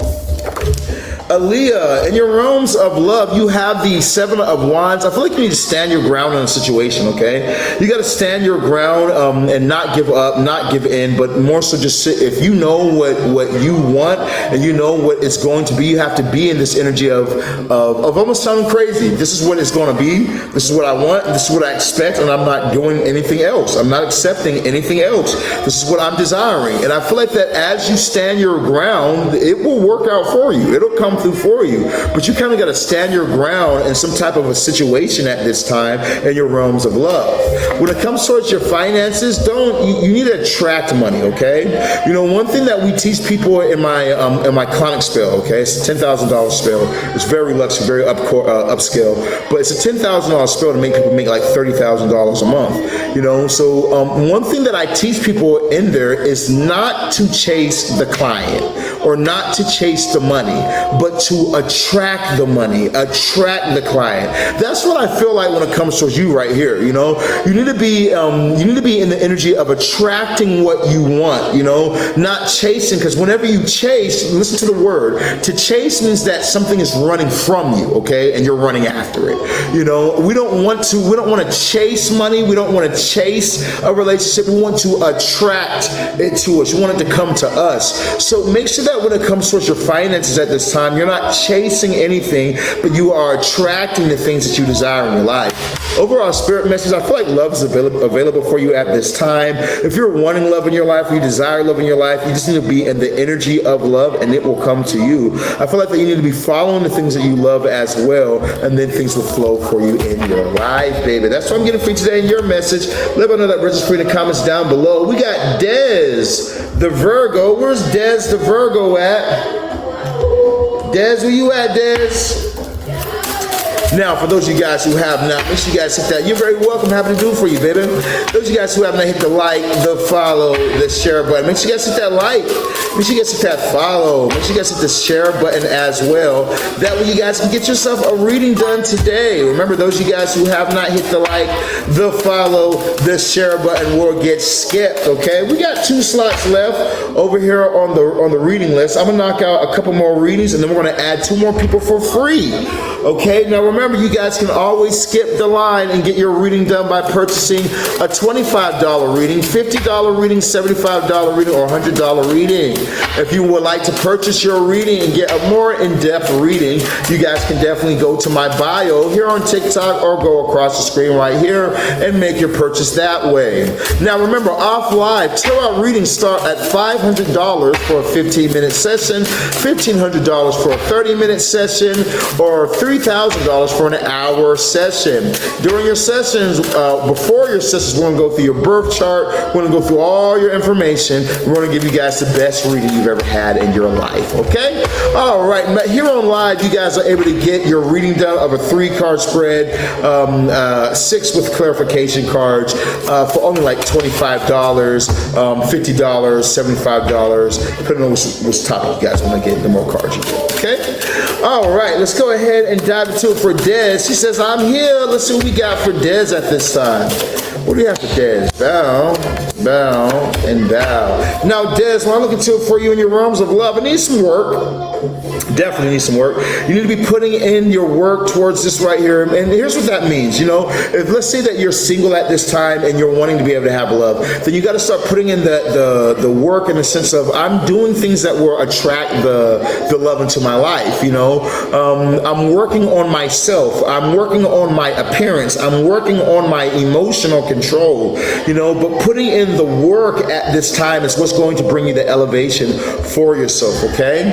Aaliyah, in your realms of love, you have the 7 of Wands. I feel like you need to stand your ground in a situation, okay? You got to stand your ground and not give up, not give in, but more so just sit. If you know what you want and you know what it's going to be, you have to be in this energy of almost sounding crazy. This is what it's going to be. This is what I want. This is what I expect, and I'm not doing anything else. I'm not accepting anything else. This is what I'm desiring. And I feel like that as you stand your ground, it will work out for you. It'll come through for you, but you kind of got to stand your ground in some type of a situation at this time in your realms of love. When it comes towards your finances, you need to attract money, okay? One thing that we teach people in my Clauneck spell, okay, it's a $10,000 spell. It's very luxury, very upscale, but it's a $10,000 spell to make people make like $30,000 a month. So one thing that I teach people in there is not to chase the client or not to chase the money, but to attract the money, attract the client. That's what I feel like when it comes to you right here. You need to be in the energy of attracting what you want. Not chasing, because whenever you chase, listen to the word. To chase means that something is running from you, okay, and you're running after it. We don't want to chase money. We don't want to chase a relationship. We want to attract it to us. We want it to come to us. So make sure that when it comes towards your finances at this time, you're not chasing anything, but you are attracting the things that you desire in your life. Overall spirit message, I feel like love is available for you at this time. If you're wanting love in your life, or you desire love in your life, you just need to be in the energy of love and it will come to you. I feel like that you need to be following the things that you love as well, and then things will flow for you in your life, baby. That's what I'm getting for you today in your message. Let me know that register in the comments down below. We got Dez, the Virgo. Where's Dez, the Virgo at? Dez, where you at, Dez? Now, for those of you guys who have not, make sure you guys hit that. You're very welcome. Happy to do it for you, baby. Those of you guys who have not hit the like, the follow, the share button, make sure you guys hit that like. Make sure you guys hit that follow. Make sure you guys hit the share button as well. That way you guys can get yourself a reading done today. Remember, those of you guys who have not hit the like, the follow, the share button will get skipped, okay? We got 2 slots left over here on the reading list. I'm going to knock out a couple more readings, and then we're going to add 2 more people for free. Okay, now remember, you guys can always skip the line and get your reading done by purchasing a $25 reading, $50 reading, $75 reading, or $100 reading. If you would like to purchase your reading and get a more in-depth reading, you guys can definitely go to my bio here on TikTok or go across the screen right here and make your purchase that way. Now remember, off live, tarot readings start at $500 for a 15-minute session, $1,500 for a 30-minute session, or $3,000 for an hour session. During your sessions, before your sessions, we're going to go through your birth chart. We're going to go through all your information. We're going to give you guys the best reading you've ever had in your life, okay? All right, here on live, you guys are able to get your reading done of a 3-card spread, 6 with clarification cards for only like $25, $50, $75, depending on which topic you guys want to get, the more cards you get, okay? All right, let's go ahead and dive into it for Dez. She says, I'm here. Let's see what we got for Dez at this time. What do you have for Dez? Bow, bow, and bow. Now, Dez, when I look into it for you in your realms of love, it needs some work. Definitely need some work. You need to be putting in your work towards this right here. And here's what that means. You know, if let's say that you're single at this time and you're wanting to be able to have love, then you got to start putting in the work in the sense of I'm doing things that will attract the love into my life. You know, I'm working on myself. I'm working on my appearance. I'm working on my emotional control. You know, but putting in the work at this time is what's going to bring you the elevation for yourself. Okay.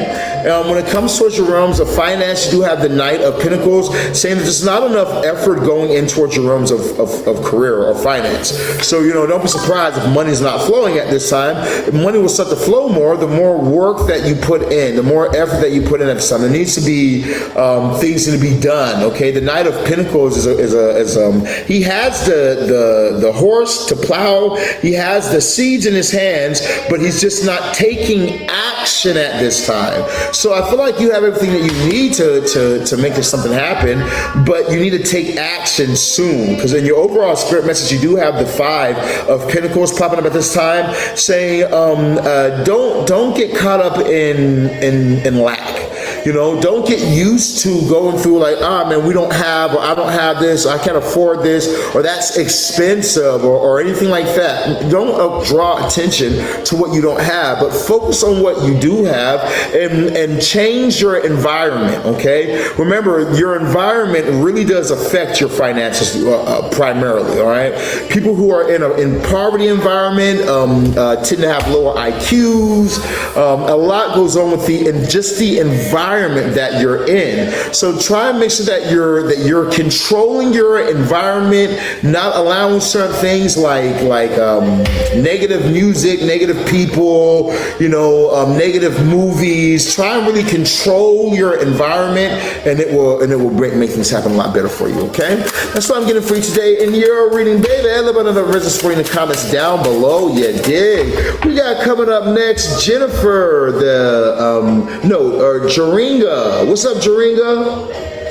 When it comes towards your realms of finance, you do have the Knight of Pentacles, saying that there's not enough effort going in towards your realms of career or finance. So, you know, don't be surprised if money's not flowing at this time. If money will start to flow more, the more work that you put in, the more effort that you put in at this time. There needs to be things to be done, okay? The Knight of Pentacles he has the horse to plow, he has the seeds in his hands, but he's just not taking action at this time. So I feel like you have everything that you need to make this something happen, but you need to take action soon, because in your overall spirit message, you do have the 5 of Pentacles popping up at this time, saying don't get caught up in lack. You know, don't get used to going through like, man, we don't have, or I don't have this, or I can't afford this, or that's expensive, or anything like that. Don't draw attention to what you don't have, but focus on what you do have and change your environment, okay? Remember, your environment really does affect your finances primarily, all right? People who are in poverty environment tend to have lower IQs. A lot goes on with the environment that you're in. So try and make sure that you're controlling your environment, not allowing certain things like negative music, negative people, you know, negative movies. Try and really control your environment, and it will make things happen a lot better for you. Okay, that's what I'm getting for you today in your reading, baby. A little bit of the resistance for you in the comments down below. You dig? We got coming up next Jennifer, Jaringa. What's up, Jaringa?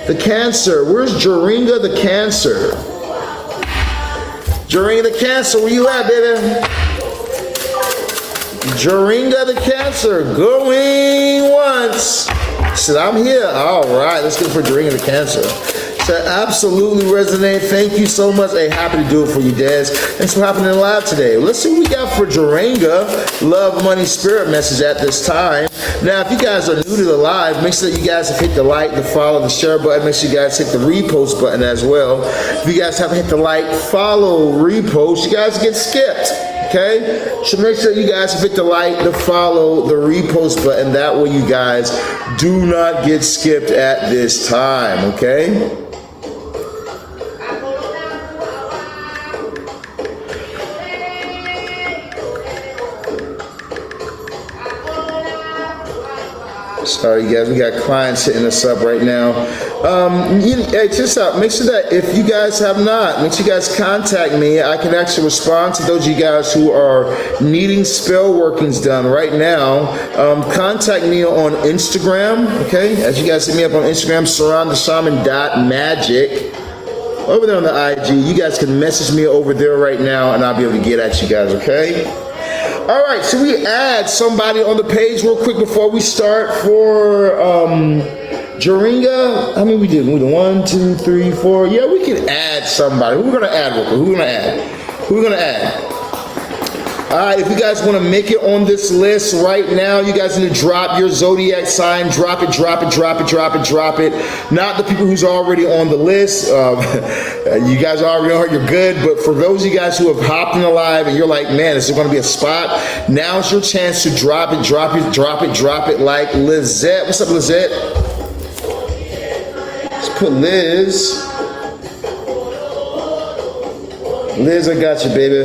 The Cancer. Where's Jaringa the Cancer? Jaringa the Cancer, where you at, baby? Jaringa the Cancer, going once. Said, I'm here. All right, let's go for Jaringa the Cancer. Said, absolutely resonate. Thank you so much. Hey, happy to do it for you, Dez. Thanks for hopping in live today. Let's see what we got for Jaringa. Love.Money.Spirit message at this time. Now, if you guys are new to the live, make sure that you guys have hit the like, the follow, the share button. Make sure you guys hit the repost button as well. If you guys haven't hit the like, follow, repost, you guys get skipped. Okay, so make sure you guys hit the like, the follow, the repost button. That way you guys do not get skipped at this time, okay? Sorry, guys, we got clients hitting us up right now. Hey, check this out. Make sure that if you guys have not, make sure you guys contact me. I can actually respond to those of you guys who are needing spell workings done right now. Contact me on Instagram, okay? As you guys hit me up on Instagram, SirronTheShaman.magic. Over there on the IG, you guys can message me over there right now, and I'll be able to get at you guys, okay? All right, so we add somebody on the page real quick before we start for Jaringa. How many we did? We did 1, 2, 3, 4. Yeah, we can add somebody. Who we're gonna add real quick? Who we're gonna add? Who we're gonna add? All right, if you guys want to make it on this list right now, you guys need to drop your zodiac sign. Drop it, drop it, drop it, drop it, drop it. Not the people who's already on the list. You guys already know you're good. But for those of you guys who have hopped in the live and you're like, man, is there going to be a spot? Now's your chance to drop it, drop it, drop it, drop it like Lizette. What's up, Lizette? Let's put Liz. Liz, I got you, baby.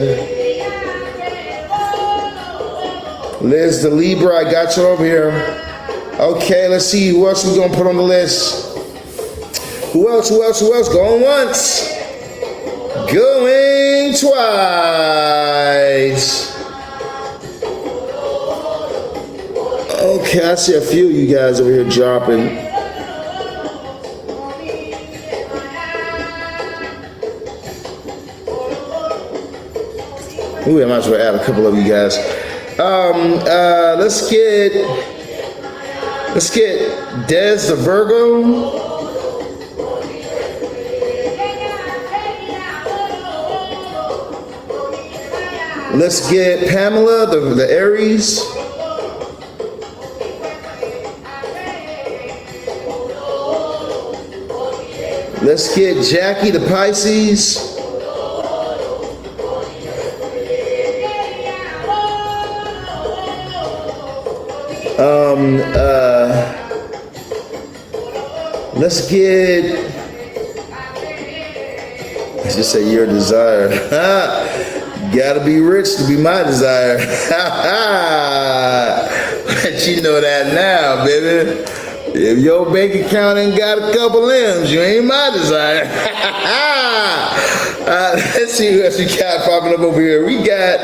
Liz the Libra, I got you over here. Okay, let's see who else we gonna put on the list. Who else? Going once. Going twice. Okay, I see a few of you guys over here dropping. Ooh, I might as well add a couple of you guys. Let's get Des the Virgo. Let's get Pamela the Aries. Let's get Jackie the Pisces. Let's get, let's just say your desire. Gotta be rich to be my desire. Let you know that now, baby. If your bank account ain't got a couple M's, you ain't my desire. Let's see who else we got popping up over here. We got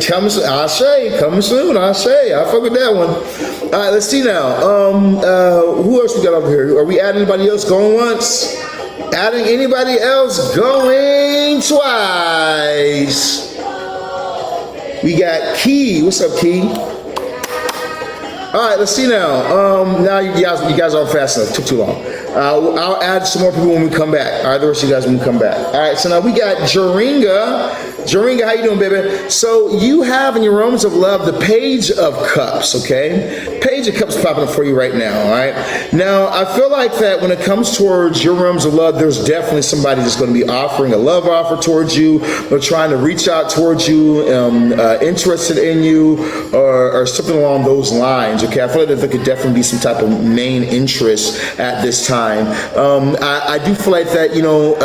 coming soon. I fuck with that one. All right, let's see now. Who else we got over here? Are we adding anybody else going once? Adding anybody else going twice? We got Key. What's up, Key? All right, let's see now. Now you guys aren't fast enough. Took too long. I'll add some more people when we come back. All right, the rest of you guys when we come back. All right, so now we got Jaringa. Jaringa, how you doing, baby? So you have in your realms of love the Page of Cups, okay? Page of Cups popping up for you right now, all right? Now, I feel like that when it comes towards your realms of love, there's definitely somebody that's going to be offering a love offer towards you, or trying to reach out towards you, interested in you, or something along those lines, okay? I feel like there could definitely be some type of main interest at this time. I do feel like that, you know,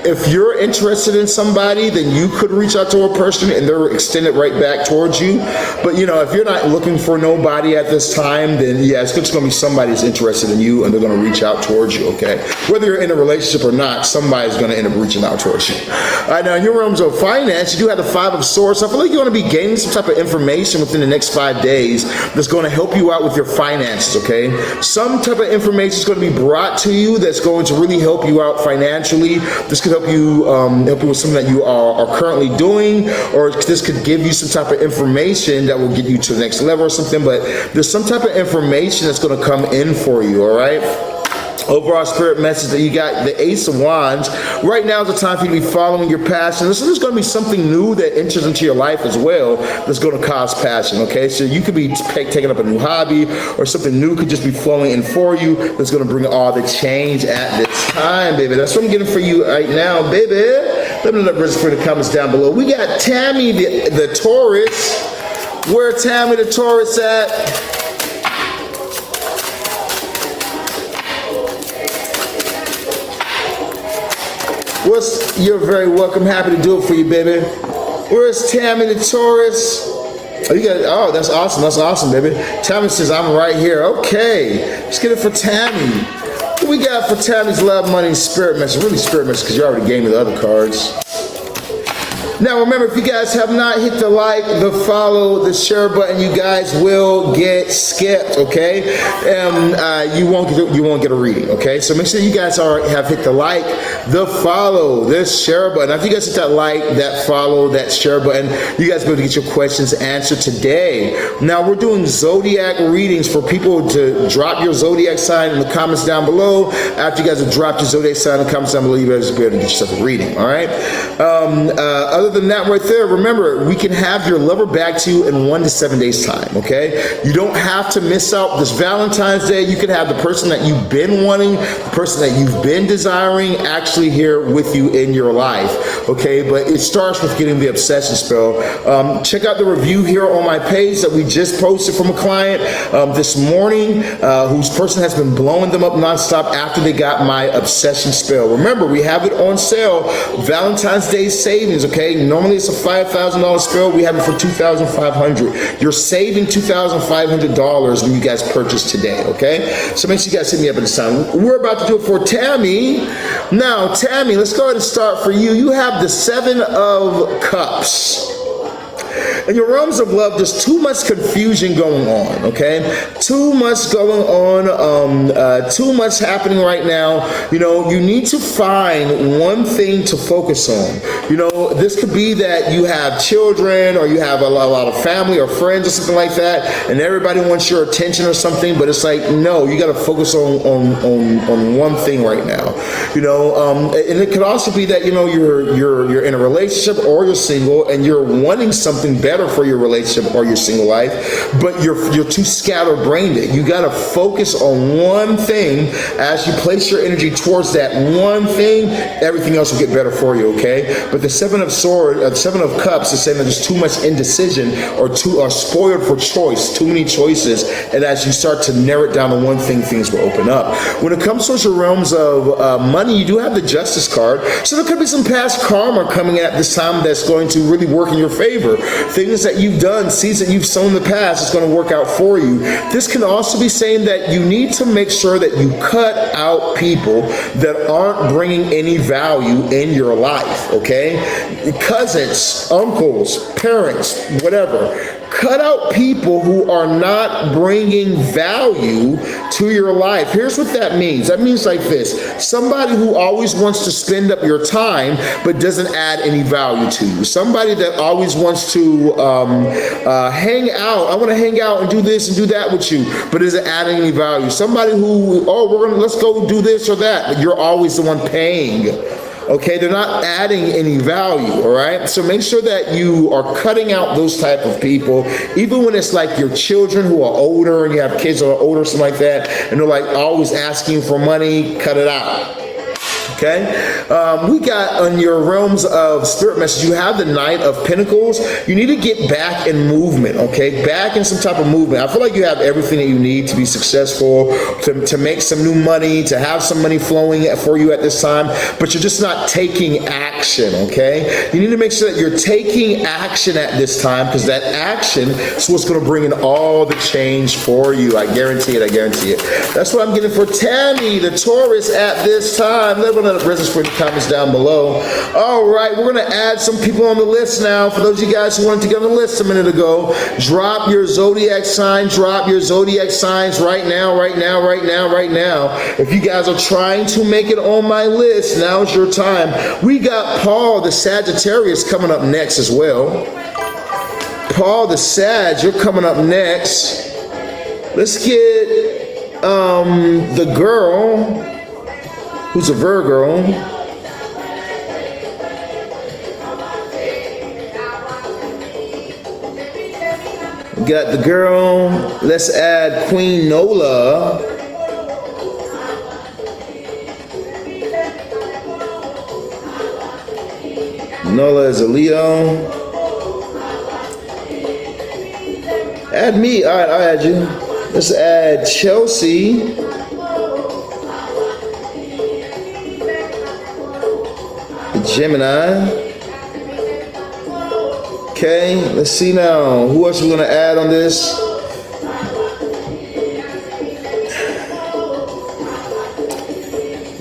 if you're interested in somebody, then you could reach out to a person and they're extended right back towards you. But, you know, if you're not looking for nobody at this time, then yeah, it's just going to be somebody that's interested in you and they're going to reach out towards you, okay? Whether you're in a relationship or not, somebody's going to end up reaching out towards you. All right, now in your realms of finance, you do have the Five of Swords. So I feel like you're going to be gaining some type of information within the next 5 days that's going to help you out with your finances, okay? Some type of information is going to be brought to you that's going to really help you out financially. This could help you with something that you are currently doing, or this could give you some type of information that will get you to the next level or something, but there's some type of information that's going to come in for you, all right? Overall spirit message that you got the Ace of Wands. Right now is the time for you to be following your passion. So there's going to be something new that enters into your life as well that's going to cause passion, okay? So you could be taking up a new hobby, or something new could just be flowing in for you that's going to bring all the change at this time, baby. That's what I'm getting for you right now, baby. Let me know that for the comments down below. We got Tammy the Taurus. Where Tammy the Taurus at? You're very welcome. Happy to do it for you, baby. Where's Tammy the Taurus? Oh, that's awesome. That's awesome, baby. Tammy says, I'm right here. Okay. Let's get it for Tammy. What we got for Tammy's Love, Money, Spirit message? Really Spirit message, because you already gave me the other cards. Now remember, if you guys have not hit the like, the follow, the share button, you guys will get skipped, okay? You won't get a reading, okay? So make sure you guys have hit the like, the follow, this share button. After you guys hit that like, that follow, that share button, you guys will be able to get your questions answered today. Now we're doing zodiac readings for people to drop your zodiac sign in the comments down below. After you guys have dropped your zodiac sign in the comments down below, you guys will be able to get yourself a reading, all right? Other other than that right there, remember, we can have your lover back to you in 1 to 7 days time, okay? You don't have to miss out this Valentine's Day. You can have the person that you've been wanting, the person that you've been desiring actually here with you in your life, okay? But it starts with getting the obsession spell. Check out the review here on my page that we just posted from a client this morning, whose person has been blowing them up nonstop after they got my obsession spell. Remember, we have it on sale, Valentine's Day savings, okay? Normally it's a $5,000 spell. We have it for $2,500. You're saving $2,500 when you guys purchase today, okay? So make sure you guys hit me up at this time. We're about to do it for Tammy. Now, Tammy, let's go ahead and start for you. You have the 7 of Cups. In your realms of love, there's too much confusion going on, okay? Too much going on, too much happening right now. You know, you need to find one thing to focus on. You know, this could be that you have children or you have a lot of family or friends or something like that, and everybody wants your attention or something, but it's like, no, you got to focus on one thing right now. You know, and it could also be that, you know, you're in a relationship or you're single and you're wanting something better for your relationship or your single life, but you're too scatterbrained. You got to focus on one thing. As you place your energy towards that one thing, everything else will get better for you, okay? But the 7 of Cups is saying that there's too much indecision or spoiled for choice, too many choices, and as you start to narrow it down to one thing, things will open up. When it comes to your realms of money, you do have the Justice card, so there could be some past karma coming at this time that's going to really work in your favor. Things that you've done, seeds that you've sown in the past, is going to work out for you. This can also be saying that you need to make sure that you cut out people that aren't bringing any value in your life, okay? Cousins, uncles, parents, whatever. Cut out people who are not bringing value to your life. Here's what that means. That means like this. Somebody who always wants to spend up your time but doesn't add any value to you. Somebody that always wants to hang out. I want to hang out and do this and do that with you, but isn't adding any value. Somebody who, let's go do this or that, but you're always the one paying. Okay, they're not adding any value, all right? So make sure that you are cutting out those type of people, even when it's like your children who are older and you have kids who are older, something like that, and they're like always asking for money, cut it out. Okay, we got on your realms of spirit message, you have the Knight of Pentacles. You need to get back in movement, okay? Back in some type of movement. I feel like you have everything that you need to be successful, to make some new money, to have some money flowing for you at this time, but you're just not taking action, okay? You need to make sure that you're taking action at this time, because that action is what's going to bring in all the change for you. I guarantee it, I guarantee it. That's what I'm getting for Tammy, the Taurus, at this time. Let me know the business for the comments down below. All right, we're going to add some people on the list now. For those of you guys who wanted to get on the list a minute ago, drop your zodiac sign. Drop your zodiac signs right now, right now, right now, right now. If you guys are trying to make it on my list, now's your time. We got Paul, the Sagittarius, coming up next as well. Paul, the Sag, you're coming up next. Let's get the girl who's a Virgo. We got the girl. Let's add Queen Nola. Nola is a Leo. Add me. All right, I'll add you. Let's add Chelsea. Gemini. Okay, let's see now. Who else are we going to add on this?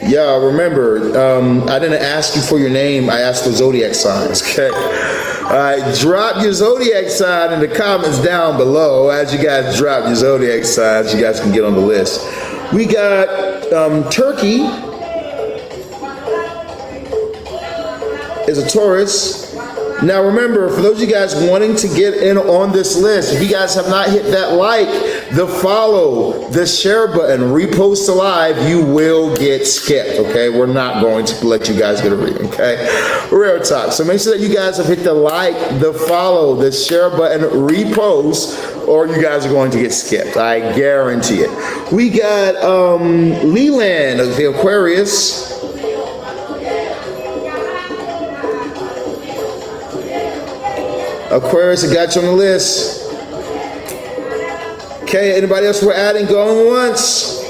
Yeah, remember, I didn't ask you for your name. I asked for zodiac signs, okay? All right, drop your zodiac sign in the comments down below. As you guys drop your zodiac signs, you guys can get on the list. We got Turkey is a Taurus. Now remember, for those of you guys wanting to get in on this list, if you guys have not hit that like, The follow, the share button, repost to live, you will get skipped, okay? We're not going to let you guys get a reading, okay? Real talk. So make sure that you guys have hit the like, the follow, the share button, repost, or you guys are going to get skipped. I guarantee it. We got Leland of the Aquarius. Aquarius, I got you on the list. Okay, anybody else we're adding going once?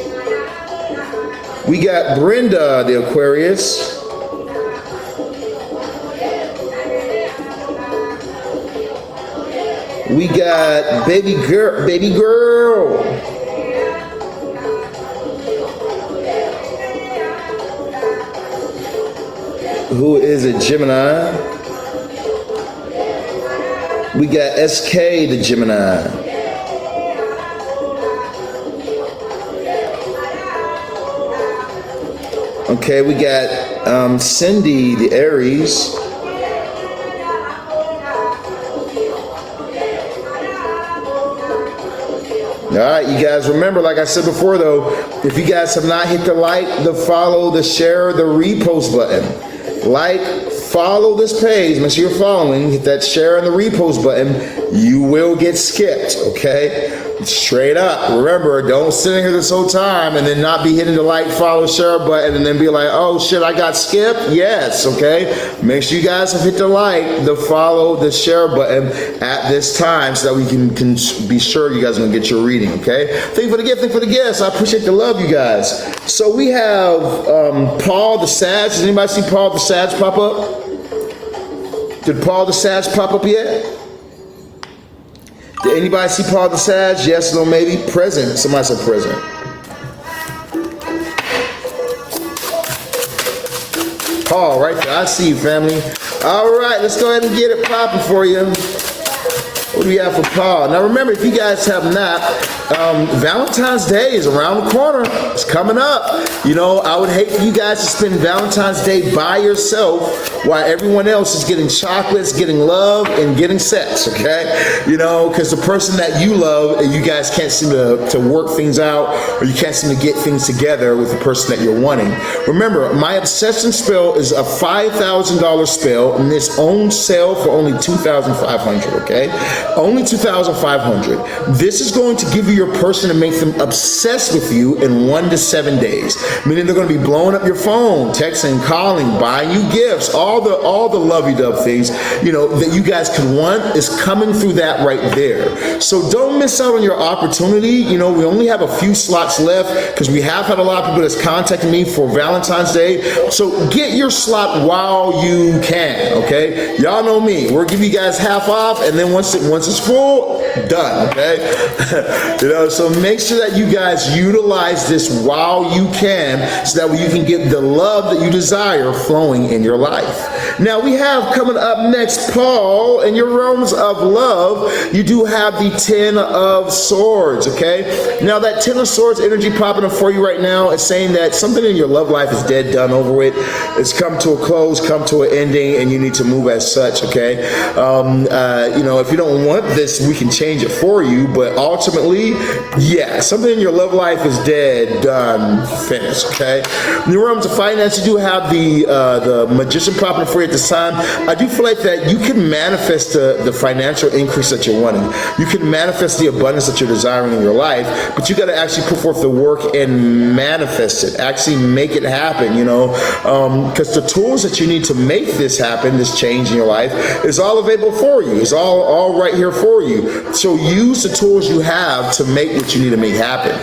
We got Brenda, the Aquarius. We got baby girl. Who is a Gemini. We got SK, the Gemini. Okay, we got Cindy, the Aries. All right, you guys remember, like I said before though, if you guys have not hit the like, the follow, the share, the repost button, like, follow this page, make sure you're following, hit that share and the repost button, you will get skipped, okay? Straight up. Remember, don't sit in here this whole time and then not be hitting the like, follow, share button and then be like, oh shit, I got skipped? Yes, okay? Make sure you guys have hit the like, the follow, the share button at this time so that we can be sure you guys are going to get your reading, okay? Thank you for the gift, thank you for the gifts. I appreciate the love, you guys. So we have Paul the Sag. Does anybody see Paul the Sag pop up? Did Paul the Sag pop up yet? Did anybody see Paul the Sag? Yes, no, maybe. Present. Somebody said present. Paul, right there. I see you, family. All right, let's go ahead and get it popping for you. What do we have for Paul? Now remember, if you guys have not, Valentine's Day is around the corner. It's coming up. You know, I would hate for you guys to spend Valentine's Day by yourself while everyone else is getting chocolates, getting love, and getting sex, okay? You know, because the person that you love, you guys can't seem to work things out, or you can't seem to get things together with the person that you're wanting. Remember, my obsession spell is a $5,000 spell, and it's on sale for only $2,500, okay? Only $2,500. This is going to give you your person to make them obsessed with you in 1 to 7 days. Meaning they're going to be blowing up your phone, texting, calling, buying you gifts, all the lovey-dove things, you know, that you guys can want is coming through that right there. So don't miss out on your opportunity. You know, we only have a few slots left because we have had a lot of people that's contacting me for Valentine's Day. So get your slot while you can, okay? Y'all know me. We'll give you guys half off, and then once it's full, done, okay? You know, so make sure that you guys utilize this while you can so that way you can get the love that you desire flowing in your life. Now we have coming up next, Paul, in your realms of love, you do have the 10 of Swords, okay? Now that 10 of Swords energy popping up for you right now is saying that something in your love life is dead, done, over with. It's come to a close, come to an ending, and you need to move as such, okay? You know, if you don't want this, we can change it for you, but ultimately, yeah, something in your love life is dead, done, finished, okay? In your realms of finance, you do have the Magician popping for you at this time. I do feel like that you can manifest the financial increase that you're wanting. You can manifest the abundance that you're desiring in your life, but you got to actually put forth the work and manifest it. Actually make it happen, you know, because the tools that you need to make this happen, this change in your life, is all available for you. It's all right here for you. So use the tools you have to make what you need to make happen.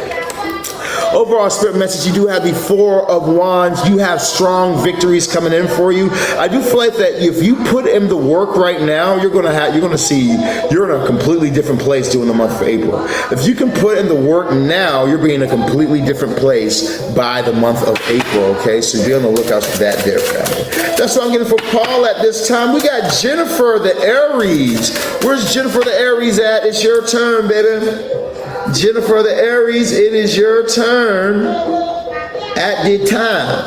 Overall spirit message, you do have the 4 of Wands. You have strong victories coming in for you. I do feel like that if you put in the work right now, you're gonna see you're in a completely different place during the month of April. If you can put in the work now, you'll be in a completely different place by the month of April, okay? So be on the lookout for that there, family. That's what I'm getting for Paul at this time. We got Jennifer the Aries. Where's Jennifer the Aries at? It's your turn, baby. Jennifer the Aries, it is your turn at the time.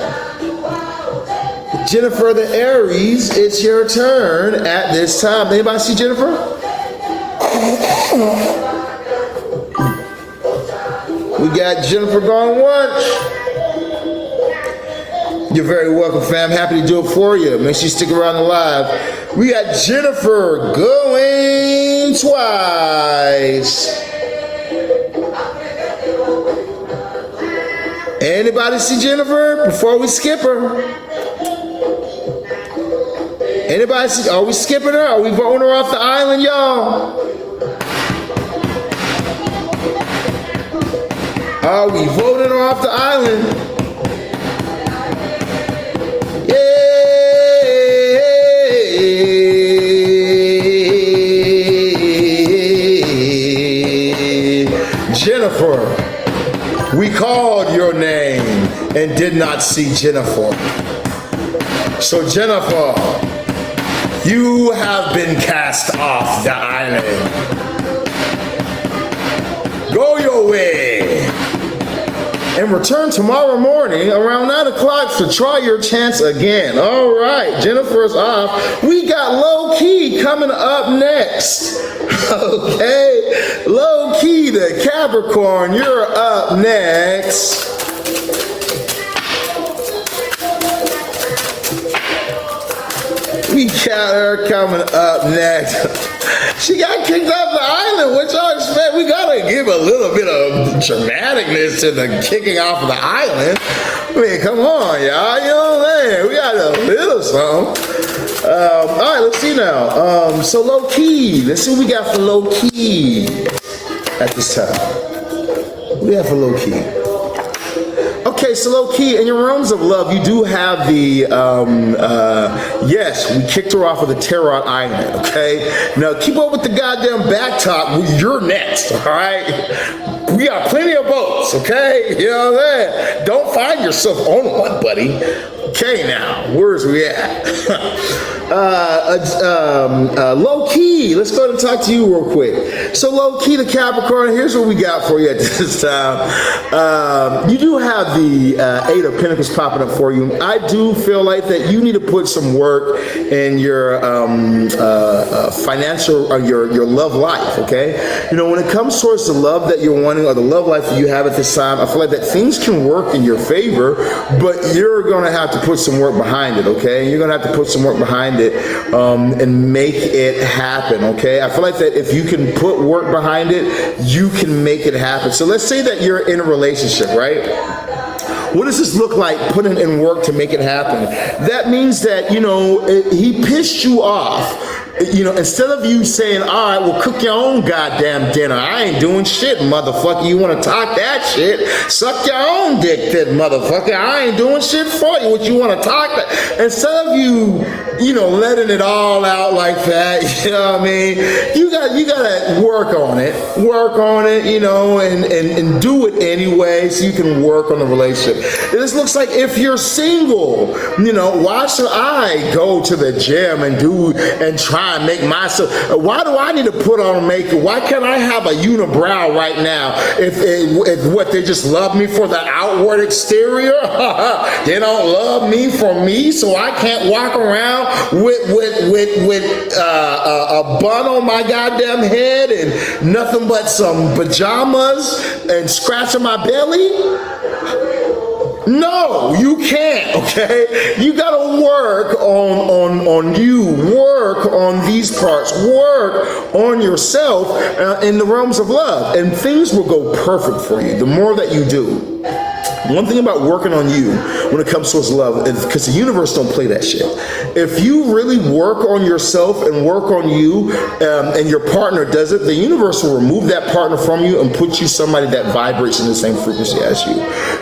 Jennifer the Aries, it's your turn at this time. Anybody see Jennifer? We got Jennifer going once. You're very welcome, fam. Happy to do it for you. Make sure you stick around the live. We got Jennifer going twice. Anybody see Jennifer before we skip her? Anybody see? Are we skipping her? Are we voting her off the island, y'all? Are we voting her off the island? Jennifer, we called your name and did not see Jennifer. So Jennifer, you have been cast off the island. Go your way and return tomorrow morning around 9 o'clock to try your chance again. All right, Jennifer's off. We got Low Key coming up next. Okay, Low Key, the Capricorn, you're up next. We got her coming up next. She got kicked off the island. What y'all expect? We gotta give a little bit of dramaticness to the kicking off of the island. I mean, come on, y'all. You know what I'm saying? We got a little something. All right, let's see now. So Low Key. Let's see what we got for Low Key at this time. What do we have for Low Key? Okay, so Low Key, in your realms of love, you do have the, yes, we kicked her off of the Tarot Island, okay? Now, keep up with the goddamn back talk. You're next, all right? We got plenty of boats, okay? You know what I'm saying? Don't find yourself on one, buddy. Okay, now, where's we at? Low Key, let's go ahead and talk to you real quick. So Low Key, the Capricorn, here's what we got for you at this time. You do have the 8 of Pentacles popping up for you. I do feel like that you need to put some work in your financial, or your love life, okay? You know, when it comes towards the love that you're wanting, or the love life that you have at this time, I feel like that things can work in your favor, but you're gonna have to put some work behind it, okay? You're gonna have to put some work behind it and make it happen, okay? I feel like that if you can put work behind it, you can make it happen. So let's say that you're in a relationship, right? What does this look like, putting in work to make it happen? That means that, you know, he pissed you off. You know, instead of you saying, all right, well, cook your own goddamn dinner. I ain't doing shit, motherfucker. You want to talk that shit? Suck your own dick, then, motherfucker. I ain't doing shit for you. What you want to talk that? Instead of you know, letting it all out like that, you know what I mean? You got to work on it, you know, and do it anyway so you can work on the relationship. This looks like if you're single, you know, why should I go to the gym and try and make myself, why do I need to put on makeup? Why can't I have a unibrow right now? If what, they just love me for the outward exterior? They don't love me for me, so I can't walk around with a bun on my goddamn head and nothing but some pajamas and scratching my belly? No, you can't, okay? You gotta work on you, work on these parts, work on yourself in the realms of love, and things will go perfect for you the more that you do. One thing about working on you when it comes towards love is because the universe don't play that shit. If you really work on yourself and work on you, and your partner does it, the universe will remove that partner from you and put you somebody that vibrates in the same frequency as you.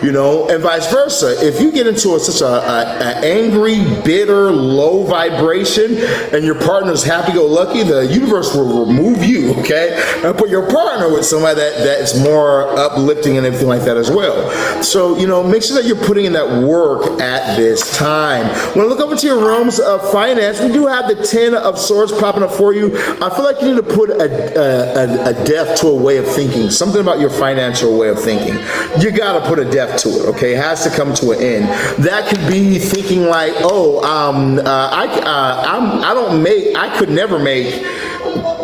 You know, and vice versa. If you get into such a angry, bitter, low vibration, and your partner's happy-go-lucky, the universe will remove you, okay, and put your partner with somebody that is more uplifting and everything like that as well. So, you know, make sure that you're putting in that work at this time. When I look over to your realms of finance, we do have the 10 of Swords popping up for you. I feel like you need to put a depth to a way of thinking, something about your financial way of thinking. You got to put a depth to it, okay? It has to come to an end. That could be thinking like, oh, I could never make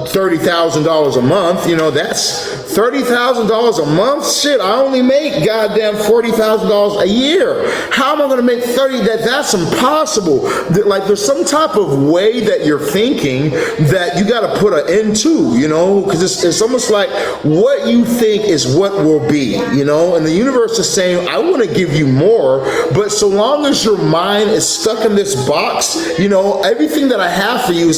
$30,000 a month. You know, that's $30,000 a month? Shit, I only make goddamn $40,000 a year. How am I going to make 30? That's impossible. Like, there's some type of way that you're thinking that you got to put an end to, you know, because it's almost like what you think is what will be, you know, and the universe is saying, I want to give you more, but so long as your mind is stuck in this box, you know, everything that I have for you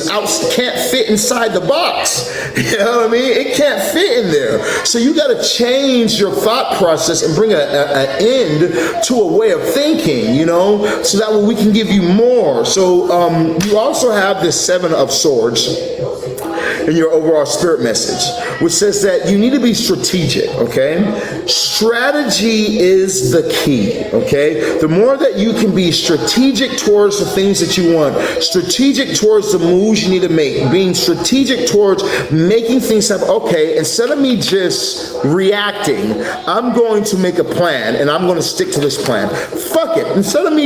can't fit inside the box. You know what I mean? It can't fit in there. So you got to change your thought process and bring an end to a way of thinking, you know, so that way we can give you more. So you also have the Seven of Swords in your overall spirit message, which says that you need to be strategic, okay? Strategy is the key, okay? The more that you can be strategic towards the things that you want, strategic towards the moves you need to make, being strategic towards making things happen. Okay, instead of me just reacting, I'm going to make a plan and I'm going to stick to this plan. Fuck it. Instead of me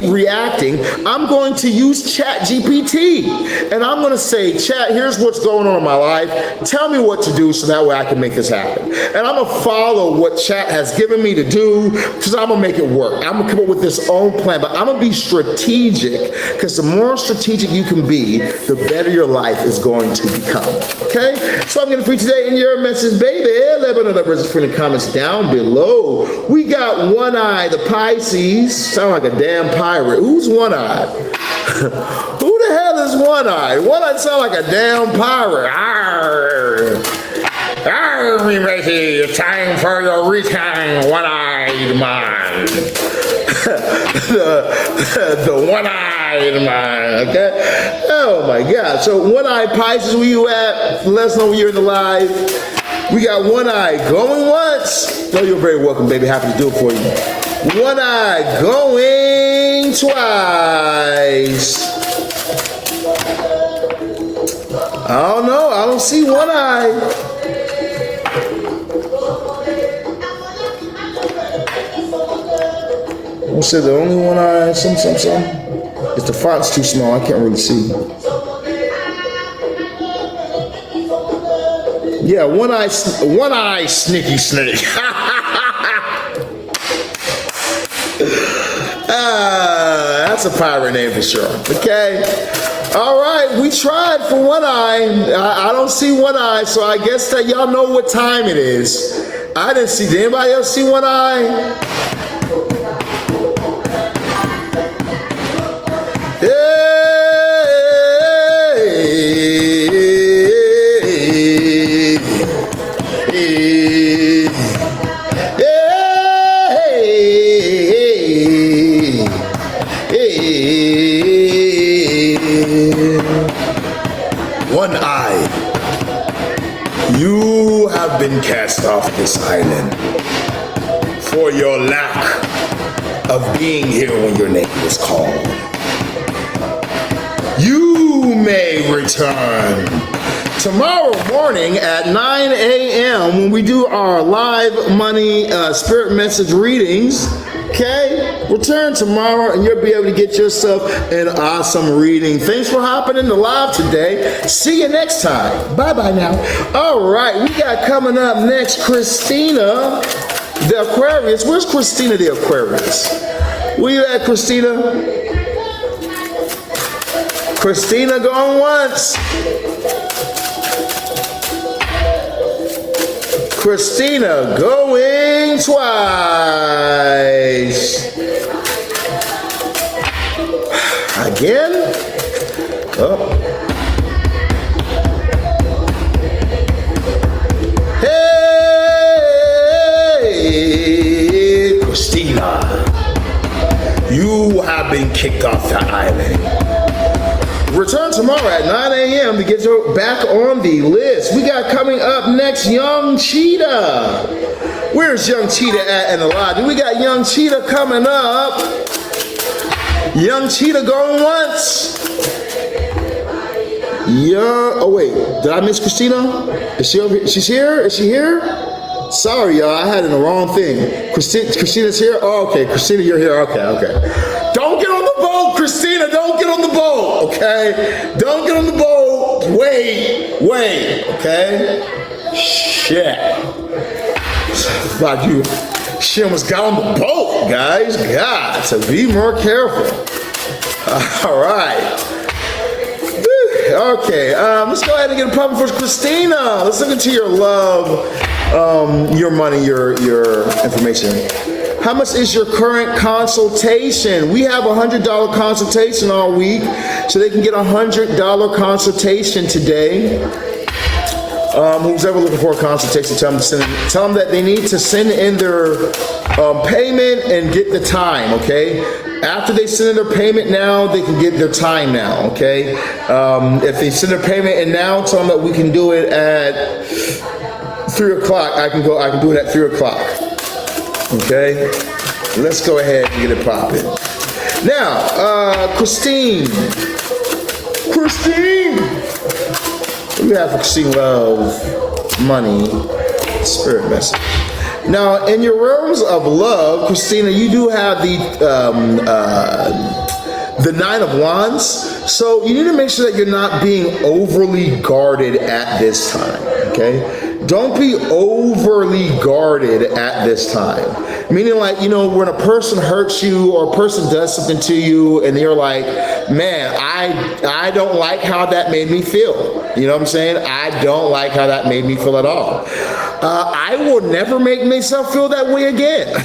reacting, I'm going to use Chat GPT and I'm going to say, Chat, here's what's going on in my life. Tell me what to do so that way I can make this happen. And I'm going to follow what Chat has given me to do because I'm going to make it work. I'm going to come up with this own plan, but I'm going to be strategic because the more strategic you can be, the better your life is going to become. Okay? So I'm going to for you today in your message, baby. Let me know the words in the comments down below. We got One Eye, the Pisces. Sound like a damn pirate. Who's One Eye? Who the hell is One Eye? One Eye sound like a damn pirate. Arr. Arr, me matey, it's time for your recon, one-eyed man. the one-eyed man, okay? Oh my God. So One-Eyed Pisces, where you at? Let us know when you're in the live. We got One Eye going once. No, you're very welcome, baby. Happy to do it for you. One Eye going twice. I don't know. I don't see One Eye. I said the only One Eye, some. If the font's too small, I can't really see. Yeah, One Eye, sneaky snake. That's a pirate name for sure. Okay. All right, we tried for One Eye. I don't see One Eye, so I guess that y'all know what time it is. I didn't see. Did anybody else see One Eye? One Eye, you have been cast off this island for your lack of being here when your name is called. You may return tomorrow morning at 9 a.m. when we do our live money spirit message readings. Okay, return tomorrow and you'll be able to get yourself an awesome reading. Thanks for hopping in the live today. See you next time. Bye-bye now. All right, we got coming up next Christina, the Aquarius. Where's Christina, the Aquarius? Where you at, Christina? Christina going once. Christina going twice. Again? Oh. Hey, Christina. You have been kicked off the island. Return tomorrow at 9 a.m. to get you back on the list. We got coming up next Young Cheetah. Where's Young Cheetah at in the lobby? We got Young Cheetah coming up. Young Cheetah going once. Oh wait, did I miss Christina? Is she over here? She's here? Is she here? Sorry, y'all, I had it in the wrong thing. Christina's here? Oh, okay, Christina, you're here. Okay. Don't get on the boat, Christina. Don't get on the boat, okay? Don't get on the boat. Wait, okay? Shh. shit. Like she almost got on the boat, guys. God, so be more careful. All right. Okay, let's go ahead and get a problem for Christina. Let's look into your love, your money, your information. How much is your current consultation? We have a $100 consultation all week, so they can get a $100 consultation today. Who's ever looking for a consultation, tell them that they need to send in their payment and get the time, okay? After they send in their payment now, they can get their time now, okay? If they send their payment in now, tell them that we can do it at 3 o'clock. I can do it at 3 o'clock, okay? Let's go ahead and get it popping. Now, Christine. We have Christine Love, Money, Spirit message. Now, in your realms of love, Christina, you do have the 9 of Wands. So you need to make sure that you're not being overly guarded at this time, okay? Don't be overly guarded at this time. Meaning, like, you know, when a person hurts you or a person does something to you and you're like, man, I don't like how that made me feel. You know what I'm saying? I don't like how that made me feel at all. I will never make myself feel that way again.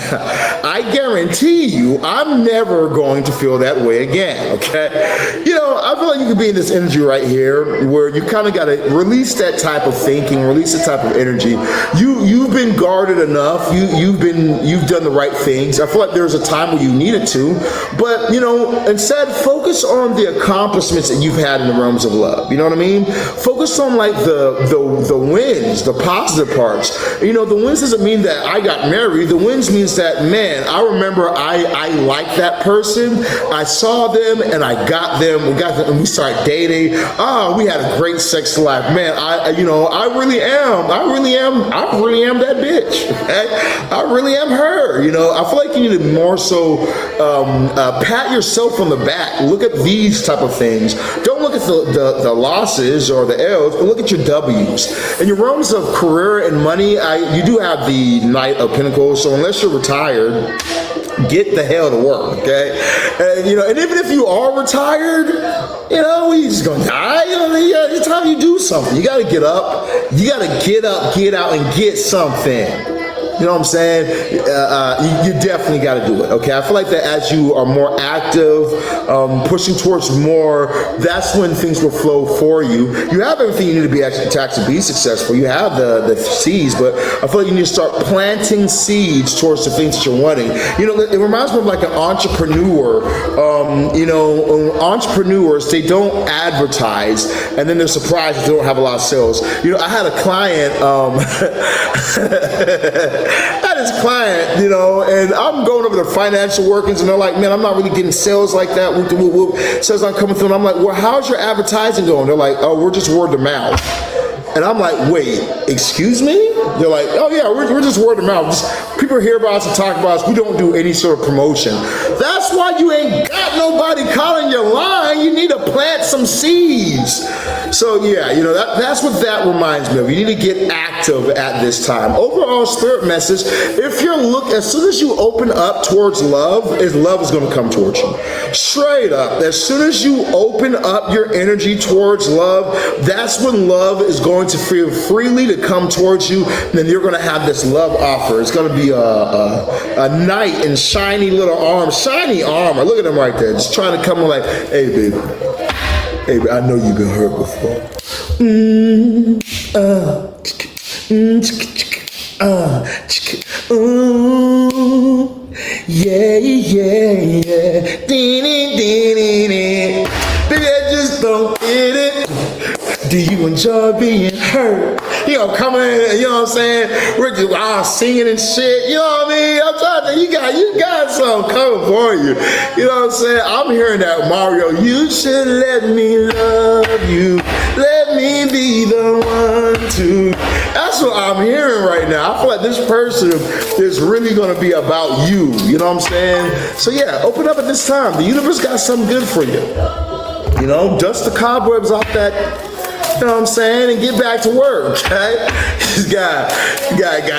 I guarantee you, I'm never going to feel that way again, okay? You know, I feel like you could be in this energy right here where you kind of got to release that type of thinking, release that type of energy. You've been guarded enough. You've done the right things. I feel like there's a time where you needed to, but, you know, instead focus on the accomplishments that you've had in the realms of love. You know what I mean? Focus on like the wins, the positive parts. You know, the wins doesn't mean that I got married. The wins means that, man, I remember I liked that person. I saw them and I got them. We got them and we started dating. We had a great sex life. Man, I really am that bitch. Okay? I really am her. You know, I feel like you need to more so pat yourself on the back. Look at these type of things. Don't look at the losses or the L's, but look at your W's. In your realms of career and money, you do have the Knight of Pentacles, so unless you're retired, get the hell to work, okay? And, you know, and even if you are retired, you know, you just gonna die. You know, it's time you do something. You gotta get up. You gotta get up, get out, and get something. You know what I'm saying? You definitely got to do it, okay? I feel like that as you are more active, pushing towards more, that's when things will flow for you. You have everything you need to be to be successful. You have the seeds, but I feel like you need to start planting seeds towards the things that you're wanting. You know, it reminds me of like an entrepreneur. You know, entrepreneurs, they don't advertise, and then they're surprised if they don't have a lot of sales. You know, I had a client, you know, and I'm going over the financial workings, and they're like, man, I'm not really getting sales like that. Sales aren't coming through. And I'm like, well, how's your advertising going? They're like, oh, we're just word of mouth. And I'm like, wait, excuse me? They're like, oh yeah, we're just word of mouth. People hear about us and talk about us. We don't do any sort of promotion. That's why you ain't got nobody calling your line. You need to plant some seeds. So yeah, you know, that's what that reminds me of. You need to get active at this time. Overall spirit message, if you're as soon as you open up towards love is going to come towards you. Straight up. As soon as you open up your energy towards love, that's when love is going to feel freely to come towards you. Then you're going to have this love offer. It's going to be a knight in shiny little armor. Shiny armor. Look at him right there. Just trying to come in like, hey, baby. Hey, I know you've been hurt before. Yeah. Baby, I just don't get it. Do you enjoy being hurt? You know, coming in, you know what I'm saying? We're just singing and shit. You know what I mean? I'm trying to, you got something coming for you. You know what I'm saying? I'm hearing that Mario. You should let me love you. Let me be the one to. That's what I'm hearing right now. I feel like this person is really going to be about you. You know what I'm saying? So yeah, open up at this time. The universe got something good for you. You know, dust the cobwebs off that You know what I'm saying? And get back to work, okay? You got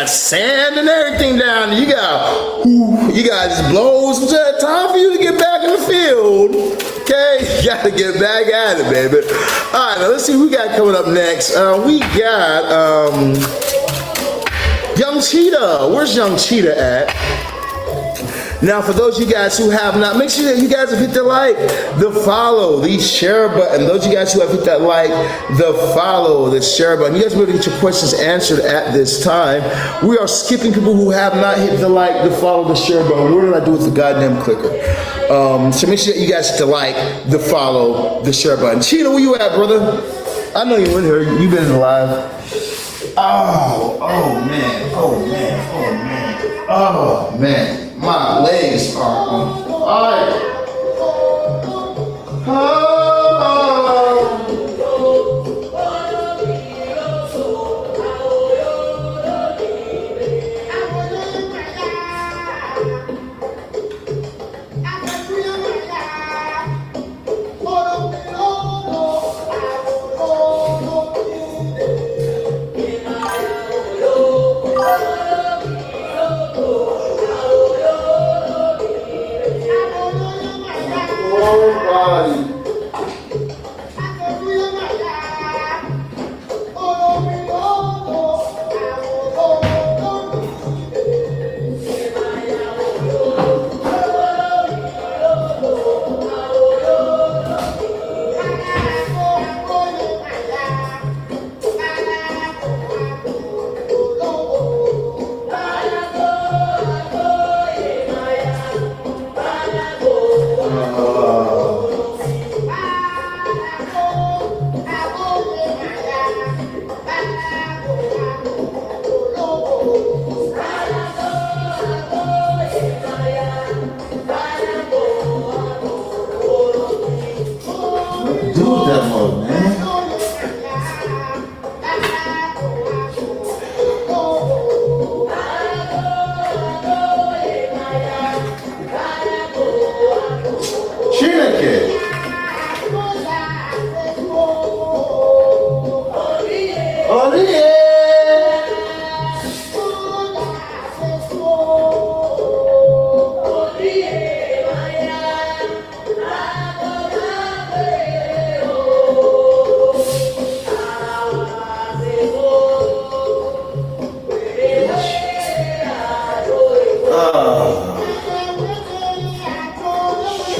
sand and everything down there. You got just blow some jet. Time for you to get back in the field. Okay? You gotta get back at it, baby. Alright, now let's see who we got coming up next. We got Young Cheetah. Where's Young Cheetah at? Now, for those of you guys who have not, make sure that you guys have hit the like, the follow, the share button. Those of you guys who have hit that like, the follow, the share button. You guys will get your questions answered at this time. We are skipping people who have not hit the like, the follow, the share button. What did I do with the goddamn clicker? So make sure that you guys hit the like, the follow, the share button. Cheetah, where you at, brother? I know you in here. You've been alive. Oh man. My legs are on fire.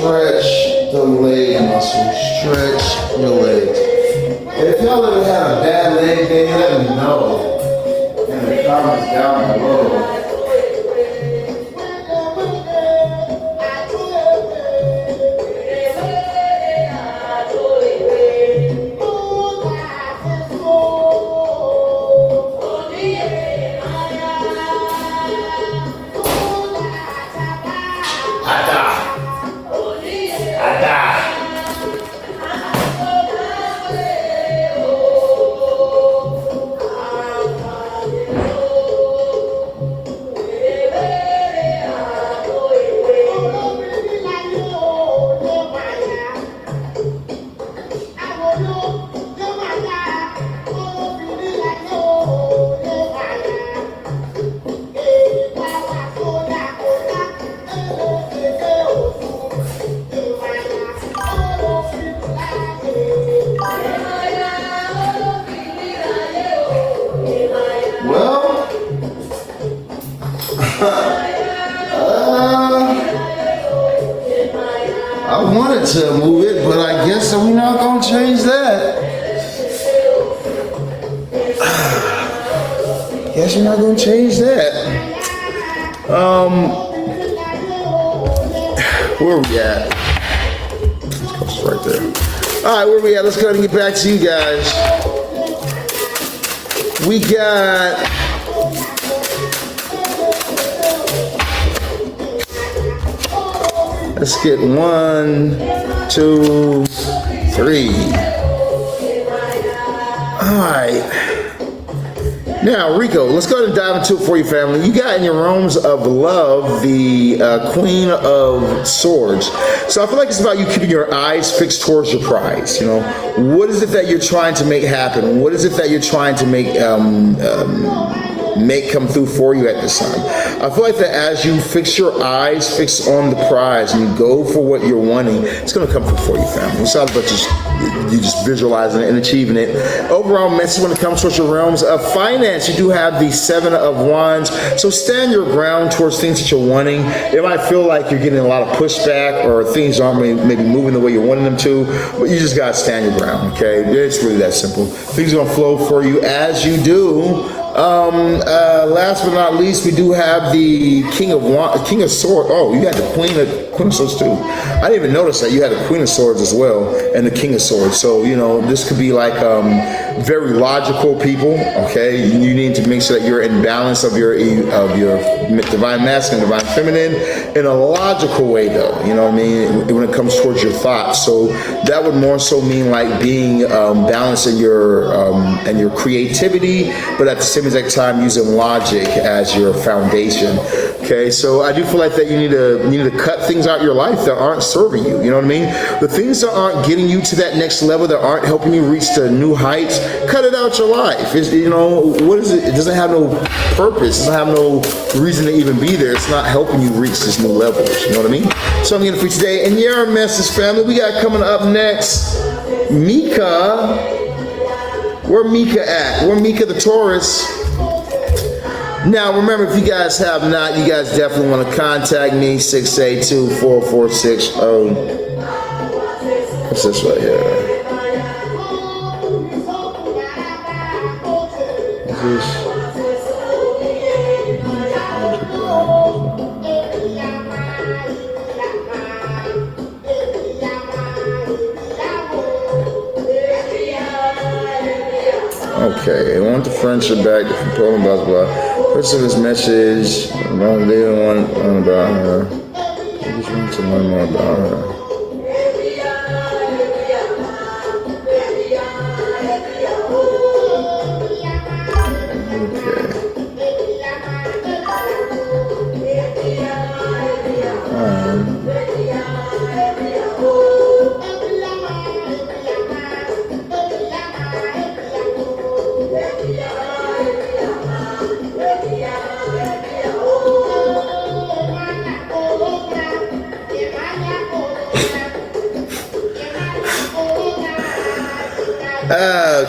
Stretch the leg muscle. Stretch your legs. And if y'all ever had a bad leg day, let me know in the comments down below. I wanted to move it, but I guess we're not gonna change that. Guess we're not gonna change that. Where we at? It's right there. All right, where we at? Let's go ahead and get back to you guys. We got. Let's get 1, 2, 3. All right. Now, Rico, let's go ahead and dive into it for you, family. You got in your realms of love the Queen of Swords. So I feel like it's about you keeping your eyes fixed towards your prize. You know, what is it that you're trying to make happen? What is it that you're trying to make come through for you at this time? I feel like that as you fix your eyes fixed on the prize and you go for what you're wanting, it's going to come through for you, family. It's all about you just visualizing it and achieving it. Overall message when it comes towards your realms of finance, you do have the 7 of Wands. So stand your ground towards things that you're wanting. It might feel like you're getting a lot of pushback or things aren't maybe moving the way you're wanting them to, but you just got to stand your ground, okay? It's really that simple. Things are going to flow for you as you do. Last but not least, we do have the King of Swords. Oh, you had the Queen of Swords too. I didn't even notice that you had the Queen of Swords as well and the King of Swords. So, you know, this could be like very logical people, okay? You need to make sure that you're in balance of your divine masculine, divine feminine in a logical way though, you know what I mean, when it comes towards your thoughts. So that would more so mean like being balanced in your creativity, but at the same exact time using logic as your foundation. Okay, so I do feel like that you need to cut things out of your life that aren't serving you. You know what I mean? The things that aren't getting you to that next level, that aren't helping you reach to new heights, cut it out your life. You know, what is it? It doesn't have no purpose. It doesn't have no reason to even be there. It's not helping you reach this new levels. You know what I mean? So I'm getting for you today. And your message, family. We got coming up next, Mika. Where Mika at? Where Mika the Taurus? Now, remember, if you guys have not, you guys definitely want to contact me, 682-4460. What's this right here? What's this? Okay, I want the friendship back from Poland, blah, blah, blah. What's this message? They don't want to learn about her. They just want to learn more about her.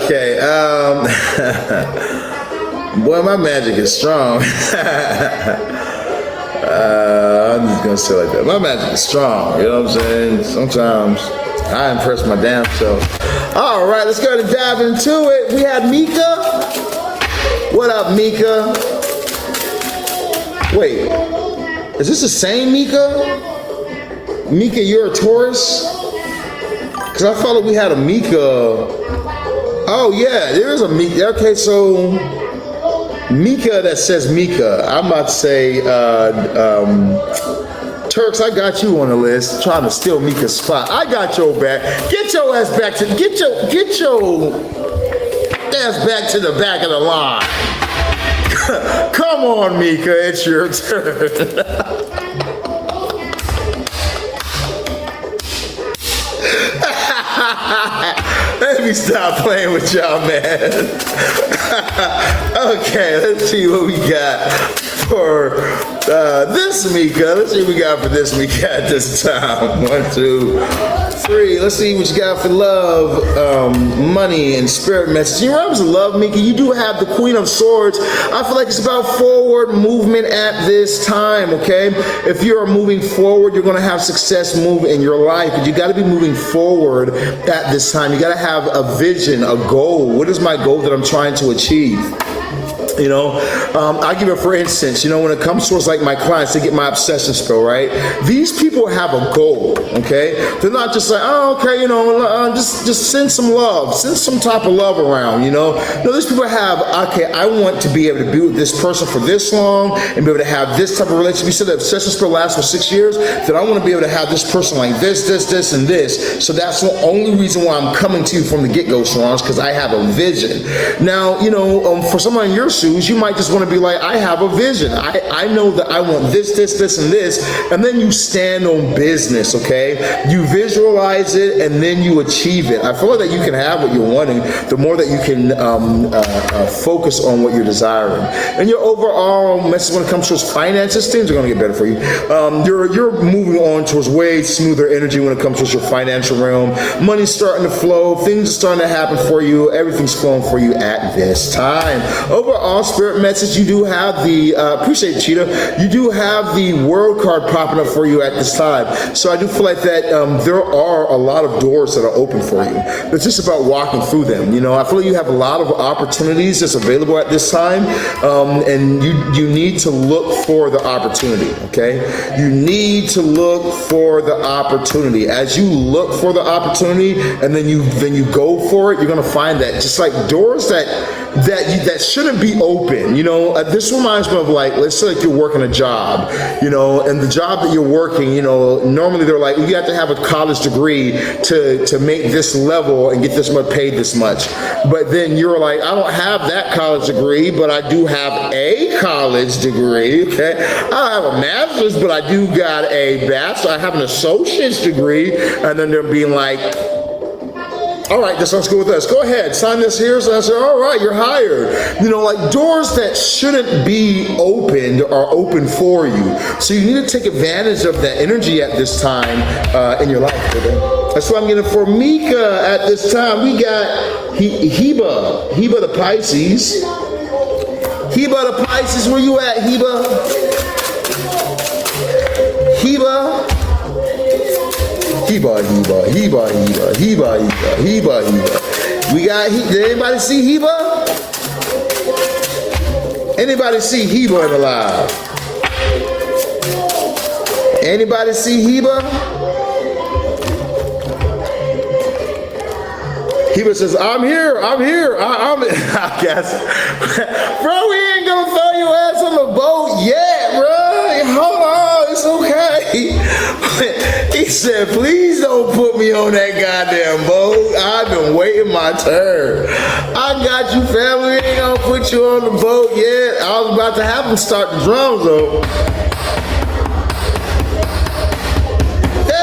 Okay, boy, my magic is strong. I'm just gonna say it like that. My magic is strong, you know what I'm saying? Sometimes I impress my damn self. All right, let's go ahead and dive into it. We had Mika. What up, Mika? Wait, is this the same Mika? Mika, you're a Taurus? Because I thought we had a Mika. Oh yeah, there is a Mika. Okay, so Mika that says Mika. I'm about to say Turks, I got you on the list, trying to steal Mika's spot. I got your back. Get your ass back to get your ass back to the back of the line. Come on, Mika, it's your turn. Let me stop playing with y'all, man. Okay, let's see what we got for this Mika. Let's see what we got for this Mika at this time. 1, 2, 3. Let's see what you got for love, money, and spirit message. You know, love, Mika. You do have the Queen of Swords. I feel like it's about forward movement at this time, okay? If you're moving forward, you're going to have success move in your life, but you got to be moving forward at this time. You got to have a vision, a goal. What is my goal that I'm trying to achieve? You know, I'll give it for instance, you know, when it comes towards like my clients, they get my obsession spell, right? These people have a goal, okay? They're not just like, oh, okay, you know, just send some love, send some type of love around, you know? No, these people have, okay, I want to be able to be with this person for this long and be able to have this type of relationship. You said the obsession spell lasts for 6 years, then I want to be able to have this person like this, and this. So that's the only reason why I'm coming to you from the get-go, Sirron, because I have a vision. Now, you know, for someone in your shoes, you might just want to be like, I have a vision. I know that I want this, this, this, and this. And then you stand on business, okay? You visualize it and then you achieve it. I feel like that you can have what you're wanting the more that you can focus on what you're desiring. And your overall message when it comes to finances, things are going to get better for you. You're moving on towards way smoother energy when it comes to your financial realm. Money's starting to flow. Things are starting to happen for you. Everything's flowing for you at this time. Overall, spirit message, you do have the, appreciate Cheetah, you do have the World card popping up for you at this time. So I do feel like that there are a lot of doors that are open for you. It's just about walking through them. You know, I feel like you have a lot of opportunities that's available at this time, and you need to look for the opportunity, okay? You need to look for the opportunity. As you look for the opportunity and then you go for it, you're gonna find that just like doors that shouldn't be open. You know, this reminds me of like, let's say like you're working a job, you know, and the job that you're working, you know, normally they're like, you have to have a college degree to make this level and get this much paid this much. But then you're like, I don't have that college degree, but I do have a college degree, okay? I don't have a master's, but I do got a bachelor. I have an associate's degree. And then they're being like, all right, this sounds good with us. Go ahead, sign this here. So I said, all right, you're hired. You know, like doors that shouldn't be opened are open for you. So you need to take advantage of that energy at this time in your life. That's what I'm getting for Mika at this time. We got Heba the Pisces. Heba the Pisces, where you at, Heba? Heba. We got, did anybody see Heba? Anybody see Heba in the live? Anybody see Heba? Heba says, I'm here, I guess. Bro, we ain't gonna throw your ass on the boat yet, bro. Hold on, it's okay. He said, please don't put me on that goddamn boat. I've been waiting my turn. I got you, family. We ain't gonna put you on the boat yet. I was about to have them start the drums, though. Hey.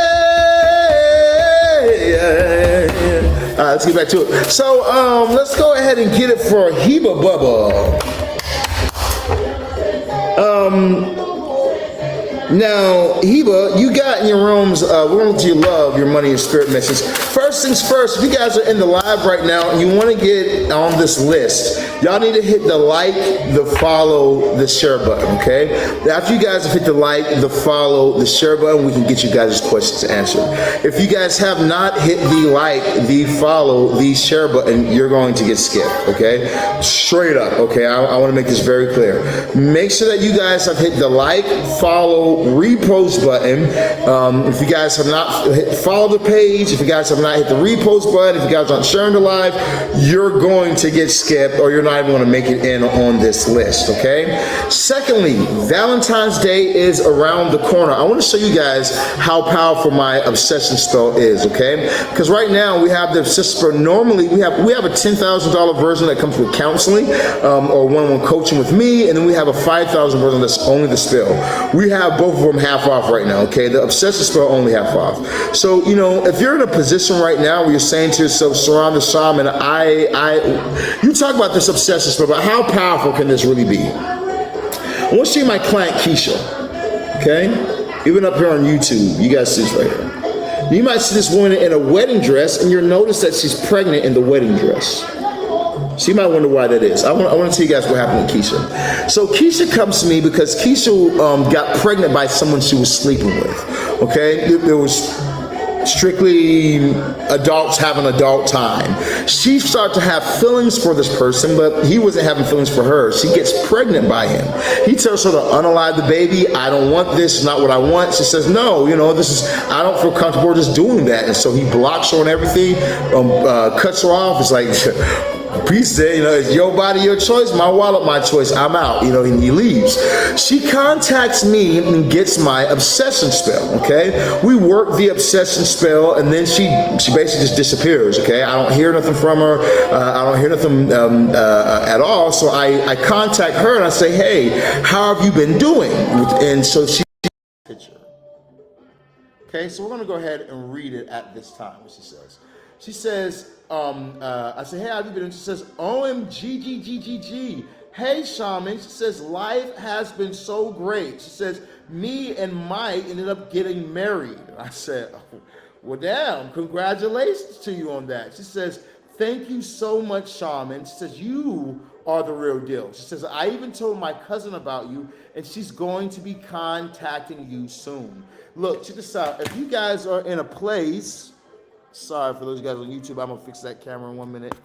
All right, let's get back to it. So, let's go ahead and get it for Heba Bubba. Now, Heba, you got in your rooms, we're going to your love, your money, and spirit message. First things first, if you guys are in the live right now and you want to get on this list, y'all need to hit the like, the follow, the share button, okay? After you guys have hit the like, the follow, the share button, we can get you guys' questions answered. If you guys have not hit the like, the follow, the share button, you're going to get skipped, okay? Straight up, okay? I want to make this very clear. Make sure that you guys have hit the like, follow, repost button. If you guys have not follow the page, if you guys have not hit the repost button, if you guys aren't sharing the live, you're going to get skipped or you're not even going to make it in on this list, okay? Secondly, Valentine's Day is around the corner. I want to show you guys how powerful my obsession spell is, okay? Because right now we have the obsession spell. Normally we have a $10,000 version that comes with counseling or one-on-one coaching with me, and then we have a $5,000 version that's only the spell. We have both of them half off right now, okay? The obsessive spell only half off. So, you know, if you're in a position right now where you're saying to yourself, Sirron the Shaman, you talk about this obsessive spell, but how powerful can this really be? I want to show you my client, Keisha, okay? Even up here on YouTube, you guys see this right here. You might see this woman in a wedding dress, and you'll notice that she's pregnant in the wedding dress. So you might wonder why that is. I want to tell you guys what happened with Keisha. So Keisha comes to me because Keisha got pregnant by someone she was sleeping with. Okay, there was strictly adults having adult time. She started to have feelings for this person, but he wasn't having feelings for her. She gets pregnant by him. He tells her to unalive the baby. I don't want this. It's not what I want. She says, no, you know, I don't feel comfortable just doing that. And so he blocks her on everything, cuts her off. It's like, Priest said, you know, it's your body, your choice, my wallet, my choice, I'm out, you know, and he leaves. She contacts me and gets my obsession spell, okay? We work the obsession spell, and then she basically just disappears, okay? I don't hear nothing from her. I don't hear nothing at all, so I contact her and I say, hey, how have you been doing? And so she picture. Okay, so we're gonna go ahead and read it at this time, what she says. She says, I say, hey, how have you been? And she says, OMG. Hey, Shaman. She says, life has been so great. She says, me and Mike ended up getting married. And I said, oh, well, damn, congratulations to you on that. She says, thank you so much, Shaman. She says, you are the real deal. She says, I even told my cousin about you, and she's going to be contacting you soon. Look, check this out. If you guys are in a place, sorry for those of you guys on YouTube, I'm gonna fix that camera in 1 minute.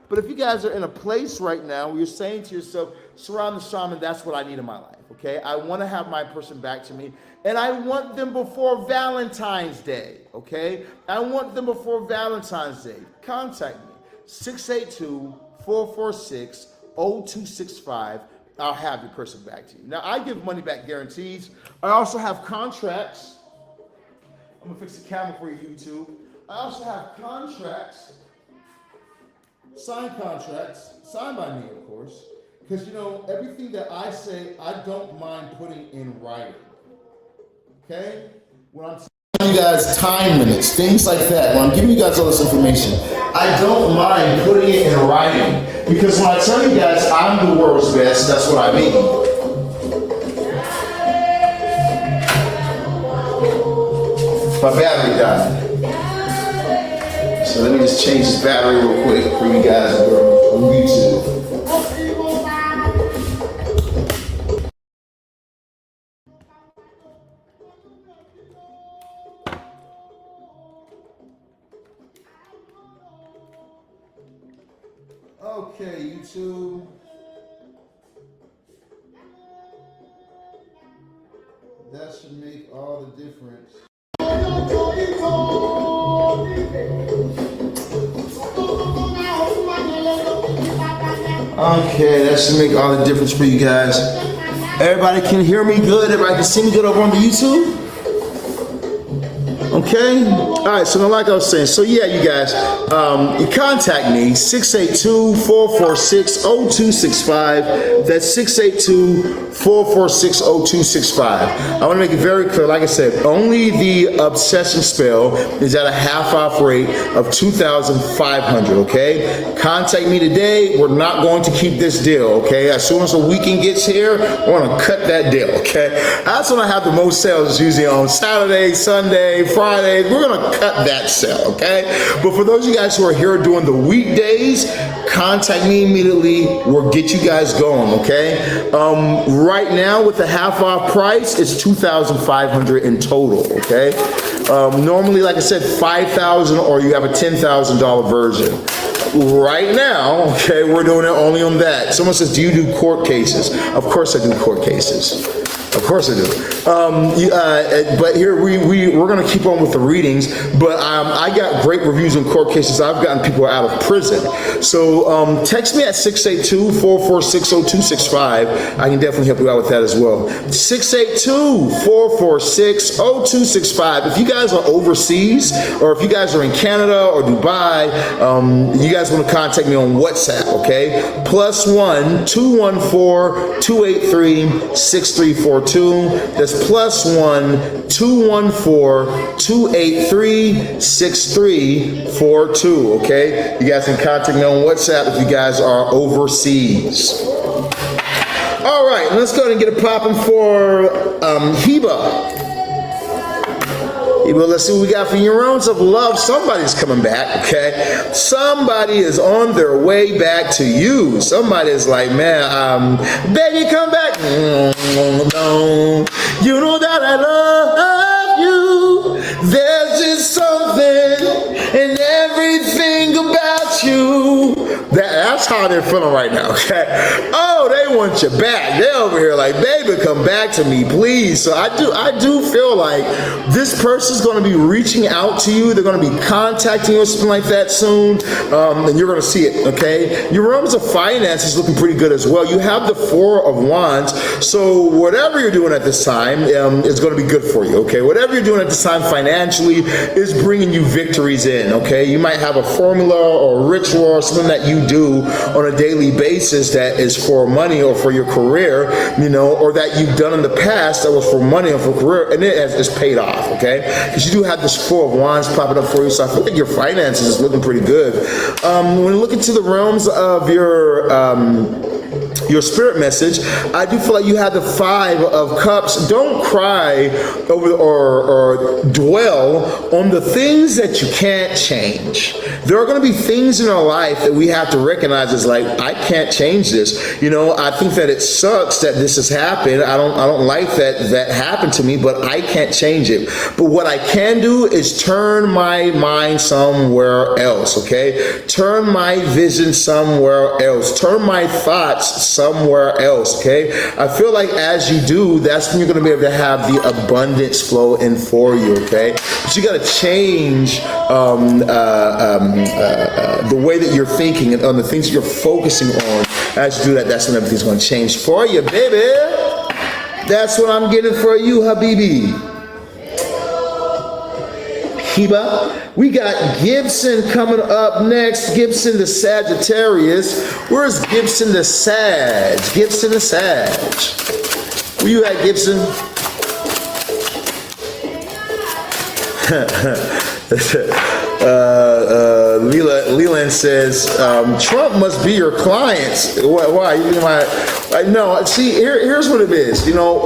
But if you guys are in a place right now where you're saying to yourself, Sirron the Shaman, that's what I need in my life, okay? I wanna have my person back to me, and I want them before Valentine's Day, okay? I want them before Valentine's Day. Contact me, 682-446-0265. I'll have your person back to you. Now, I give money back guarantees. I also have contracts. I'm gonna fix the camera for you, YouTube. I also have contracts, signed by me, of course, because, you know, everything that I say, I don't mind putting in writing, okay? When I'm telling you guys time limits, things like that, when I'm giving you guys all this information, I don't mind putting it in writing, because when I tell you guys I'm the world's best, that's what I mean. My battery died. So let me just change this battery real quick for you guys on YouTube. Okay, YouTube. That should make all the difference. Okay, that should make all the difference for you guys. Everybody can hear me good? Everybody can see me good over on the YouTube? Okay? All right, so now like I was saying, so yeah, you guys, you contact me, 682-446-0265. That's 682-446-0265. I want to make it very clear, like I said, only the obsession spell is at a half-off rate of $2,500, okay? Contact me today. We're not going to keep this deal, okay? As soon as the weekend gets here, we're going to cut that deal, okay? That's when I have the most sales, usually on Saturday, Sunday, Friday. We're gonna cut that sale, okay? But for those of you guys who are here during the weekdays, contact me immediately. We'll get you guys going, okay? Right now with the half-off price, it's $2,500 in total, okay? Normally, like I said, $5,000, or you have a $10,000 version. Right now, okay, we're doing it only on that. Someone says, do you do court cases? Of course I do court cases. Of course I do. But here we're going to keep on with the readings. But I got great reviews on court cases. I've gotten people out of prison. So text me at 682-446-0265. I can definitely help you out with that as well. 682-446-0265. If you guys are overseas, or if you guys are in Canada or Dubai, you guys want to contact me on WhatsApp, okay? +1 214 283 6342. That's +1 214 283 6342. Okay, you guys can contact me on WhatsApp if you guys are overseas. All right, let's go ahead and get it popping for Heba. Well, let's see what we got for your rounds of love. Somebody's coming back, okay? Somebody is on their way back to you. Somebody is like, man, baby, come back. No, you know that I love you. There's just something in everything about you. That's how they're feeling right now, okay? Oh, they want you back. They're over here like, baby, come back to me, please. So I do feel like this person's going to be reaching out to you. They're going to be contacting you or something like that soon, and you're going to see it, okay? Your realms of finance is looking pretty good as well. You have the Four of Wands, so whatever you're doing at this time is going to be good for you, okay? Whatever you're doing at this time financially is bringing you victories in, okay? You might have a formula or a ritual or something that you do on a daily basis that is for money or for your career, you know, or that you've done in the past that was for money or for career, and it has paid off, okay? Because you do have this Four of Wands popping up for you, so I feel like your finances is looking pretty good. When you look into the realms of your spirit message, I do feel like you have the Five of Cups. Don't cry over or dwell on the things that you can't change. There are going to be things in our life that we have to recognize as like, I can't change this. You know, I think that it sucks that this has happened. I don't like that happened to me, but I can't change it. But what I can do is turn my mind somewhere else, okay? Turn my vision somewhere else. Turn my thoughts somewhere else, okay? I feel like as you do, that's when you're going to be able to have the abundance flow in for you, okay? But you got to change the way that you're thinking and on the things that you're focusing on. As you do that, that's when everything's going to change for you, baby. That's what I'm getting for you, Habibi. Hiba. We got Gibson coming up next. Gibson the Sagittarius. Where's Gibson the Sag? Gibson the Sag. Where you at, Gibson? Leland says, Trump must be your clients. Why? You might, no, see, here's what it is. You know,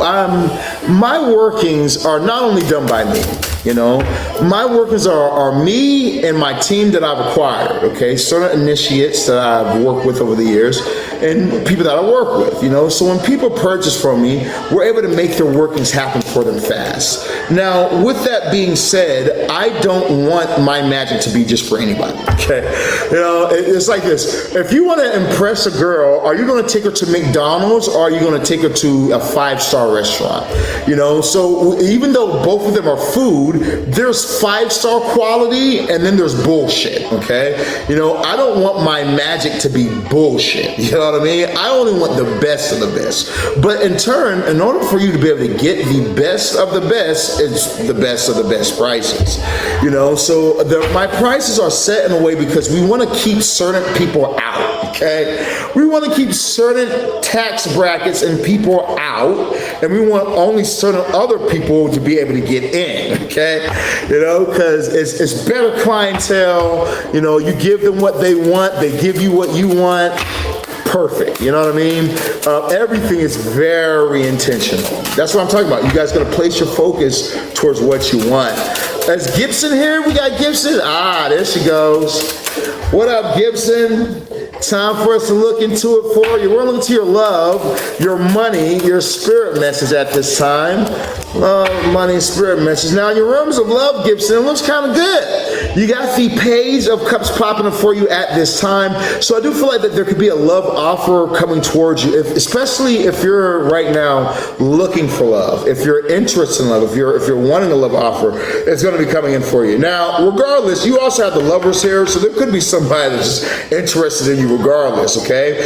my workings are not only done by me. You know, my workers are me and my team that I've acquired, okay? Certain initiates that I've worked with over the years and people that I work with, you know? So when people purchase from me, we're able to make their workings happen for them fast. Now, with that being said, I don't want my magic to be just for anybody, okay? You know, it's like this. If you want to impress a girl, are you going to take her to McDonald's or are you going to take her to a 5-star restaurant? You know, so even though both of them are food, there's 5-star quality and then there's bullshit, okay? You know, I don't want my magic to be bullshit, you know what I mean? I only want the best of the best. But in turn, in order for you to be able to get the best of the best, it's the best of the best prices, you know? So my prices are set in a way because we want to keep certain people out, okay? We want to keep certain tax brackets and people out, and we want only certain other people to be able to get in, okay? You know, because it's better clientele. You know, you give them what they want, they give you what you want. Perfect. You know what I mean? Everything is very intentional. That's what I'm talking about. You guys got to place your focus towards what you want. That's Gibson here. We got Gibson. Ah, there she goes. What up, Gibson? Time for us to look into it for you. We're looking to your love, your money, your spirit message at this time. Love, money, spirit message. Now, in your realms of love, Gibson, it looks kind of good. You got the Page of Cups popping up for you at this time. So I do feel like that there could be a love offer coming towards you, especially if you're right now looking for love, if you're interested in love, if you're wanting a love offer, it's going to be coming in for you. Now, regardless, you also have the Lovers here, so there could be somebody that's just interested in you regardless, okay?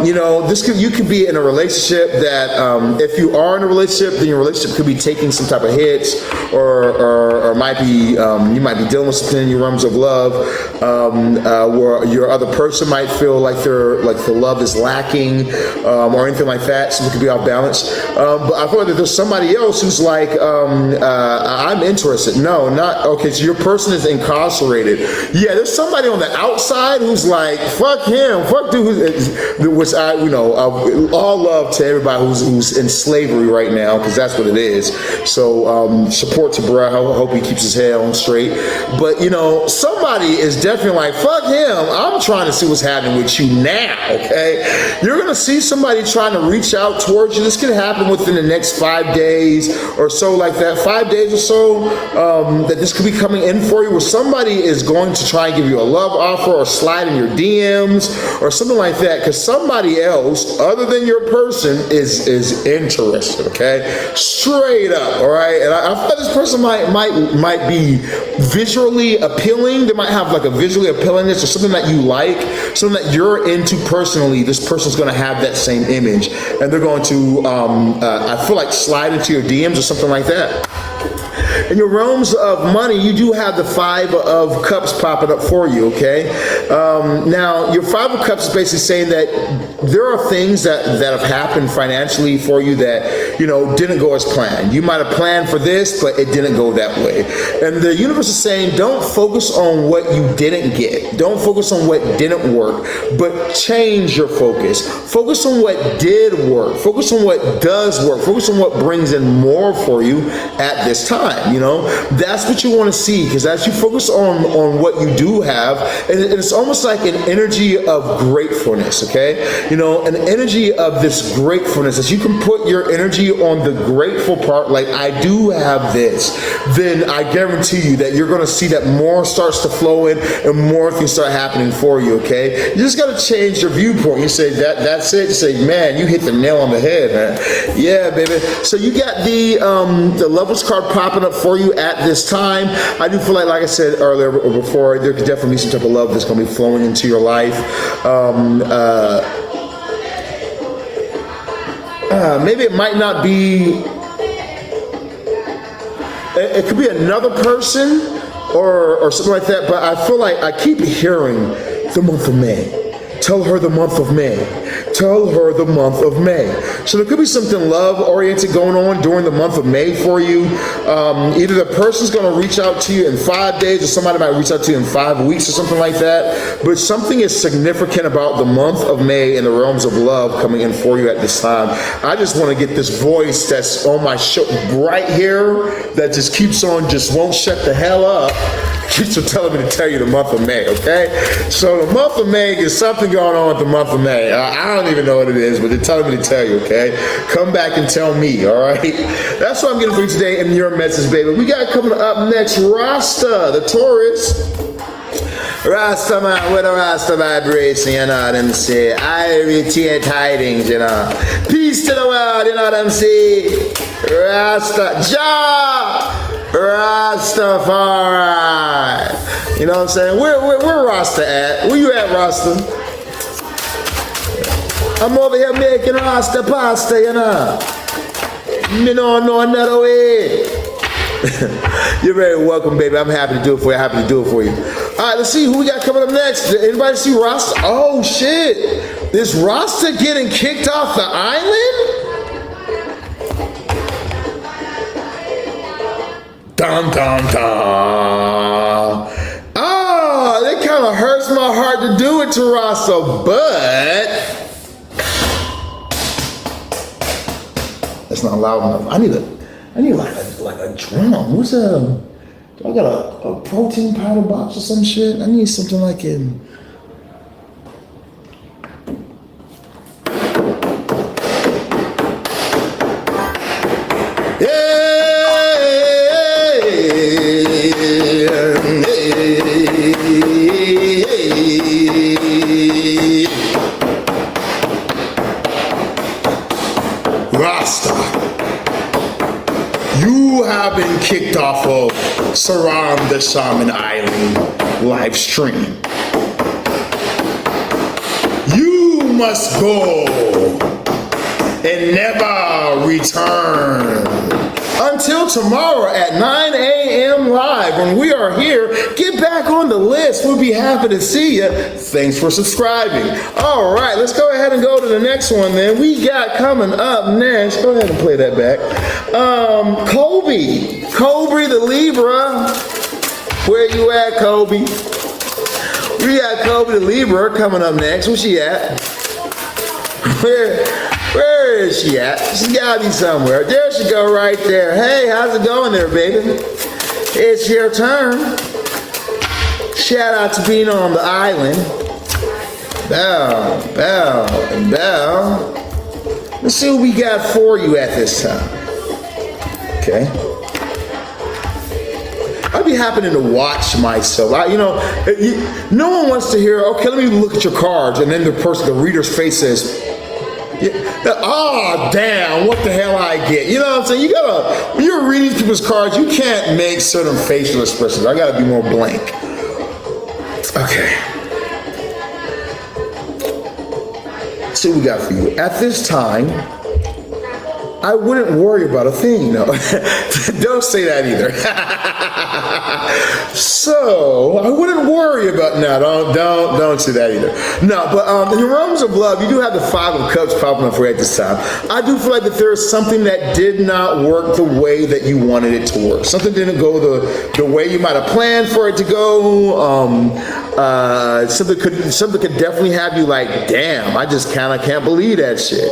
You know, you could be in a relationship that if you are in a relationship, then your relationship could be taking some type of hits or might be you might be dealing with something in your realms of love where your other person might feel like the love is lacking or anything like that, so it could be off balance. But I feel like that there's somebody else who's like, I'm interested. No, not okay. So your person is incarcerated. Yeah, there's somebody on the outside who's like, fuck him, fuck dude. Which I, you know, all love to everybody who's in slavery right now, because that's what it is. So support to bruh. I hope he keeps his head on straight. But you know, somebody is definitely like, fuck him. I'm trying to see what's happening with you now. Okay, you're gonna see somebody trying to reach out towards you. This could happen within the next 5 days or so, like that. 5 days or so. feel that this could be coming in for you, where somebody is going to try and give you a love offer or slide in your DMs or something like that, because somebody else other than your person is interested, okay? Straight up, all right? And I feel this person might be visually appealing. They might have like a visually appealingness or something that you like, something that you're into personally. This person's going to have that same image, and they're going to, I feel like, slide into your DMs or something like that. In your realms of money, you do have the 5 of Cups popping up for you, okay? Now, your 5 of Cups is basically saying that there are things that have happened financially for you that, you know, didn't go as planned. You might have planned for this, but it didn't go that way. And the universe is saying, don't focus on what you didn't get. Don't focus on what didn't work, but change your focus. Focus on what did work. Focus on what does work. Focus on what brings in more for you at this time. You know, that's what you want to see, because as you focus on what you do have, and it's almost like an energy of gratefulness, okay? You know, an energy of this gratefulness. As you can put your energy on the grateful part, like, I do have this, then I guarantee you that you're going to see that more starts to flow in and more things start happening for you, okay? You just got to change your viewpoint. You say, that's it. You say, man, you hit the nail on the head, man. Yeah, baby. So you got the Lovers card popping up for you at this time. I do feel like I said earlier or before, there could definitely be some type of love that's going to be flowing into your life. Maybe it might not be, it could be another person or something like that, but I feel like I keep hearing the month of May. Tell her the month of May. Tell her the month of May. So there could be something love-oriented going on during the month of May for you. Either the person's going to reach out to you in 5 days, or somebody might reach out to you in 5 weeks or something like that. But something is significant about the month of May in the realms of love coming in for you at this time. I just want to get this voice that's on my show right here that just keeps on, just won't shut the hell up. Keeps on telling me to tell you the month of May, okay? So the month of May is something going on with the month of May. I don't even know what it is, but they're telling me to tell you, okay? Come back and tell me, all right? That's what I'm getting for you today in your message, baby. We got coming up next, Rasta, the Taurus. Rasta man with a Rasta vibration, you know what I'm saying? I retain tidings, you know. Peace to the world, you know what I'm saying? Rasta, Jah! Rastafari. You know what I'm saying? Where Rasta at? Where you at, Rasta? I'm over here making Rasta pasta, you know. You don't know another way. You're very welcome, baby. I'm happy to do it for you. Happy to do it for you. All right, let's see who we got coming up next. Did anybody see Rasta? Oh, shit. Is Rasta getting kicked off the island? Dun, dun, dun. Oh, it kind of hurts my heart to do it to Rasta, but that's not loud enough. I need like a drum. What's do I got a protein powder box or some shit? I need something like in. Rasta, you have been kicked off of Sirron the Shaman Island live stream. You must go and never return until tomorrow at 9 a.m. live when we are here. Get back on the list. We'll be happy to see you. Thanks for subscribing. All right, let's go ahead and go to the next one then. We got coming up next. Go ahead and play that back. Kobe the Libra. Where you at, Kobe? We got Kobe the Libra coming up next. Where's she at? Where is she at? She's gotta be somewhere. There she go right there. Hey, how's it going there, baby? It's your turn. Shout out to being on the island. Bow, bow, and bow. Let's see what we got for you at this time. Okay. I'd be happening to watch myself. No one wants to hear, okay, let me look at your cards, and then the reader's face says, oh, damn, what the hell I get? You know what I'm saying? When you're reading people's cards, you can't make certain facial expressions. I gotta be more blank. Okay. See what we got for you. At this time, I wouldn't worry about a thing. No, don't say that either. So I wouldn't worry about don't say that either. No, but in the realms of love, you do have the Five of Cups popping up for you at this time. I do feel like that there is something that did not work the way that you wanted it to work. Something didn't go the way you might have planned for it to go. Something could definitely have you like, damn, I just kind of can't believe that shit.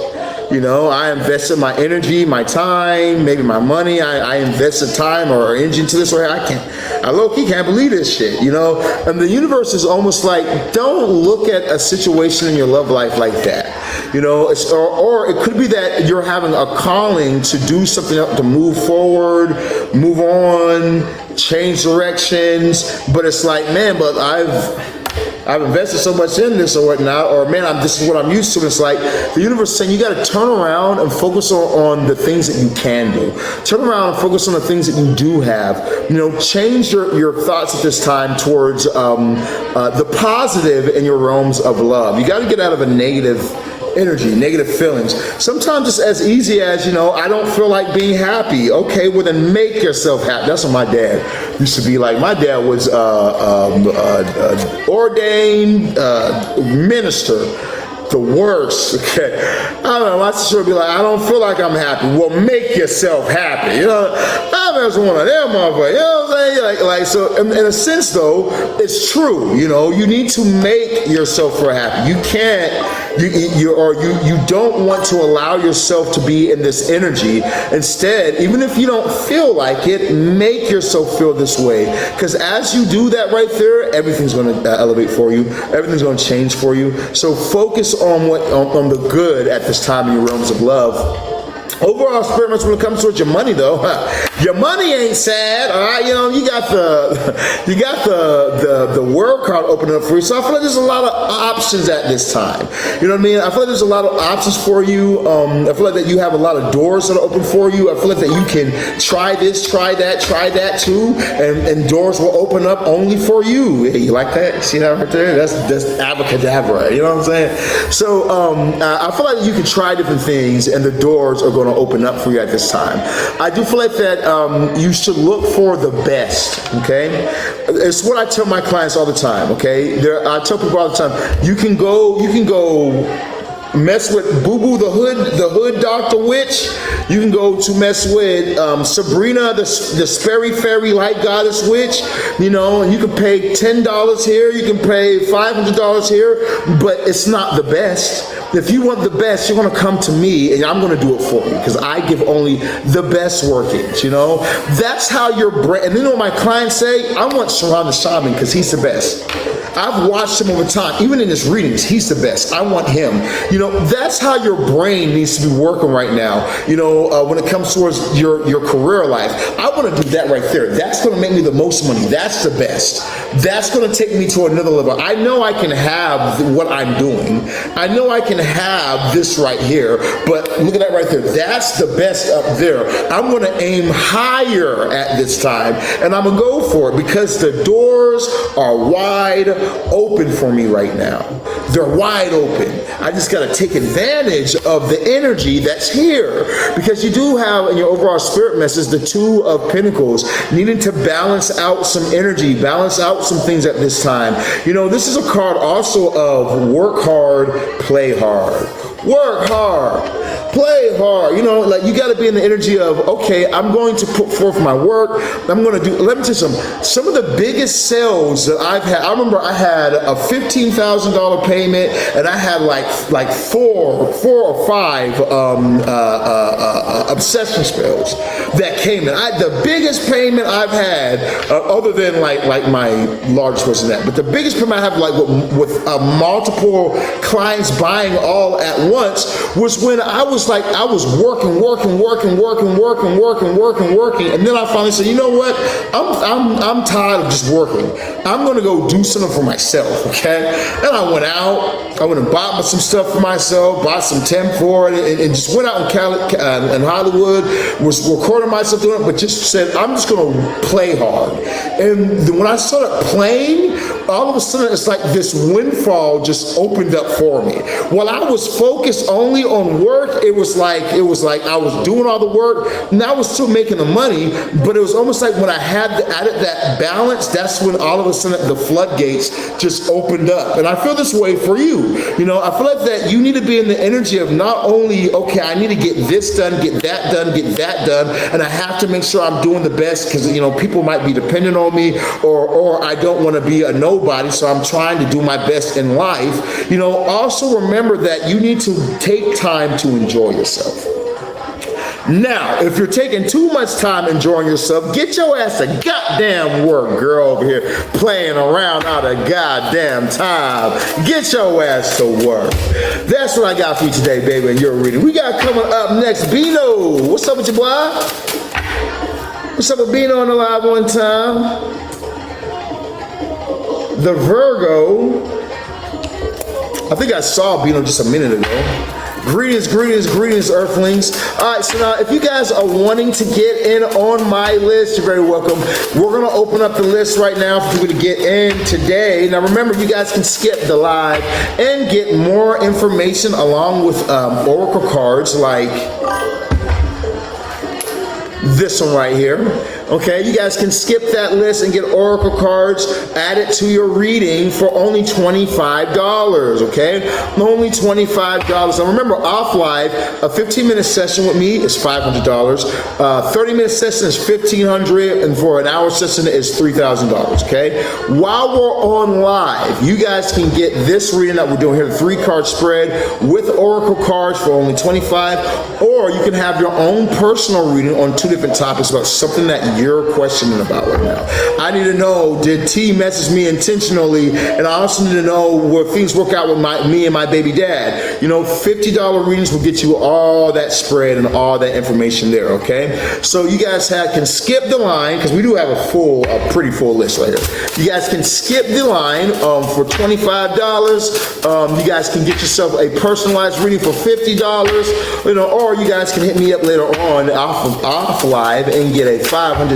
I invested my energy, my time, maybe my money. I invested time or energy into this, or I low-key can't believe this shit, And the universe is almost like, don't look at a situation in your love life like that, or it could be that you're having a calling to do something, to move forward, move on, change directions, but it's like, man, but I've invested so much in this or whatnot, or man, this is what I'm used to. It's like the universe is saying you got to turn around and focus on the things that you can do. Turn around and focus on the things that you do have. Change your thoughts at this time towards the positive in your realms of love. You got to get out of a negative energy, negative feelings. Sometimes it's as easy as, I don't feel like being happy. Okay, well then make yourself happy. That's what my dad used to be like. My dad was ordained minister. The worst. Okay, I don't know. My sister would be like, I don't feel like I'm happy. Well, make yourself happy. I'm just one of them motherfuckers. You know what I'm saying? So in a sense though, it's true. You need to make yourself feel happy. You can't. You don't want to allow yourself to be in this energy. Instead, even if you don't feel like it, make yourself feel this way. Because as you do that right there, everything's going to elevate for you. Everything's going to change for you. So focus on the good at this time in your realms of love. Overall, spirit when it comes towards your money, though, your money ain't sad. All right, you got the World card opening up for you. So I feel like there's a lot of options at this time. You know what I mean? I feel like there's a lot of options for you. I feel like that you have a lot of doors that are open for you. I feel like that you can try this, try that too, and doors will open up only for you. Hey, you like that? See that right there? That's abracadabra. You know what I'm saying? So I feel like you can try different things, and the doors are going to open up for you at this time. I do feel like that you should look for the best. Okay, it's what I tell my clients all the time. Okay, I tell people all the time, you can go mess with Boo Boo the Hood Doctor Witch. You can go to mess with Sabrina the Sperry Fairy Light Goddess Witch. And you can pay $10 here, you can pay $500 here, but it's not the best. If you want the best, you're going to come to me and I'm going to do it for you because I give only the best workings, That's how your brain, and what my clients say, I want Sirron the Shaman because he's the best. I've watched him over time, even in his readings, he's the best. I want him. That's how your brain needs to be working right now, when it comes towards your career life. I want to do that right there. That's going to make me the most money. That's the best. That's going to take me to another level. I know I can have what I'm doing. I know I can have this right here, but look at that right there. That's the best up there. I'm going to aim higher at this time, and I'm going to go for it because the doors are wide open for me right now. They're wide open. I just got to take advantage of the energy that's here, because you do have in your overall spirit message the Two of Pentacles, needing to balance out some energy, balance out some things at this time. This is a card also of work hard, play hard. Work hard, play hard. You got to be in the energy of, okay, I'm going to put forth my work. I'm going to do, let me tell you some of the biggest sales that I've had. I remember I had a $15,000 payment, and I had like four or five obsession spells that came in. The biggest payment I've had, other than like my largest wasn't that, but the biggest payment I have with multiple clients buying all at once was when I was almost like I was working, and then I finally said, you know what? I'm tired of just working. I'm gonna go do something for myself, okay? And I went out. I went and bought some stuff for myself, bought some temp for it, and just went out in Hollywood, was recording myself doing it, but just said, I'm just gonna play hard. And when I started playing, all of a sudden it's like this windfall just opened up for me. While I was focused only on work, it was like I was doing all the work, and I was still making the money, but it was almost like when I had added that balance, that's when all of a sudden the floodgates just opened up. And I feel this way for you. You know, I feel like that you need to be in the energy of not only, okay, I need to get this done, get that done, and I have to make sure I'm doing the best because, you know, people might be dependent on me, or I don't want to be a nobody, so I'm trying to do my best in life. You know, also remember that you need to take time to enjoy yourself. Now, if you're taking too much time enjoying yourself, get your ass to goddamn work, girl over here playing around out of goddamn time. Get your ass to work. That's what I got for you today, baby, and you're reading. We got coming up next, Bino. What's up with you, boy? What's up with Bino on the live one time? The Virgo. I think I saw Bino just a minute ago. Greetings, Earthlings. All right, so now if you guys are wanting to get in on my list, you're very welcome. We're going to open up the list right now for people to get in today. Now remember, you guys can skip the live and get more information along with oracle cards like this one right here. Okay, you guys can skip that list and get oracle cards added to your reading for only $25, okay? Only $25. Now remember, off live, a 15-minute session with me is $500. 30-minute session is $1,500, and for an hour session is $3,000, okay? While we're on live, you guys can get this reading that we're doing here, the 3-card spread with oracle cards for only $25, or you can have your own personal reading on 2 different topics about something that you're questioning about right now. I need to know, did T message me intentionally? And I also need to know where things work out with me and my baby dad. You know, $50 readings will get you all that spread and all that information there, okay? So you guys can skip the line, because we do have a pretty full list right here. You guys can skip the line for $25. You guys can get yourself a personalized reading for $50, you know, or you guys can hit me up later on off live and get a $500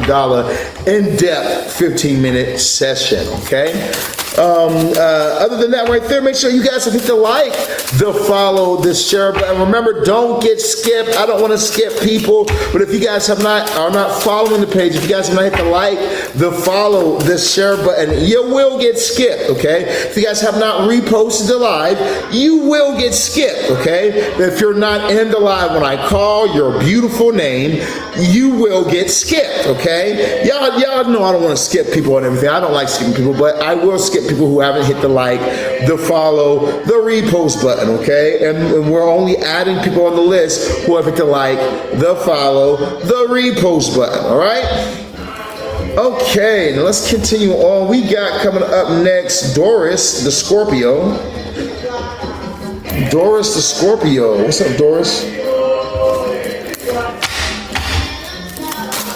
in-depth 15-minute session, okay? Other than that right there, make sure you guys have hit the like, the follow, the share button. Remember, don't get skipped. I don't want to skip people, but if you guys are not following the page, if you guys have not hit the like, the follow, the share button, you will get skipped, okay? If you guys have not reposted the live, you will get skipped, okay? If you're not in the live when I call your beautiful name, you will get skipped, okay? Y'all know I don't want to skip people and everything. I don't like skipping people, but I will skip people who haven't hit the like, the follow, the repost button, okay? And we're only adding people on the list who have hit the like, the follow, the repost button, all right? Okay, now let's continue on. We got coming up next, Doris, the Scorpio. Doris, the Scorpio. What's up, Doris?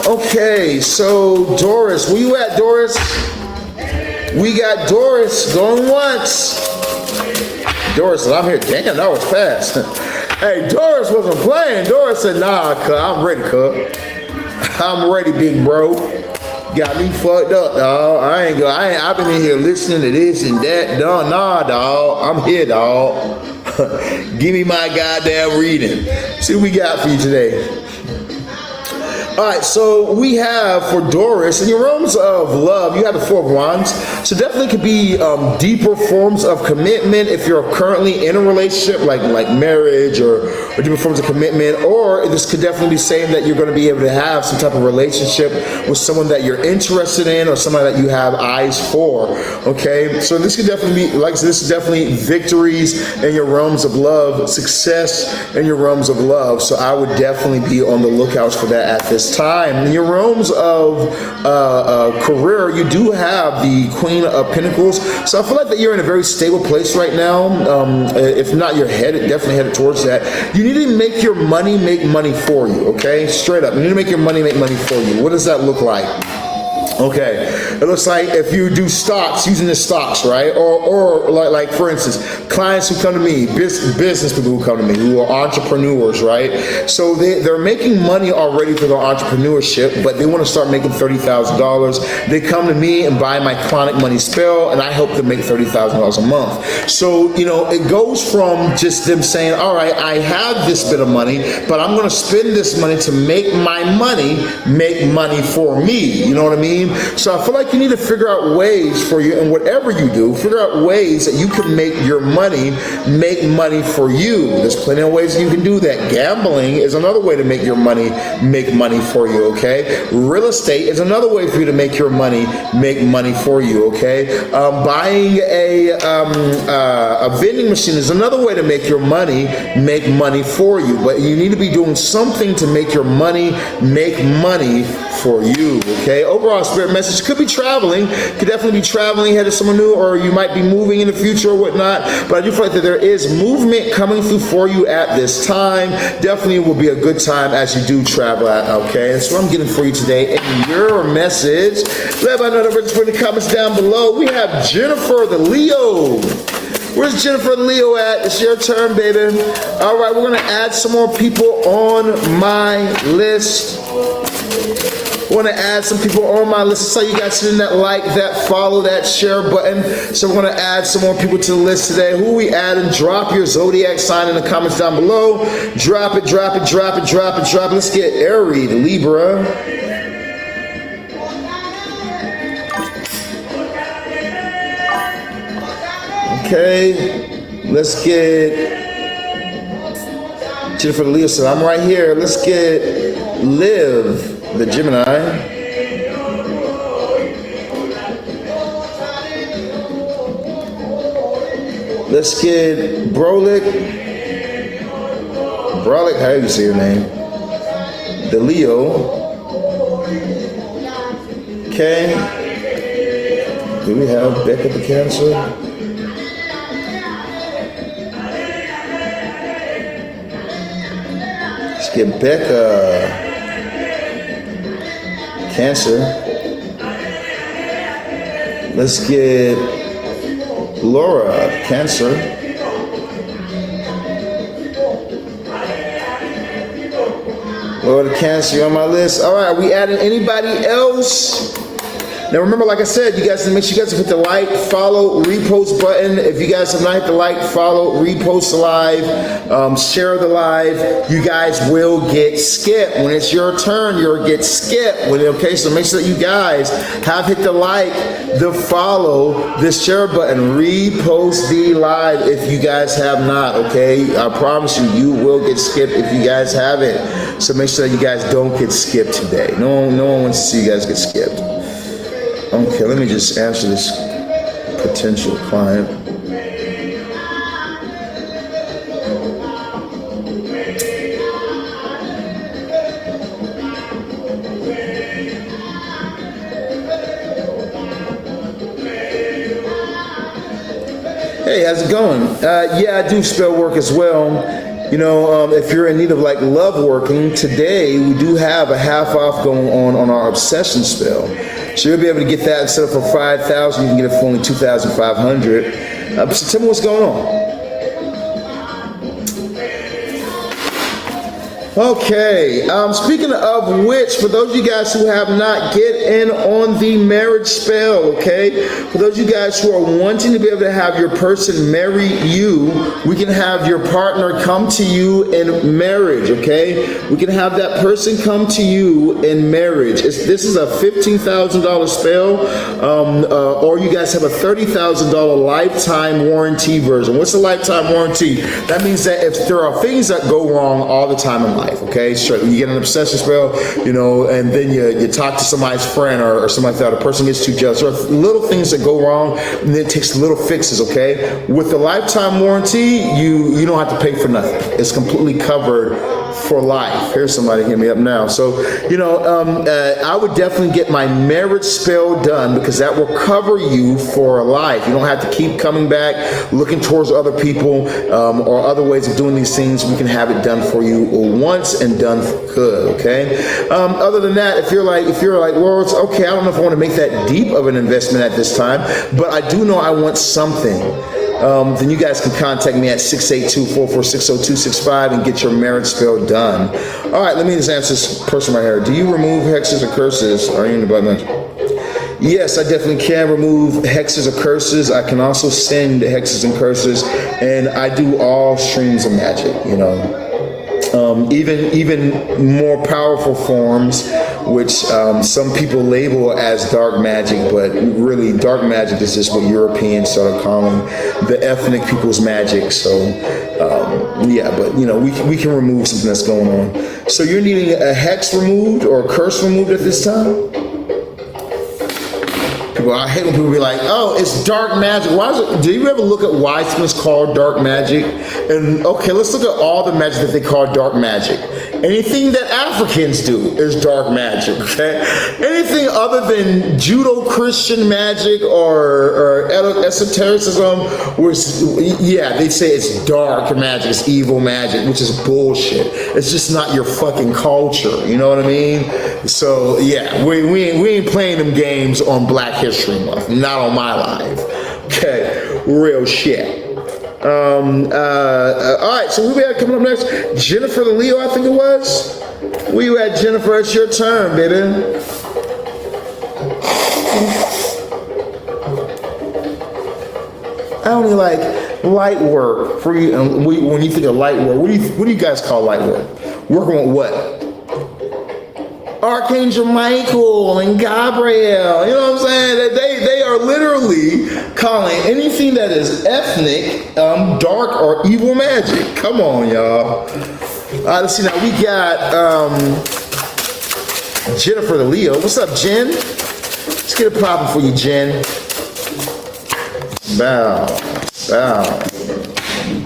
Okay, so Doris, where you at, Doris? We got Doris going once. Doris said, I'm here. Damn, that was fast. Hey, Doris wasn't playing. Doris said, nah, cuz, I'm ready, cuz. I'm ready, big bro. Got me fucked up, dog. I've been in here listening to this and that. Nah, dog. I'm here, dog. Give me my goddamn reading. See what we got for you today. All right, so we have for Doris, in your realms of love, you have the 4 of Wands. So definitely could be deeper forms of commitment if you're currently in a relationship, like marriage or deeper forms of commitment. Or this could definitely be saying that you're going to be able to have some type of relationship with someone that you're interested in or someone that you have eyes for. Okay, so this could definitely be, like I said, this is definitely victories in your realms of love, success in your realms of love. So I would definitely be on the lookout for that at this this time. In your realms of career, you do have the Queen of Pentacles. So I feel like that you're in a very stable place right now. If not, you're definitely headed towards that. You need to make your money make money for you, okay? Straight up. You need to make your money make money for you. What does that look like? Okay, it looks like if you do stocks, using the stocks, right? Or like for instance, clients who come to me, business people who come to me, who are entrepreneurs, right? So they're making money already for their entrepreneurship, but they want to start making $30,000. They come to me and buy my Clauneck money spell, and I help them make $30,000 a month. So, you know, it goes from just them saying, all right, I have this bit of money, but I'm going to spend this money to make my money make money for me. You know what I mean? So I feel like you need to figure out ways for you, and whatever you do, figure out ways that you can make your money make money for you. There's plenty of ways you can do that. Gambling is another way to make your money make money for you, okay? Real estate is another way for you to make your money make money for you, okay? Buying a vending machine is another way to make your money make money for you. But you need to be doing something to make your money make money for you, okay? Overall spirit message could be traveling, could definitely be traveling, headed somewhere new, or you might be moving in the future or whatnot. But I do feel like that there is movement coming through for you at this time. Definitely will be a good time as you do travel out, okay? That's what I'm getting for you today. And your message, let me know the in the comments down below. We have Jennifer the Leo. Where's Jennifer Leo at? It's your turn, baby. All right, we're going to add some more people on my list. I want to add some people on my list. So you guys hitting that like, that follow, that share button. So we're going to add some more people to the list today. Who are we adding? Drop your zodiac sign in the comments down below. Drop it, drop it, drop it, drop it, drop it. Let's get Aries, Libra. Okay, let's get Jennifer Leo said, I'm right here. Let's get Liv, the Gemini. Let's get Brolic, how do you say your name? The Leo. Okay. Do we have Becca the Cancer? Let's get Becca. Cancer. Let's get Laura, Cancer. Laura the Cancer on my list. All right, are we adding anybody else? Now remember, like I said, you guys make sure you guys hit the like, follow, repost button. If you guys have not hit the like, follow, repost the live, share the live, you guys will get skipped. When it's your turn, you'll get skipped. Okay, so make sure that you guys have hit the like, the follow, the share button, repost the live if you guys have not, okay? I promise you, you will get skipped if you guys haven't. So make sure that you guys don't get skipped today. No one wants to see you guys get skipped. Okay, let me just answer this potential client. Hey, how's it going? Yeah, I do spell work as well. You know, if you're in need of like love working, today we do have a half off going on our obsession spell. So you'll be able to get that instead of for $5,000, you can get it for only $2,500. So tell me what's going on. Okay, speaking of which, for those of you guys who have not, get in on the marriage spell, okay? For those of you guys who are wanting to be able to have your person marry you, we can have your partner come to you in marriage, okay? We can have that person come to you in marriage. This is a $15,000 spell, or you guys have a $30,000 lifetime warranty version. What's a lifetime warranty? That means that if there are things that go wrong all the time in life, okay, sure, you get an obsession spell, you know, and then you talk to somebody's friend or something like that, a person gets too jealous, or little things that go wrong, and it takes little fixes, okay? With the lifetime warranty, you don't have to pay for nothing. It's completely covered for life. Here's somebody hit me up now. So, you know, I would definitely get my marriage spell done, because that will cover you for life. You don't have to keep coming back, looking towards other people or other ways of doing these things. We can have it done for you once and done for good, okay? Other than that, if you're like, well, it's okay, I don't know if I want to make that deep of an investment at this time, but I do know I want something. Then you guys can contact me at 682-446-0265 and get your marriage spell done. All right, let me just answer this person right here. Do you remove hexes or curses? Are you in the button? Yes, I definitely can remove hexes or curses. I can also send hexes and curses, and I do all streams of magic, you know. Even more powerful forms, which some people label as dark magic, but really dark magic is just what Europeans started calling the ethnic people's magic. So yeah, but you know, we can remove something that's going on. So you're needing a hex removed or a curse removed at this time? I hate when people be like, oh, it's dark magic. Why is it? Do you ever look at why something's called dark magic? And okay, let's look at all the magic that they call dark magic. Anything that Africans do is dark magic, okay? Anything other than Judo-Christian magic or esotericism, yeah, they say it's dark magic, it's evil magic, which is bullshit. It's just not your fucking culture, you know what I mean? So yeah, we ain't playing them games on Black History Month, not on my life. Okay, real shit. All right, so who we had coming up next? Jennifer the Leo, I think it was. Where you at, Jennifer? It's your turn, baby. I only like light work for you. When you think of light work, what do you guys call light work? Working with what? Archangel Michael and Gabriel, you know what I'm saying? They are literally calling anything that is ethnic, dark or evil magic. Come on, y'all. Let's see, now we got Jennifer the Leo. What's up, Jen? Let's get it popping for you, Jen. Bow, bow,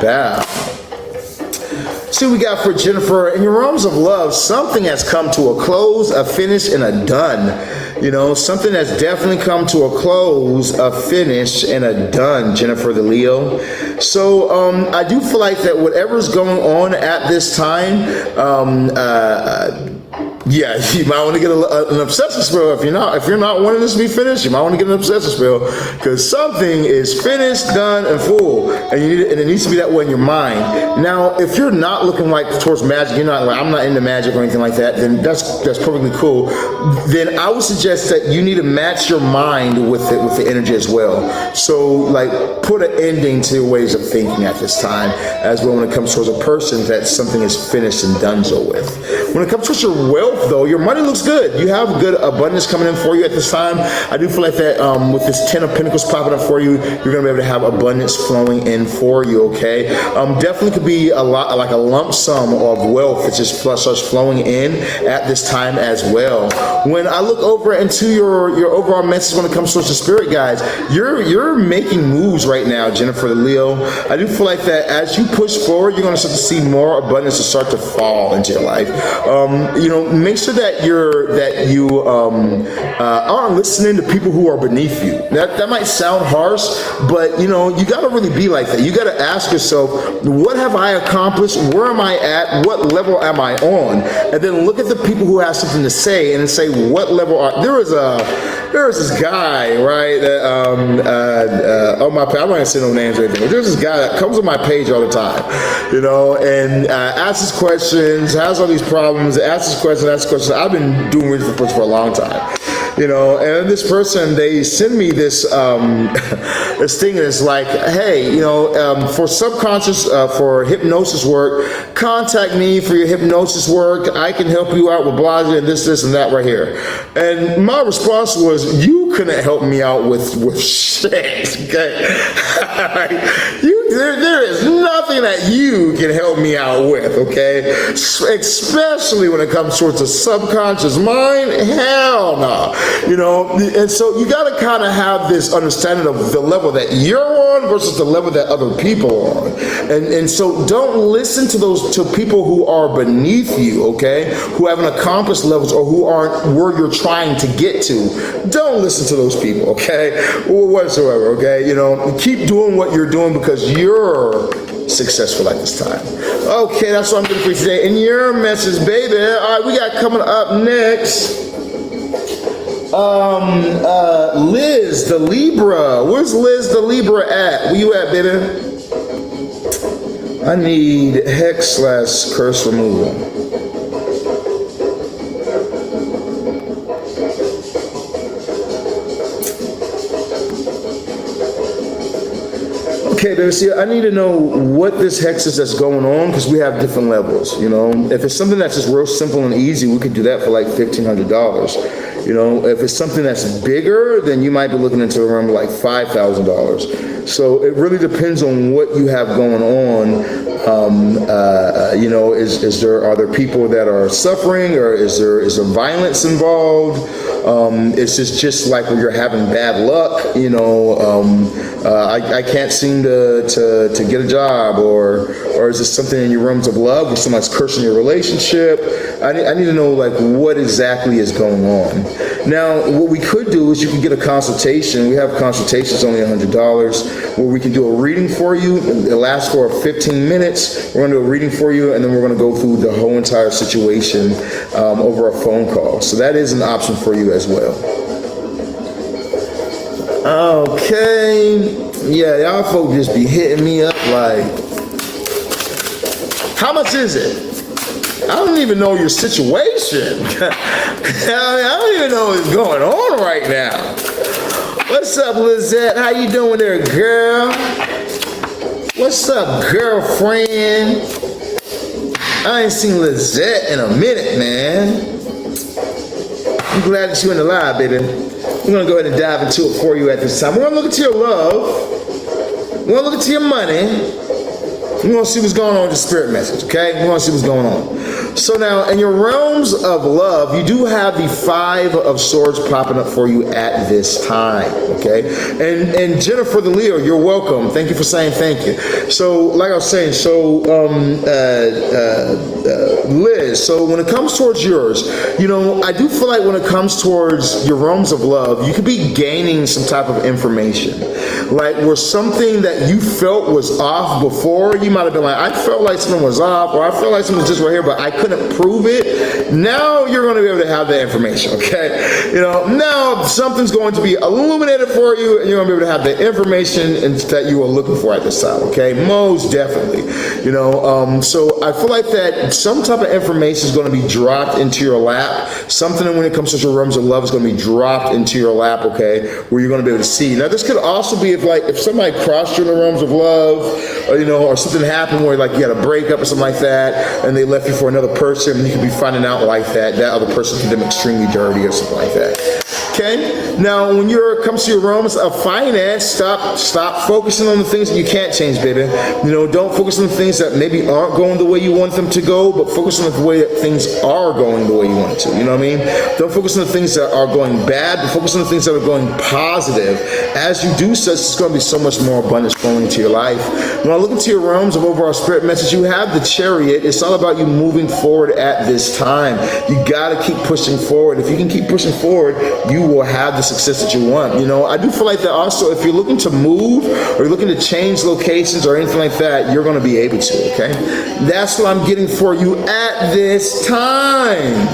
bow. See what we got for Jennifer. In your realms of love, something has come to a close, a finish, and a done. You know, something has definitely come to a close, a finish, and a done, Jennifer the Leo. So I do feel like that whatever's going on at this time, yeah, you might want to get an obsessive spell. If you're not wanting this to be finished, you might want to get an obsessive spell, because something is finished, done, and full, and it needs to be that way in your mind. Now, if you're not looking like towards magic, you're not like, I'm not into magic or anything like that, then that's perfectly cool. Then I would suggest that you need to match your mind with the energy as well. So, like, put an ending to your ways of thinking at this time as well when it comes towards a person that something is finished and done so with. When it comes towards your wealth, though, your money looks good. You have good abundance coming in for you at this time. I do feel like that with this 10 of Pentacles popping up for you, you're going to be able to have abundance flowing in for you, okay? Definitely could be a lot, like a lump sum of wealth that just starts flowing in at this time as well. When I look over into your overall message when it comes towards the spirit guides, you're making moves right now, Jennifer the Leo. I do feel like that as you push forward, you're going to start to see more abundance to start to fall into your life. You know, make sure that you aren't listening to people who are beneath you. That might sound harsh, but you know, you got to really be like that. You got to ask yourself, what have I accomplished? Where am I at? What level am I on? And then look at the people who have something to say and say, what level are there is this guy, right, that on my page, I'm not gonna say no names or anything, but there's this guy that comes on my page all the time, you know, and asks questions, has all these problems, asks questions. I've been doing research for a long time, you know, and this person, they send me this this thing that's like, hey, you know, for subconscious, for hypnosis work, contact me for your hypnosis work. I can help you out with blah, and this, and that right here. And my response was, you couldn't help me out with shit, okay? There is nothing that you can help me out with, okay? Especially when it comes towards the subconscious mind, hell no. You know, and so you got to kind of have this understanding of the level that you're on versus the level that other people are on. And so don't listen to people who are beneath you, okay, who haven't accomplished levels or who aren't where you're trying to get to. Don't listen to those people, okay, whatsoever, okay. You know, keep doing what you're doing because you're successful at this time. Okay, that's what I'm doing for you today. And your message, baby. All right, we got coming up next. Liz the Libra. Where's Liz the Libra at? Where you at, baby? I need hex/curse removal. Okay, baby, see, I need to know what this hex is that's going on because we have different levels, you know. If it's something that's just real simple and easy, we could do that for like $1,500. You know, if it's something that's bigger, then you might be looking into the realm of like $5,000. So it really depends on what you have going on. You know, are there people that are suffering, or is there violence involved? Is this just like where you're having bad luck? You know, I can't seem to get a job, or is this something in your realms of love where somebody's cursing your relationship? I need to know like what exactly is going on. Now, what we could do is you can get a consultation. We have consultations only $100 where we can do a reading for you. It lasts for 15 minutes. We're going to do a reading for you, and then we're going to go through the whole entire situation over a phone call. So that is an option for you as well. Okay. Yeah, y'all folks just be hitting me up like, how much is it? I don't even know your situation. I don't even know what's going on right now. What's up, Lizette? How you doing there, girl? What's up, girlfriend? I ain't seen Lizette in a minute, man. I'm glad that you're in the live, baby. We're going to go ahead and dive into it for you at this time. We're going to look into your love. We're going to look into your money. We're going to see what's going on with the spirit message, okay? We're going to see what's going on. So now, in your realms of love, you do have the 5 of Swords popping up for you at this time, okay? And Jennifer the Leo, you're welcome. Thank you for saying thank you. So, like I was saying, Liz, so when it comes towards yours, you know, I do feel like when it comes towards your realms of love, you could be gaining some type of information. Like where something that you felt was off before, you might have been like, I felt like something was off, or I felt like something was just right here, but I couldn't prove it. Now you're going to be able to have that information, okay? You know, now something's going to be illuminated for you, and you're going to be able to have the information that you were looking for at this time, okay? Most definitely. You know, so I feel like that some type of information is going to be dropped into your lap. Something when it comes to your realms of love is going to be dropped into your lap, okay? Where you're going to be able to see. Now, this could also be if somebody crossed you in the realms of love, or, you know, or something happened where like you had a breakup or something like that, and they left you for another person, and you could be finding out like that other person did them extremely dirty or something like that. Okay. Now, when it comes to your realms of finance, stop focusing on the things that you can't change, baby. You know, don't focus on the things that maybe aren't going the way you want them to go, but focus on the way that things are going the way you want it to. You know what I mean? Don't focus on the things that are going bad, but focus on the things that are going positive. As you do such, it's going to be so much more abundance flowing into your life. When I look into your realms of overall spirit message, you have the Chariot. It's all about you moving forward at this time. You got to keep pushing forward. If you can keep pushing forward, you will have the success that you want. You know, I do feel like that also, if you're looking to move or you're looking to change locations or anything like that, you're going to be able to, okay? That's what I'm getting for you at this time.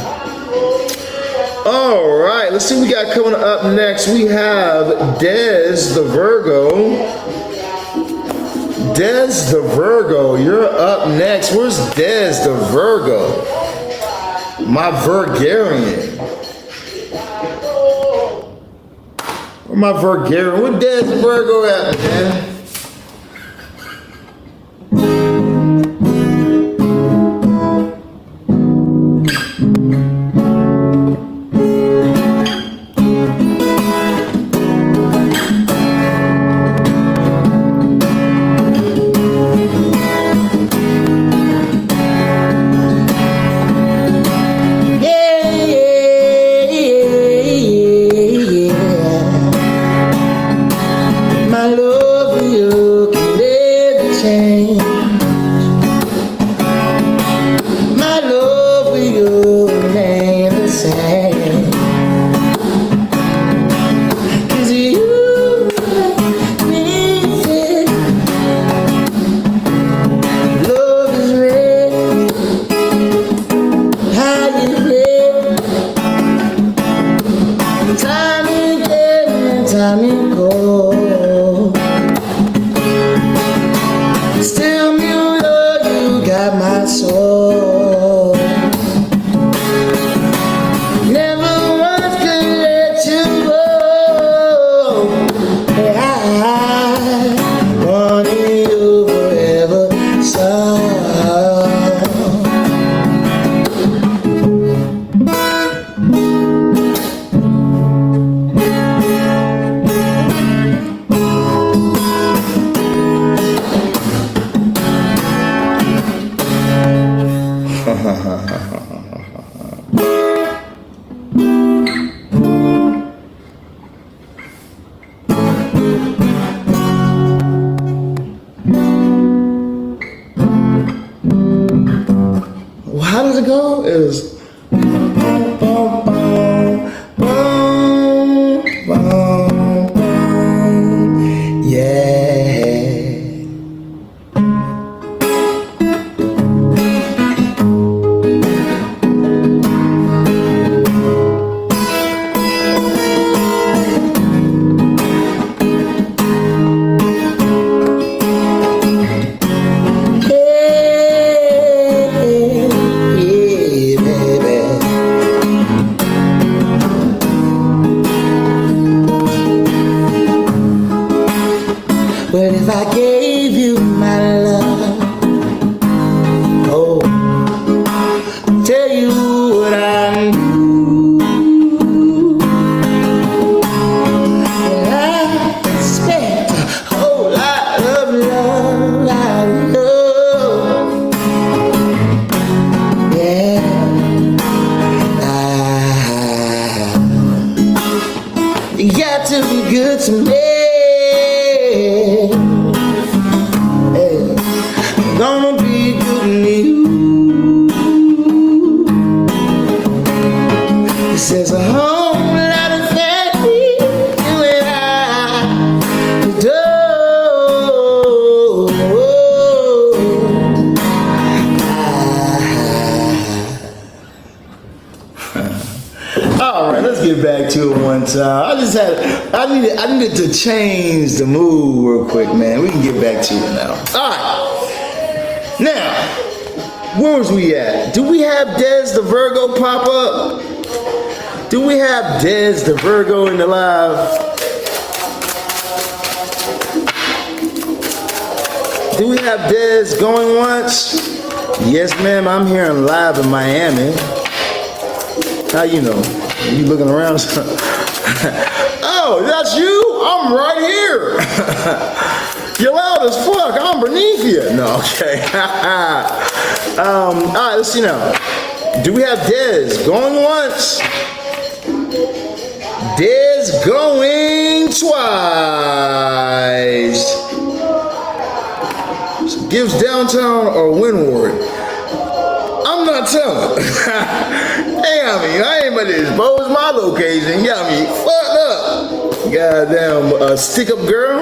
All right, let's see what we got coming up next. We have Des the Virgo. Des the Virgo, you're up next. Where's Des the Virgo? My Virgarian. Where my Virgarian? Where Des the Virgo at, man? time you go. Still, you got my soul. Never once could let you go. I wanted you forever, so. How does it go? It was boom, boom, boom, boom, boom, boom. Yeah. But if I gave you my love, oh, tell you what I knew, and I expect a whole lot of love, yeah, you got to be good to me. Gonna be good to you. It says a whole lot of things you and I do. All right, let's get back to it one time. I needed to change the mood real quick, man. We can get back to it now. All right. Now, where was we at? Do we have Dez the Virgo pop up? Do we have Dez the Virgo in the live? Do we have Dez going once? Yes, ma'am, I'm here in live in Miami. How you know? You looking around? Oh, that's you? I'm right here. You're loud as fuck. I'm beneath you. No, okay. All right, let's see now. Do we have Dez going once? Dez going twice. Gives downtown or Windward. I'm not telling. Hey, I ain't about to expose my location. You got me fucked up. Goddamn stick up girl.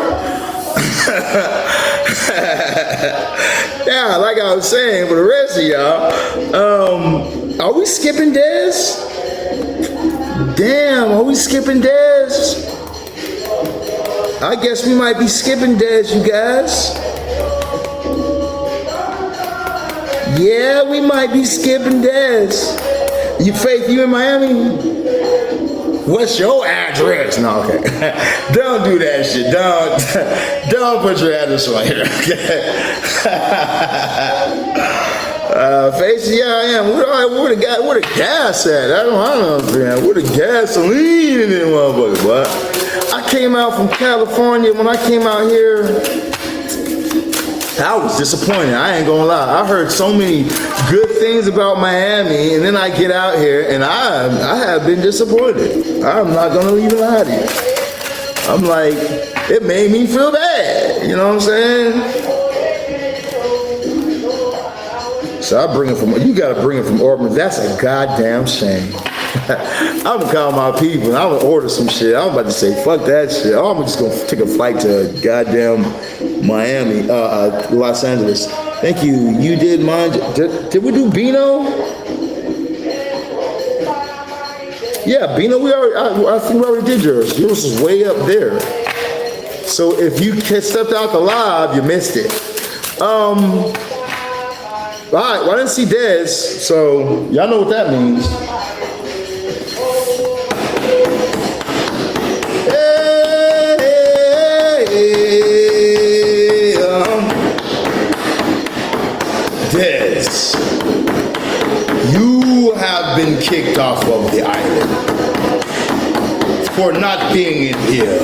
Yeah, like I was saying, for the rest of y'all, are we skipping Dez? Damn, are we skipping Dez? I guess we might be skipping Dez, you guys. Yeah, we might be skipping Dez. You Faith, you in Miami? What's your address? No, okay. Don't do that shit. Don't put your address on here. Okay. Face, yeah, I am. Where the gas at? I don't understand. Where the gasoline in this motherfucker, boy? I came out from California. When I came out here, I was disappointed. I ain't gonna lie. I heard so many good things about Miami, and then I get out here, and I have been disappointed. I'm not gonna even lie to you. I'm like, it made me feel bad. You know what I'm saying? So I bring it from. You gotta bring it from Auburn. That's a goddamn shame. I'm gonna call my people and I'm gonna order some shit. I'm about to say, fuck that shit. I'm just gonna take a flight to goddamn Miami, Los Angeles. Thank you. You did mine. Did we do Beano? Yeah, Bina, I think we already did yours. Yours is way up there. So if you stepped out the live, you missed it. All right, well, I didn't see Dez, so y'all know what that means. Dez, you have been kicked off of the island for not being in here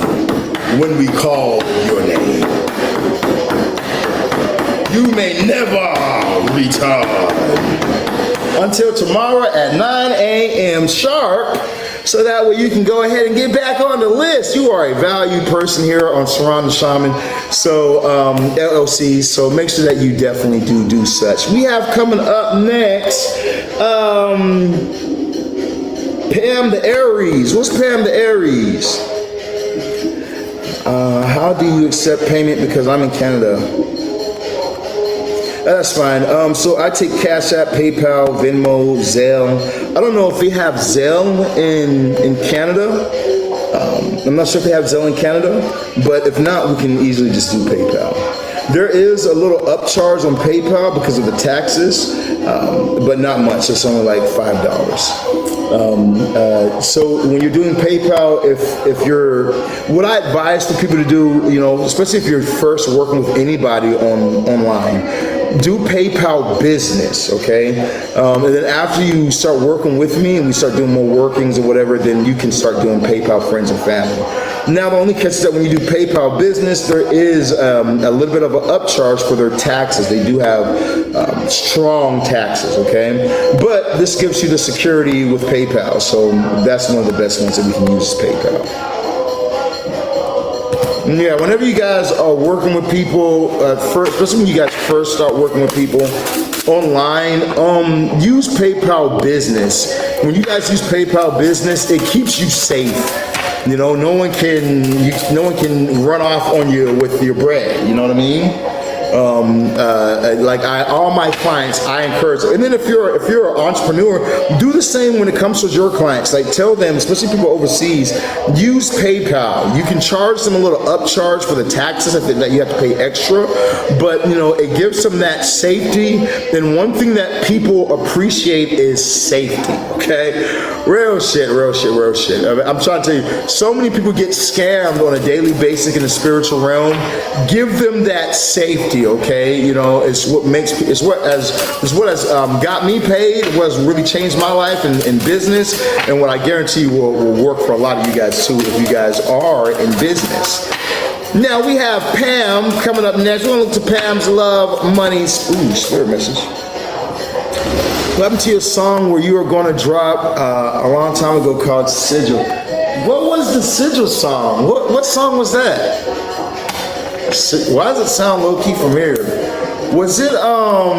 when we call your name. You may never return until tomorrow at 9 a.m. sharp, so that way you can go ahead and get back on the list. You are a valued person here on Sirron the Shaman, so LLC, so make sure that you definitely do such. We have coming up next, Pam the Aries. What's Pam the Aries? How do you accept payment? Because I'm in Canada. That's fine. So I take Cash App, PayPal, Venmo, Zelle. I don't know if they have Zelle in Canada. I'm not sure if they have Zelle in Canada, but if not, we can easily just do PayPal. There is a little upcharge on PayPal because of the taxes, but not much. It's only like $5. So when you're doing PayPal, if you're, what I advise for people to do, you know, especially if you're first working with anybody online, do PayPal business, okay? And then after you start working with me and we start doing more workings or whatever, then you can start doing PayPal friends and family. Now, the only catch is that when you do PayPal business, there is a little bit of an upcharge for their taxes. They do have strong taxes, okay? But this gives you the security with PayPal, so that's one of the best ones that we can use is PayPal. Yeah, whenever you guys are working with people, especially when you guys first start working with people online, use PayPal business. When you guys use PayPal business, it keeps you safe. You know, no one can run off on you with your bread. You know what I mean? All my clients, I encourage, and then if you're an entrepreneur, do the same when it comes to your clients. Like, tell them, especially people overseas, use PayPal. You can charge them a little upcharge for the taxes that you have to pay extra, but you know, it gives them that safety. And one thing that people appreciate is safety. Okay, real shit. I'm trying to tell you, so many people get scammed on a daily basis in the spiritual realm. Give them that safety. Okay, you know, it's what has got me paid, what has really changed my life in business, and what I guarantee will work for a lot of you guys too if you guys are in business. Now we have Pam coming up next. We're gonna look to Pam's Love.Money.Spirit. Spirit message. What happened to your song where you were going to drop a long time ago called Sigil? What was the Sigil song? What song was that? Why does it sound low-key familiar? Was it, no,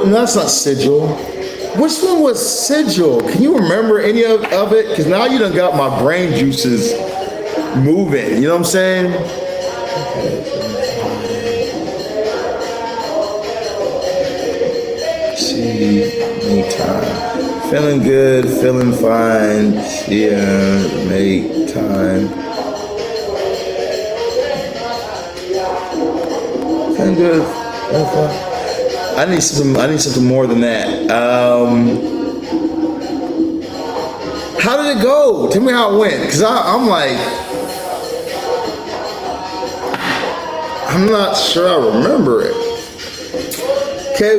that's not Sigil. Which one was Sigil? Can you remember any of it? Because now you done got my brain juices moving. You know what I'm saying? Make time. Feeling good, feeling fine. Yeah, make time. Feeling good, feeling fine. I need something more than that. How did it go? Tell me how it went. Cause I'm like, I'm not sure I remember it. Okay,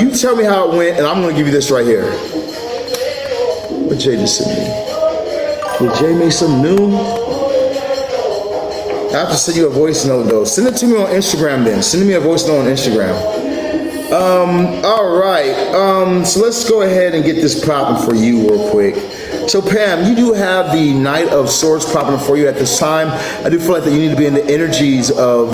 you tell me how it went, and I'm gonna give you this right here. What Jay just sent me? Did Jay make something new? I have to send you a voice note though. Send it to me on Instagram then. Send me a voice note on Instagram. All right. So let's go ahead and get this popping for you real quick. So Pam, you do have the Knight of Swords popping up for you at this time. I do feel like that you need to be in the energies of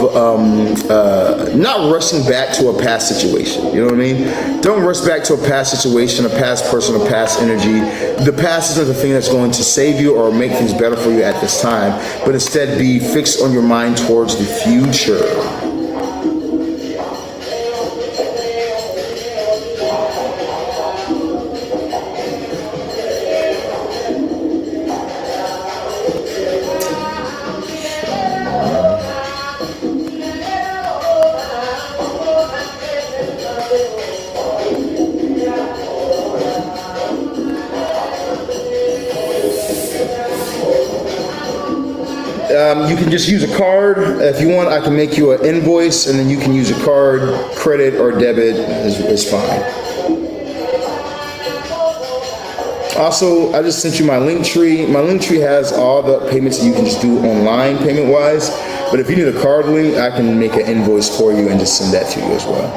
not rushing back to a past situation. You know what I mean? Don't rush back to a past situation, a past person, a past energy. The past isn't the thing that's going to save you or make things better for you at this time, but instead be fixed on your mind towards the future. You can just use a card. If you want, I can make you an invoice, and then you can use a card, credit or debit is fine. Also, I just sent you my link tree. My link tree has all the payments that you can just do online payment-wise. But if you need a card link, I can make an invoice for you and just send that to you as well.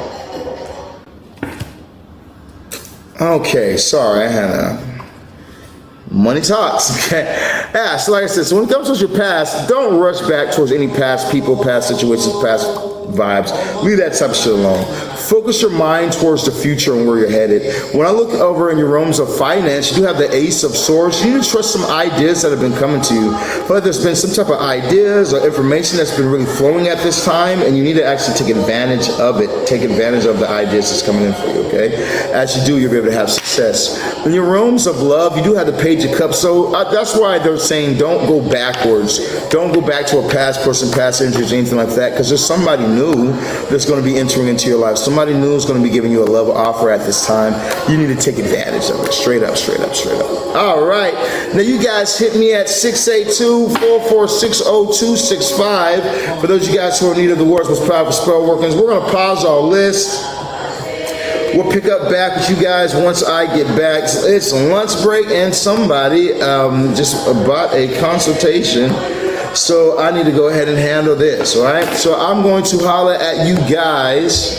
Okay, sorry, I had a... Money talks, okay? Yeah, so like I said, so when it comes to your past, don't rush back towards any past people, past situations, past vibes. Leave that type of shit alone. Focus your mind towards the future and where you're headed. When I look over in your realms of finance, you do have the Ace of Swords. You need to trust some ideas that have been coming to you. I feel like there's been some type of ideas or information that's been really flowing at this time, and you need to actually take advantage of it. Take advantage of the ideas that's coming in for you, okay? As you do, you'll be able to have success. In your realms of love, you do have the Page of Cups, so that's why they're saying don't go backwards. Don't go back to a past person, past injuries, anything like that, because there's somebody new that's going to be entering into your life. Somebody new is going to be giving you a love offer at this time. You need to take advantage of it. Straight up, straight up, straight up. All right. Now, you guys hit me at 682-446-0265. For those of you guys who are in need of the world's most powerful spell workings, we're going to pause our list. We'll pick up back with you guys once I get back. It's lunch break, and somebody just bought a consultation. So I need to go ahead and handle this, all right? So I'm going to holler at you guys.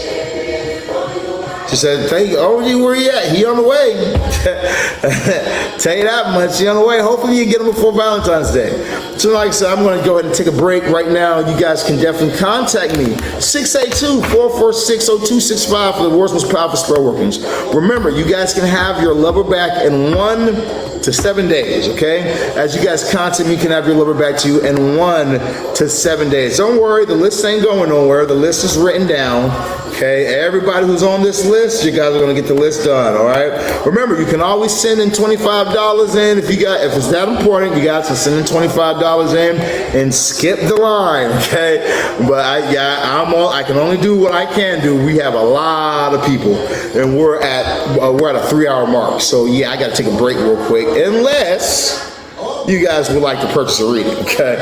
She said, thank you. Oh, where you at? He on the way. Tell you that much. He on the way. Hopefully you get him before Valentine's Day. So like I said, I'm going to go ahead and take a break right now. You guys can definitely contact me. 682-446-0265 for the world's most powerful spell workings. Remember, you guys can have your lover back in 1 to 7 days, okay? As you guys contact me, you can have your lover back to you in 1 to 7 days. Don't worry, the list ain't going nowhere. The list is written down. Okay, everybody who's on this list, you guys are gonna get the list done, all right? Remember, you can always send in $25 in if it's that important. You guys can send in $25 in and skip the line, okay? But I can only do what I can do. We have a lot of people, and we're at a 3-hour mark. So yeah, I gotta take a break real quick, unless you guys would like to purchase a reading, okay?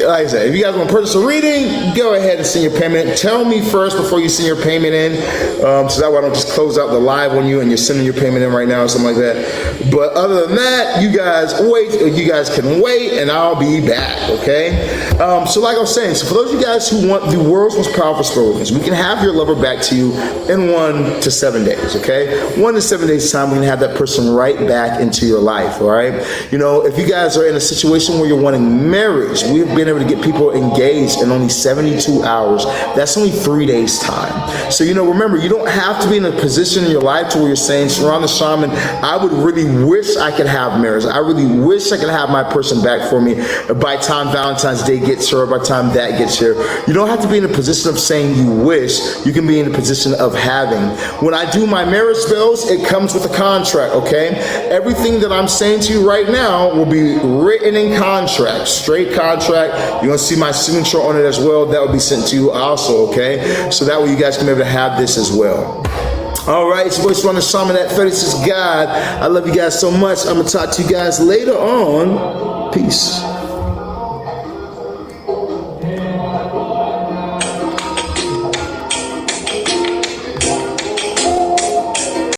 Like I said, if you guys want to purchase a reading, go ahead and send your payment. Tell me first before you send your payment in, so that way I don't just close out the live on you and you're sending your payment in right now or something like that. But other than that, you guys wait. You guys can wait, and I'll be back. Okay. So like I was saying, so for those of you guys who want the world's most powerful spell workings, we can have your lover back to you in 1 to 7 days. Okay, 1 to 7 days time, we can have that person right back into your life. All right. You know, if you guys are in a situation where you're wanting marriage, we've been able to get people engaged in only 72 hours. That's only 3 days time. So, you know, remember, you don't have to be in a position in your life to where you're saying, Sirron the Shaman, I would really wish I could have marriage. I really wish I could have my person back for me by the time Valentine's Day gets here, or by the time that gets here. You don't have to be in a position of saying you wish. You can be in a position of having. When I do my marriage spells, it comes with a contract, okay? Everything that I'm saying to you right now will be written in contract, straight contract. You're going to see my signature on it as well. That will be sent to you also, okay? So that way you guys can be able to have this as well. All right, it's your boy Sirron the Shaman at 36 God. I love you guys so much. I'm going to talk to you guys later on. Peace.